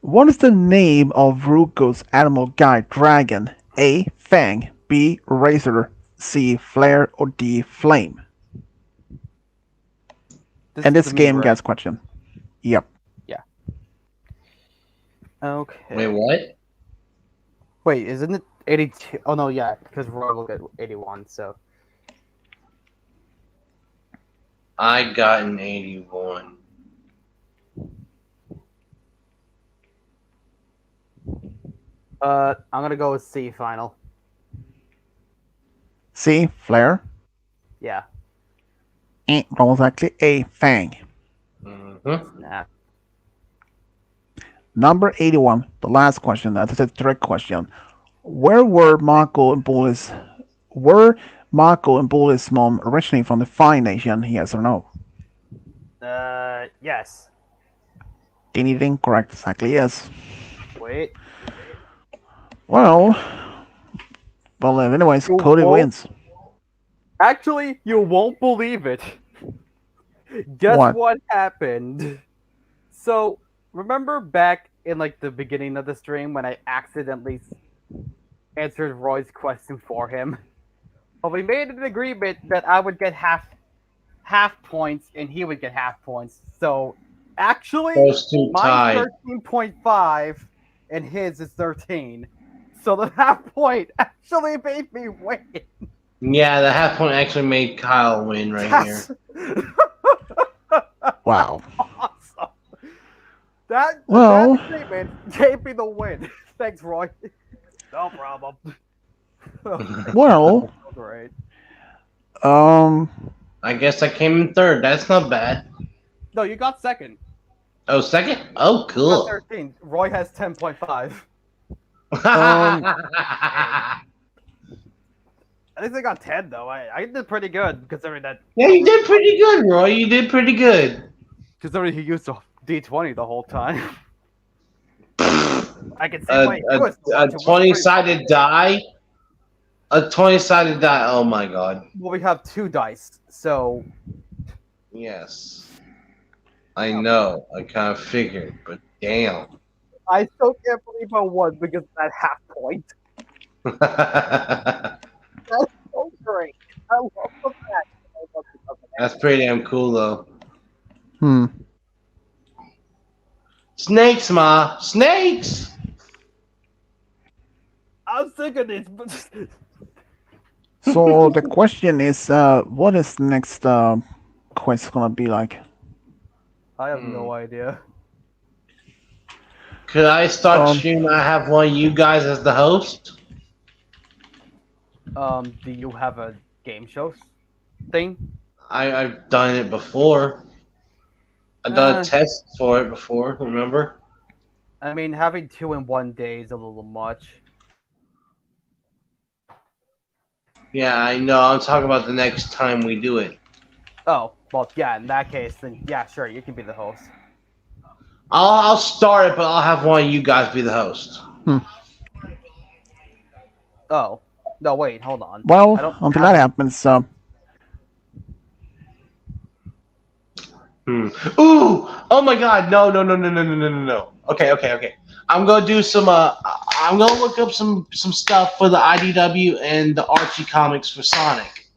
What is the name of Ruko's animal guide dragon? A. Fang. B. Razor. C. Flare. Or D. Flame. This And is this the me, game right? gets question. Yep. Yeah. Wait, Okay. what? Wait, isn't it 82? Oh no, yeah, because Roy will get 81. So I got an 81. I'm gonna go with C final. C. Flare. Yeah. And Ronald's actually A. Fang. Mm-hmm. Nah. Number 81. The last question. That's a trick question. Where were Mako and Bully's mom originally from the Fine Nation? Yes or no? Yes. Anything correct? Exactly yes. Wait. Well, anyways, You Cody won't. wins. Actually, you won't believe it. Guess What? what happened? So remember back in like the beginning of the stream when I accidentally answered Roy's question for him? Well, we made an agreement that I would get half points and he would get half points. So actually, Those two mine's tied. 13.5 and his is 13. So the half point actually made me win. Yeah, the half point actually made Kyle win right here. Wow. Awesome. That Well- agreement gave me the win. Thanks, Roy. No problem. Well, Great. I guess I came in third. That's not bad. No, you got second. Oh, second? Oh, You got cool. 13. Roy has 10.5. At least I got 10 though. I did pretty good considering that. Yeah, you did pretty good, Roy. You did pretty good. Considering he used a D20 the whole time. I can see why he was A 20-sided die? A 20-sided die. Oh, my God. Well, we have 2 dice, so Yes. I know. I kind of figured, but damn. I still can't believe I won because of that half point. That's so great. I love the fact. That's pretty damn cool, though. hmm. Snakes, Ma. Snakes! I was thinking this, but So the question is, what is next quest gonna be like? I have no idea. Could I start Um, streaming? I have one of you guys as the host? Do you have a game show thing? I've done it before. I've done Uh. a test for it before, remember? I mean, having 2 in one day is a little much. Yeah, I know. I'm talking about the next time we do it. Oh, well, yeah, in that case, then yeah, sure, you can be the host. I'll start it, but I'll have one of you guys be the host. Oh. No, wait, hold on. Well, I don't until have- that happens, Ooh! Oh my God! No! Okay. I'm gonna do some. I'm gonna look up some stuff for the IDW and the Archie comics for Sonic.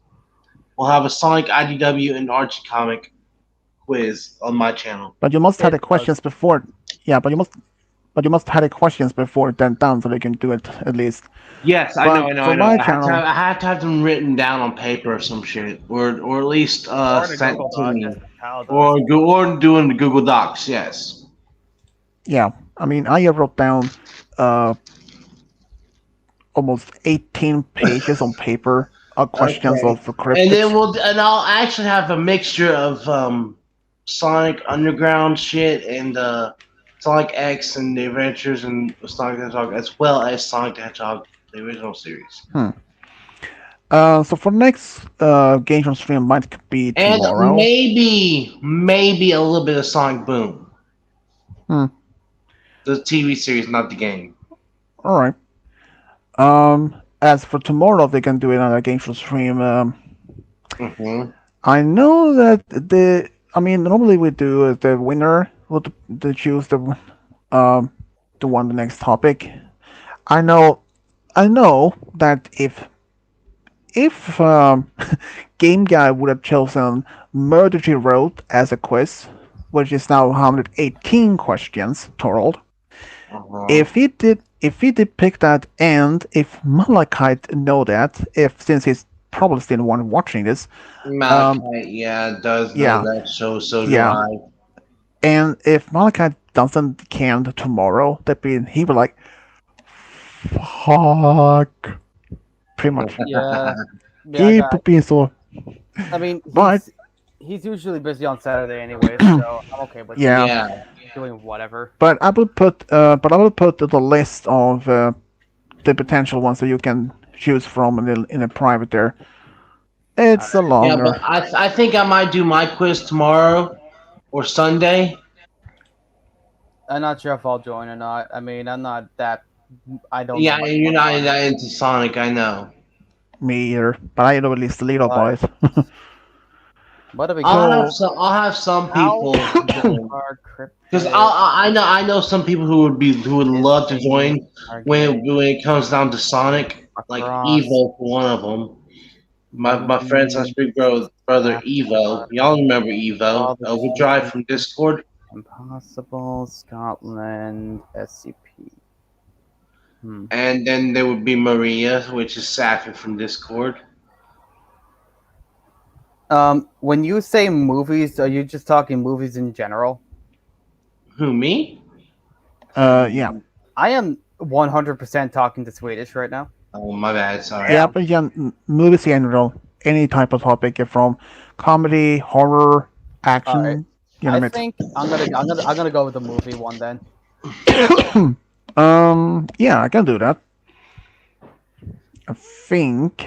We'll have a Sonic IDW and Archie comic quiz on my channel. but you must have the It does. questions before. Yeah, but you must have the questions before then done so they can do it at least. Yes, I But know. for my channel- I have to have them written down on paper or some shit, or at least Or the sent Google to Doc, me, as Kyle does. or doing the Google Docs. Yes. Yeah, I mean, I wrote down almost 18 pages on paper of questions Okay. of cryptids. And then I'll actually have a mixture of Sonic Underground shit and Sonic X and the Adventures and Sonic the Hedgehog, as well as Sonic the Hedgehog, the original series. So for next Gameshow stream might be And tomorrow. maybe a little bit of Sonic Boom. Hmm. The TV series, not the game. All right. As for tomorrow, they can do it on a Gameshow stream. Mm-hmm. I know that normally we do the winner would to choose the one the next topic. I know that if Game Guy would have chosen Murder She Wrote as a quiz, which is now 118 questions total. Uh-huh. If he did pick that, and if Malachite know that, since he's probably still the one watching this, Malachite, does know yeah. that show, so do Yeah. I. and if Malachite doesn't can tomorrow, he'll be like, fuck, pretty much. Yeah. He Yeah, would be so. I mean, But- he's usually busy on Saturday anyway, so I'm okay with Yeah. Yeah. doing whatever. But I will put the list of the potential ones that you can choose from in a private there. It's a Yeah, longer. but I think I might do my quiz tomorrow or Sunday. I'm not sure if I'll join or not. I mean, I'm not that. I don't. Yeah, know much you're about not that into Sonic, I know. Me either, but I know at least a little about it. What do we I'll have got? So some. I'll have some How people join are because cryptid I know some people who would love to things join are when getting it comes down to Sonic, like across Evo for one of them. My friend's movies, big brother Evo. Y'all Avatar, remember Evo? all the Overdrive cheating, from Discord. Impossible, Scotland, SCP. Hmm. And then there would be Maria, which is Safi from Discord. When you say movies, are you just talking movies in general? Who, me? yeah, I am 100% talking to Swedish right now. Oh, my bad. Sorry. yeah, but yeah, movies in general, any type of topic, from comedy, horror, All right. action, you I name it. think I'm gonna go with the movie one then. Yeah, I can do that. I think,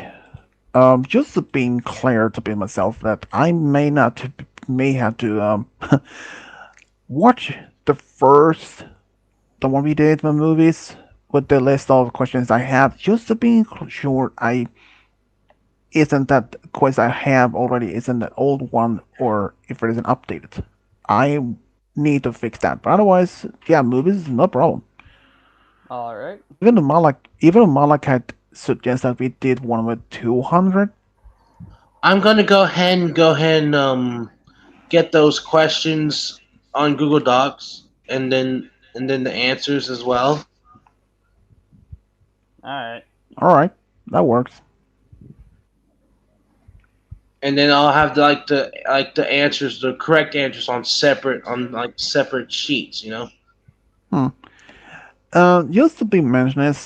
just to being clear to be myself, that I may have to watch the first, the one we did with movies, with the list of questions I have, just to be sure I isn't that quiz I have already isn't the old one, or if it isn't updated. I need to fix that. But otherwise, yeah, movies no problem. All right. Even Malak had suggested that we did one with 200. I'm gonna go ahead and get those questions on Google Docs, and then the answers as well. All right. All right, that works. And then I'll have the answers, the correct answers on separate sheets. Hmm. Just to be mentioned is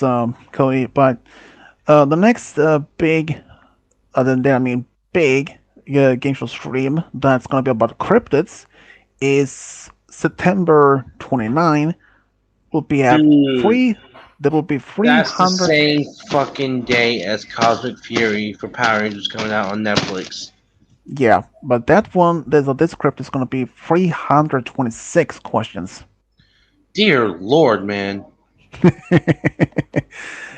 Cody, but the next big, other than I mean big game show stream that's gonna be about cryptids is September 29. Will be at Dude, three. There will be that's the 300. same fucking day as Cosmic Fury for Power Rangers coming out on Netflix. Yeah, but that one, this script is gonna be 326 questions. Dear Lord, man.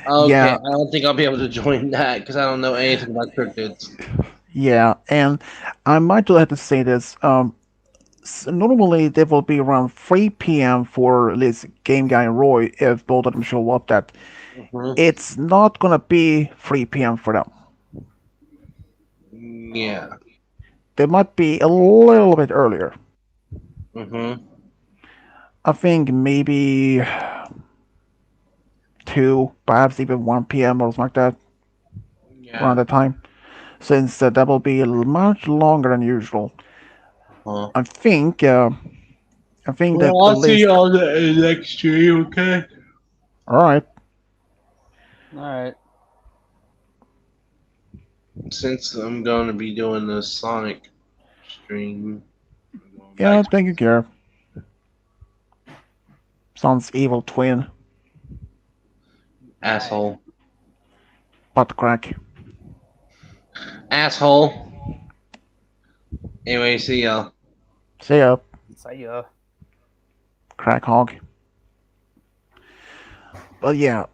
Okay, Yeah, I don't think I'll be able to join that because I don't know anything about cryptids. yeah, and I might do have to say this. Normally there will be around 3 p.m. for this game guy Roy if both of them show up. That Hmm. it's not gonna be 3 p.m. for them. Yeah. They might be a little bit earlier. Hmm. I think maybe 2, perhaps even 1 p.m. or something like that around Yeah. that time. Since that will be much longer than usual. Huh. I think uh, I think that Well, the I'll see you list. on the next stream, okay? All right. All right. Since I'm going to be doing the Sonic stream, I'm going back Yeah. to Thank you, Gare. Sounds evil twin, All right. asshole. butt crack. Asshole. Anyway, see y'all. See ya, So yeah. crack hog. But yeah.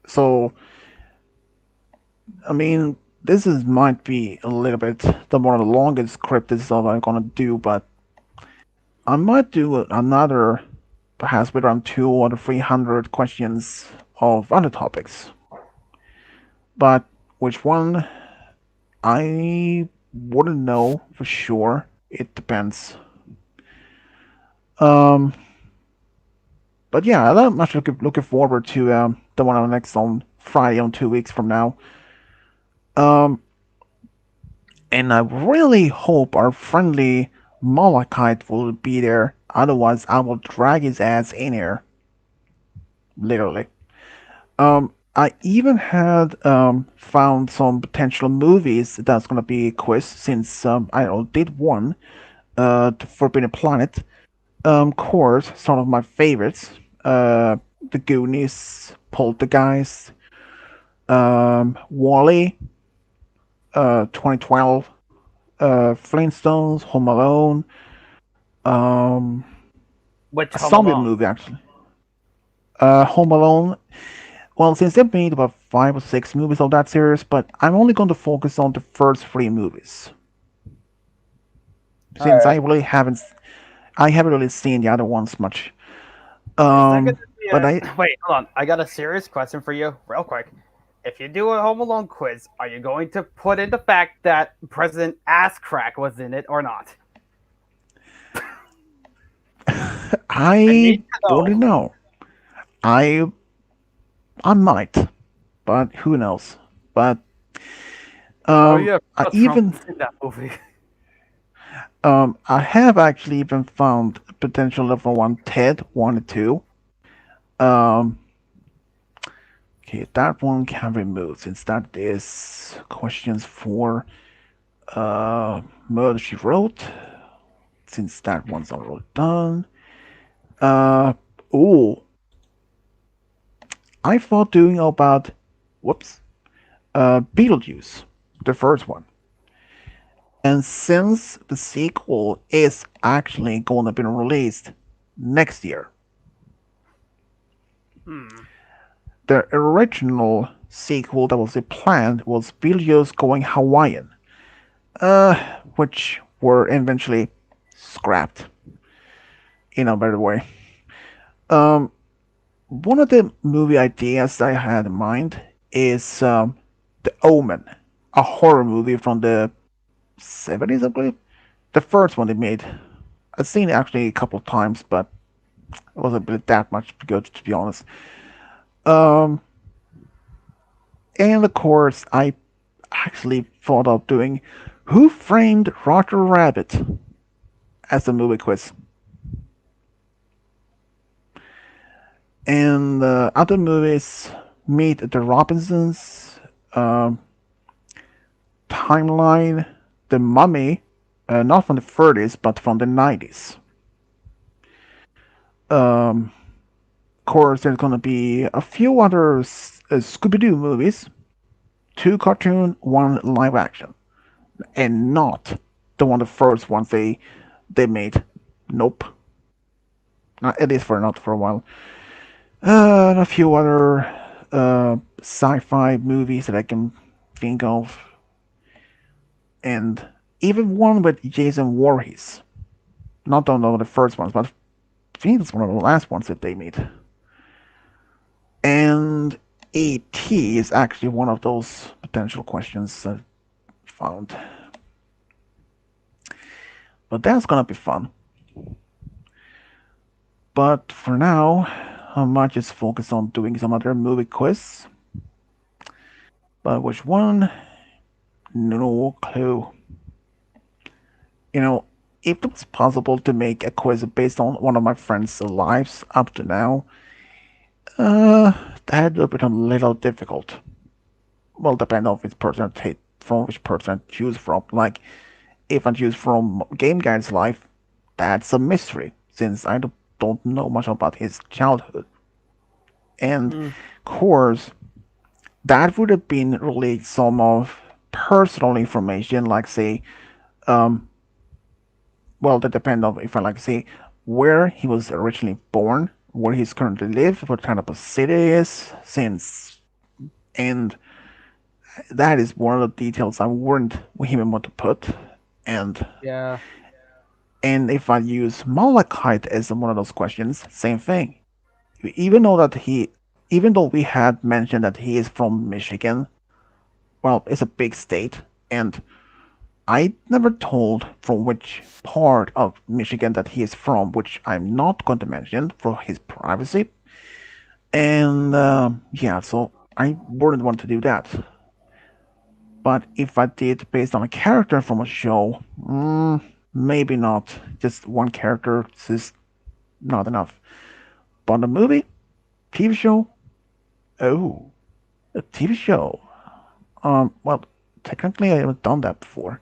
So I mean, this is might be a little bit the one of the longest script this is all I'm gonna do, but I might do another, perhaps with around 200 or 300 questions of other topics. But which one I wouldn't know for sure. It depends. Um, but yeah, I'm much looking forward to the one on next on Friday on 2 weeks from now. Um, and I really hope our friendly Malachite will be there. Otherwise, I will drag his ass in here, literally. I even had found some potential movies that's gonna be a quiz since I did one, The Forbidden Planet. Course, some of my favorites. The Goonies, Poltergeist, Wally, 2012, Flintstones, Home Alone, um, Which a Home zombie Alone? movie actually. Home Alone. Well, since they've made about 5 or 6 movies of that series, but I'm only going to focus on the first 3 movies. since Alright. I haven't really seen the other ones much. Is there gonna be But a I wait, hold on. I got a serious question for you, real quick. If you do a Home Alone quiz, are you going to put in the fact that President Ass Crack was in it or not? I I need to wouldn't know. know. I I might, but who knows? But Oh yeah, I Trump even was in that movie. I have actually even found potential level one Ted 1 and 2. Um, okay, that one can be moved since that is questions for Murder She Wrote. Since that one's already done. Uh, oh, I thought doing about whoops, Beetlejuice, the first one. And since the sequel is actually going to be released next year, Hmm. the original sequel that was planned was Beetlejuice Going Hawaiian, which were eventually scrapped in a better way. Um, One of the movie ideas I had in mind is The Omen, a horror movie from the 70s, I believe. The first one they made. I've seen it actually a couple of times, but it wasn't really that much good, to be honest. Um, and of course, I actually thought of doing Who Framed Roger Rabbit as a movie quiz. And other movies, Meet the Robinsons, um, Timeline, The Mummy, not from the 30s, but from the 90s. Of course, there's gonna be a few other Scooby Doo movies, two cartoon, one live action, and not the first ones they made. Nope, not at least for not for a while. And a few other sci-fi movies that I can think of, and even one with Jason Voorhees. Not the first ones, but I think it's one of the last ones that they made. And AT is actually one of those potential questions I found. But that's gonna be fun. But for now, I might just focus on doing some other movie quiz. But which one? No clue. You know, if it was possible to make a quiz based on one of my friends' lives up to now, that would be a little difficult. Well, depend on which person take from which person I choose from. Like, if I choose from Game Guy's life, that's a mystery since I don't know much about his childhood. And Hmm. of course, that would have been really some of personal information, like say, um, well, that depends on if I like say where he was originally born, where he's currently live, what kind of a city it is, since, and that is one of the details I wouldn't even want to put, and Yeah. if I use Malachite as one of those questions, same thing. Even though that even though we had mentioned that he is from Michigan, well, it's a big state, and I never told from which part of Michigan that he is from, which I'm not going to mention for his privacy. And yeah, so I wouldn't want to do that. But if I did based on a character from a show, maybe not. Just one character is not enough. But a movie, TV show, oh, a TV show. Well, technically I haven't done that before.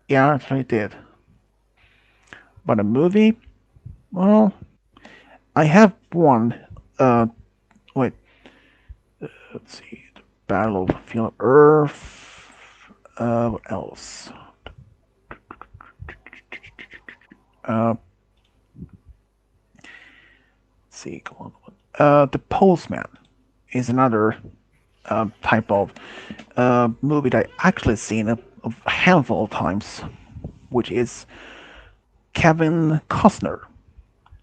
Yeah, I actually did. But a movie, well, I have one. Uh, wait, let's see. The Battle of Field Earth. What else? Uh, let's see. Come on. The Postman is another type of movie that I actually seen a handful of times. which is Kevin Costner,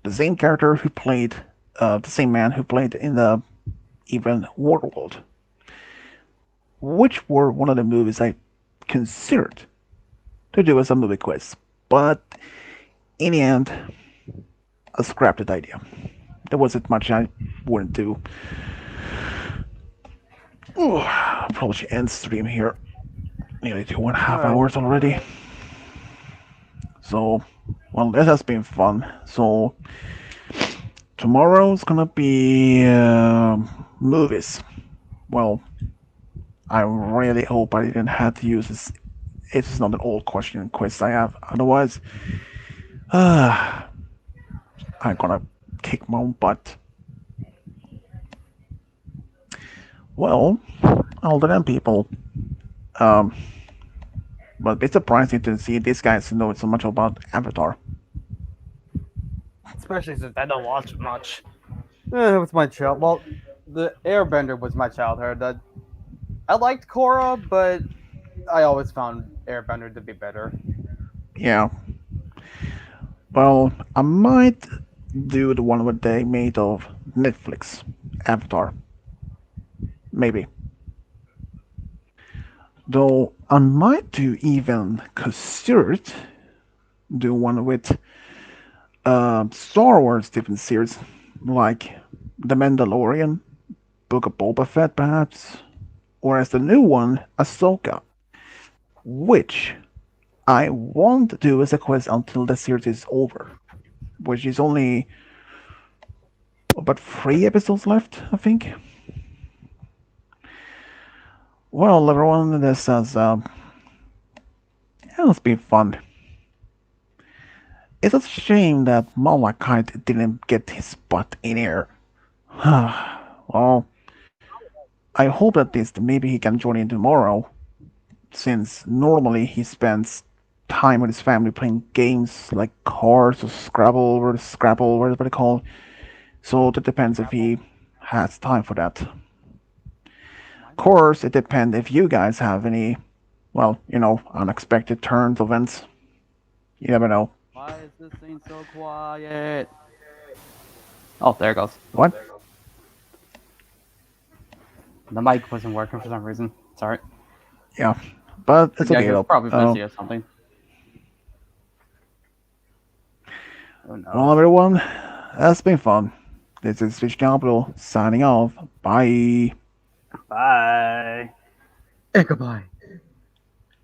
the same character who played, the same man who played in the even Waterworld, which were one of the movies I considered to do as a movie quiz. But in the end, I scrapped that idea. There wasn't much I wouldn't do. Ooh, probably should end stream here. Nearly 2.5 Alright. hours already. So, well, this has been fun. So, tomorrow's gonna be movies. Well, I really hope I didn't have to use this. It's not an old question quiz I have. Otherwise, I'm gonna kick my own butt. Well, older than people. Um, but it's surprising to see these guys know so much about Avatar. Especially since I don't watch much. It was my child. Well, the Airbender was my childhood. I liked Korra, but I always found Airbender to be better. Yeah. Well, I might do the one where they made of Netflix, Avatar. Maybe. Though I might do even consider do one with Star Wars different series, like The Mandalorian, Book of Boba Fett, perhaps, or as the new one, Ahsoka, which I won't do as a quest until the series is over, which is only about 3 episodes left, I think. Well, everyone, this has it's been fun. It's a shame that Malachite didn't get his butt in here. Well, I hope at least maybe he can join in tomorrow, since normally he spends time with his family playing games like Cars or Scrabble, whatever they call. So it depends if he has time for that. Of course, it depends if you guys have any, well, unexpected turns, events. You never know. Why is this thing so quiet? Oh, there it goes. What? The mic wasn't working for some reason. Sorry. Yeah, but it's Yeah, okay he was though. probably busy or something. Oh Well, no. everyone, that's been fun. This is Fish Capital signing off. Bye. Bye. Goodbye.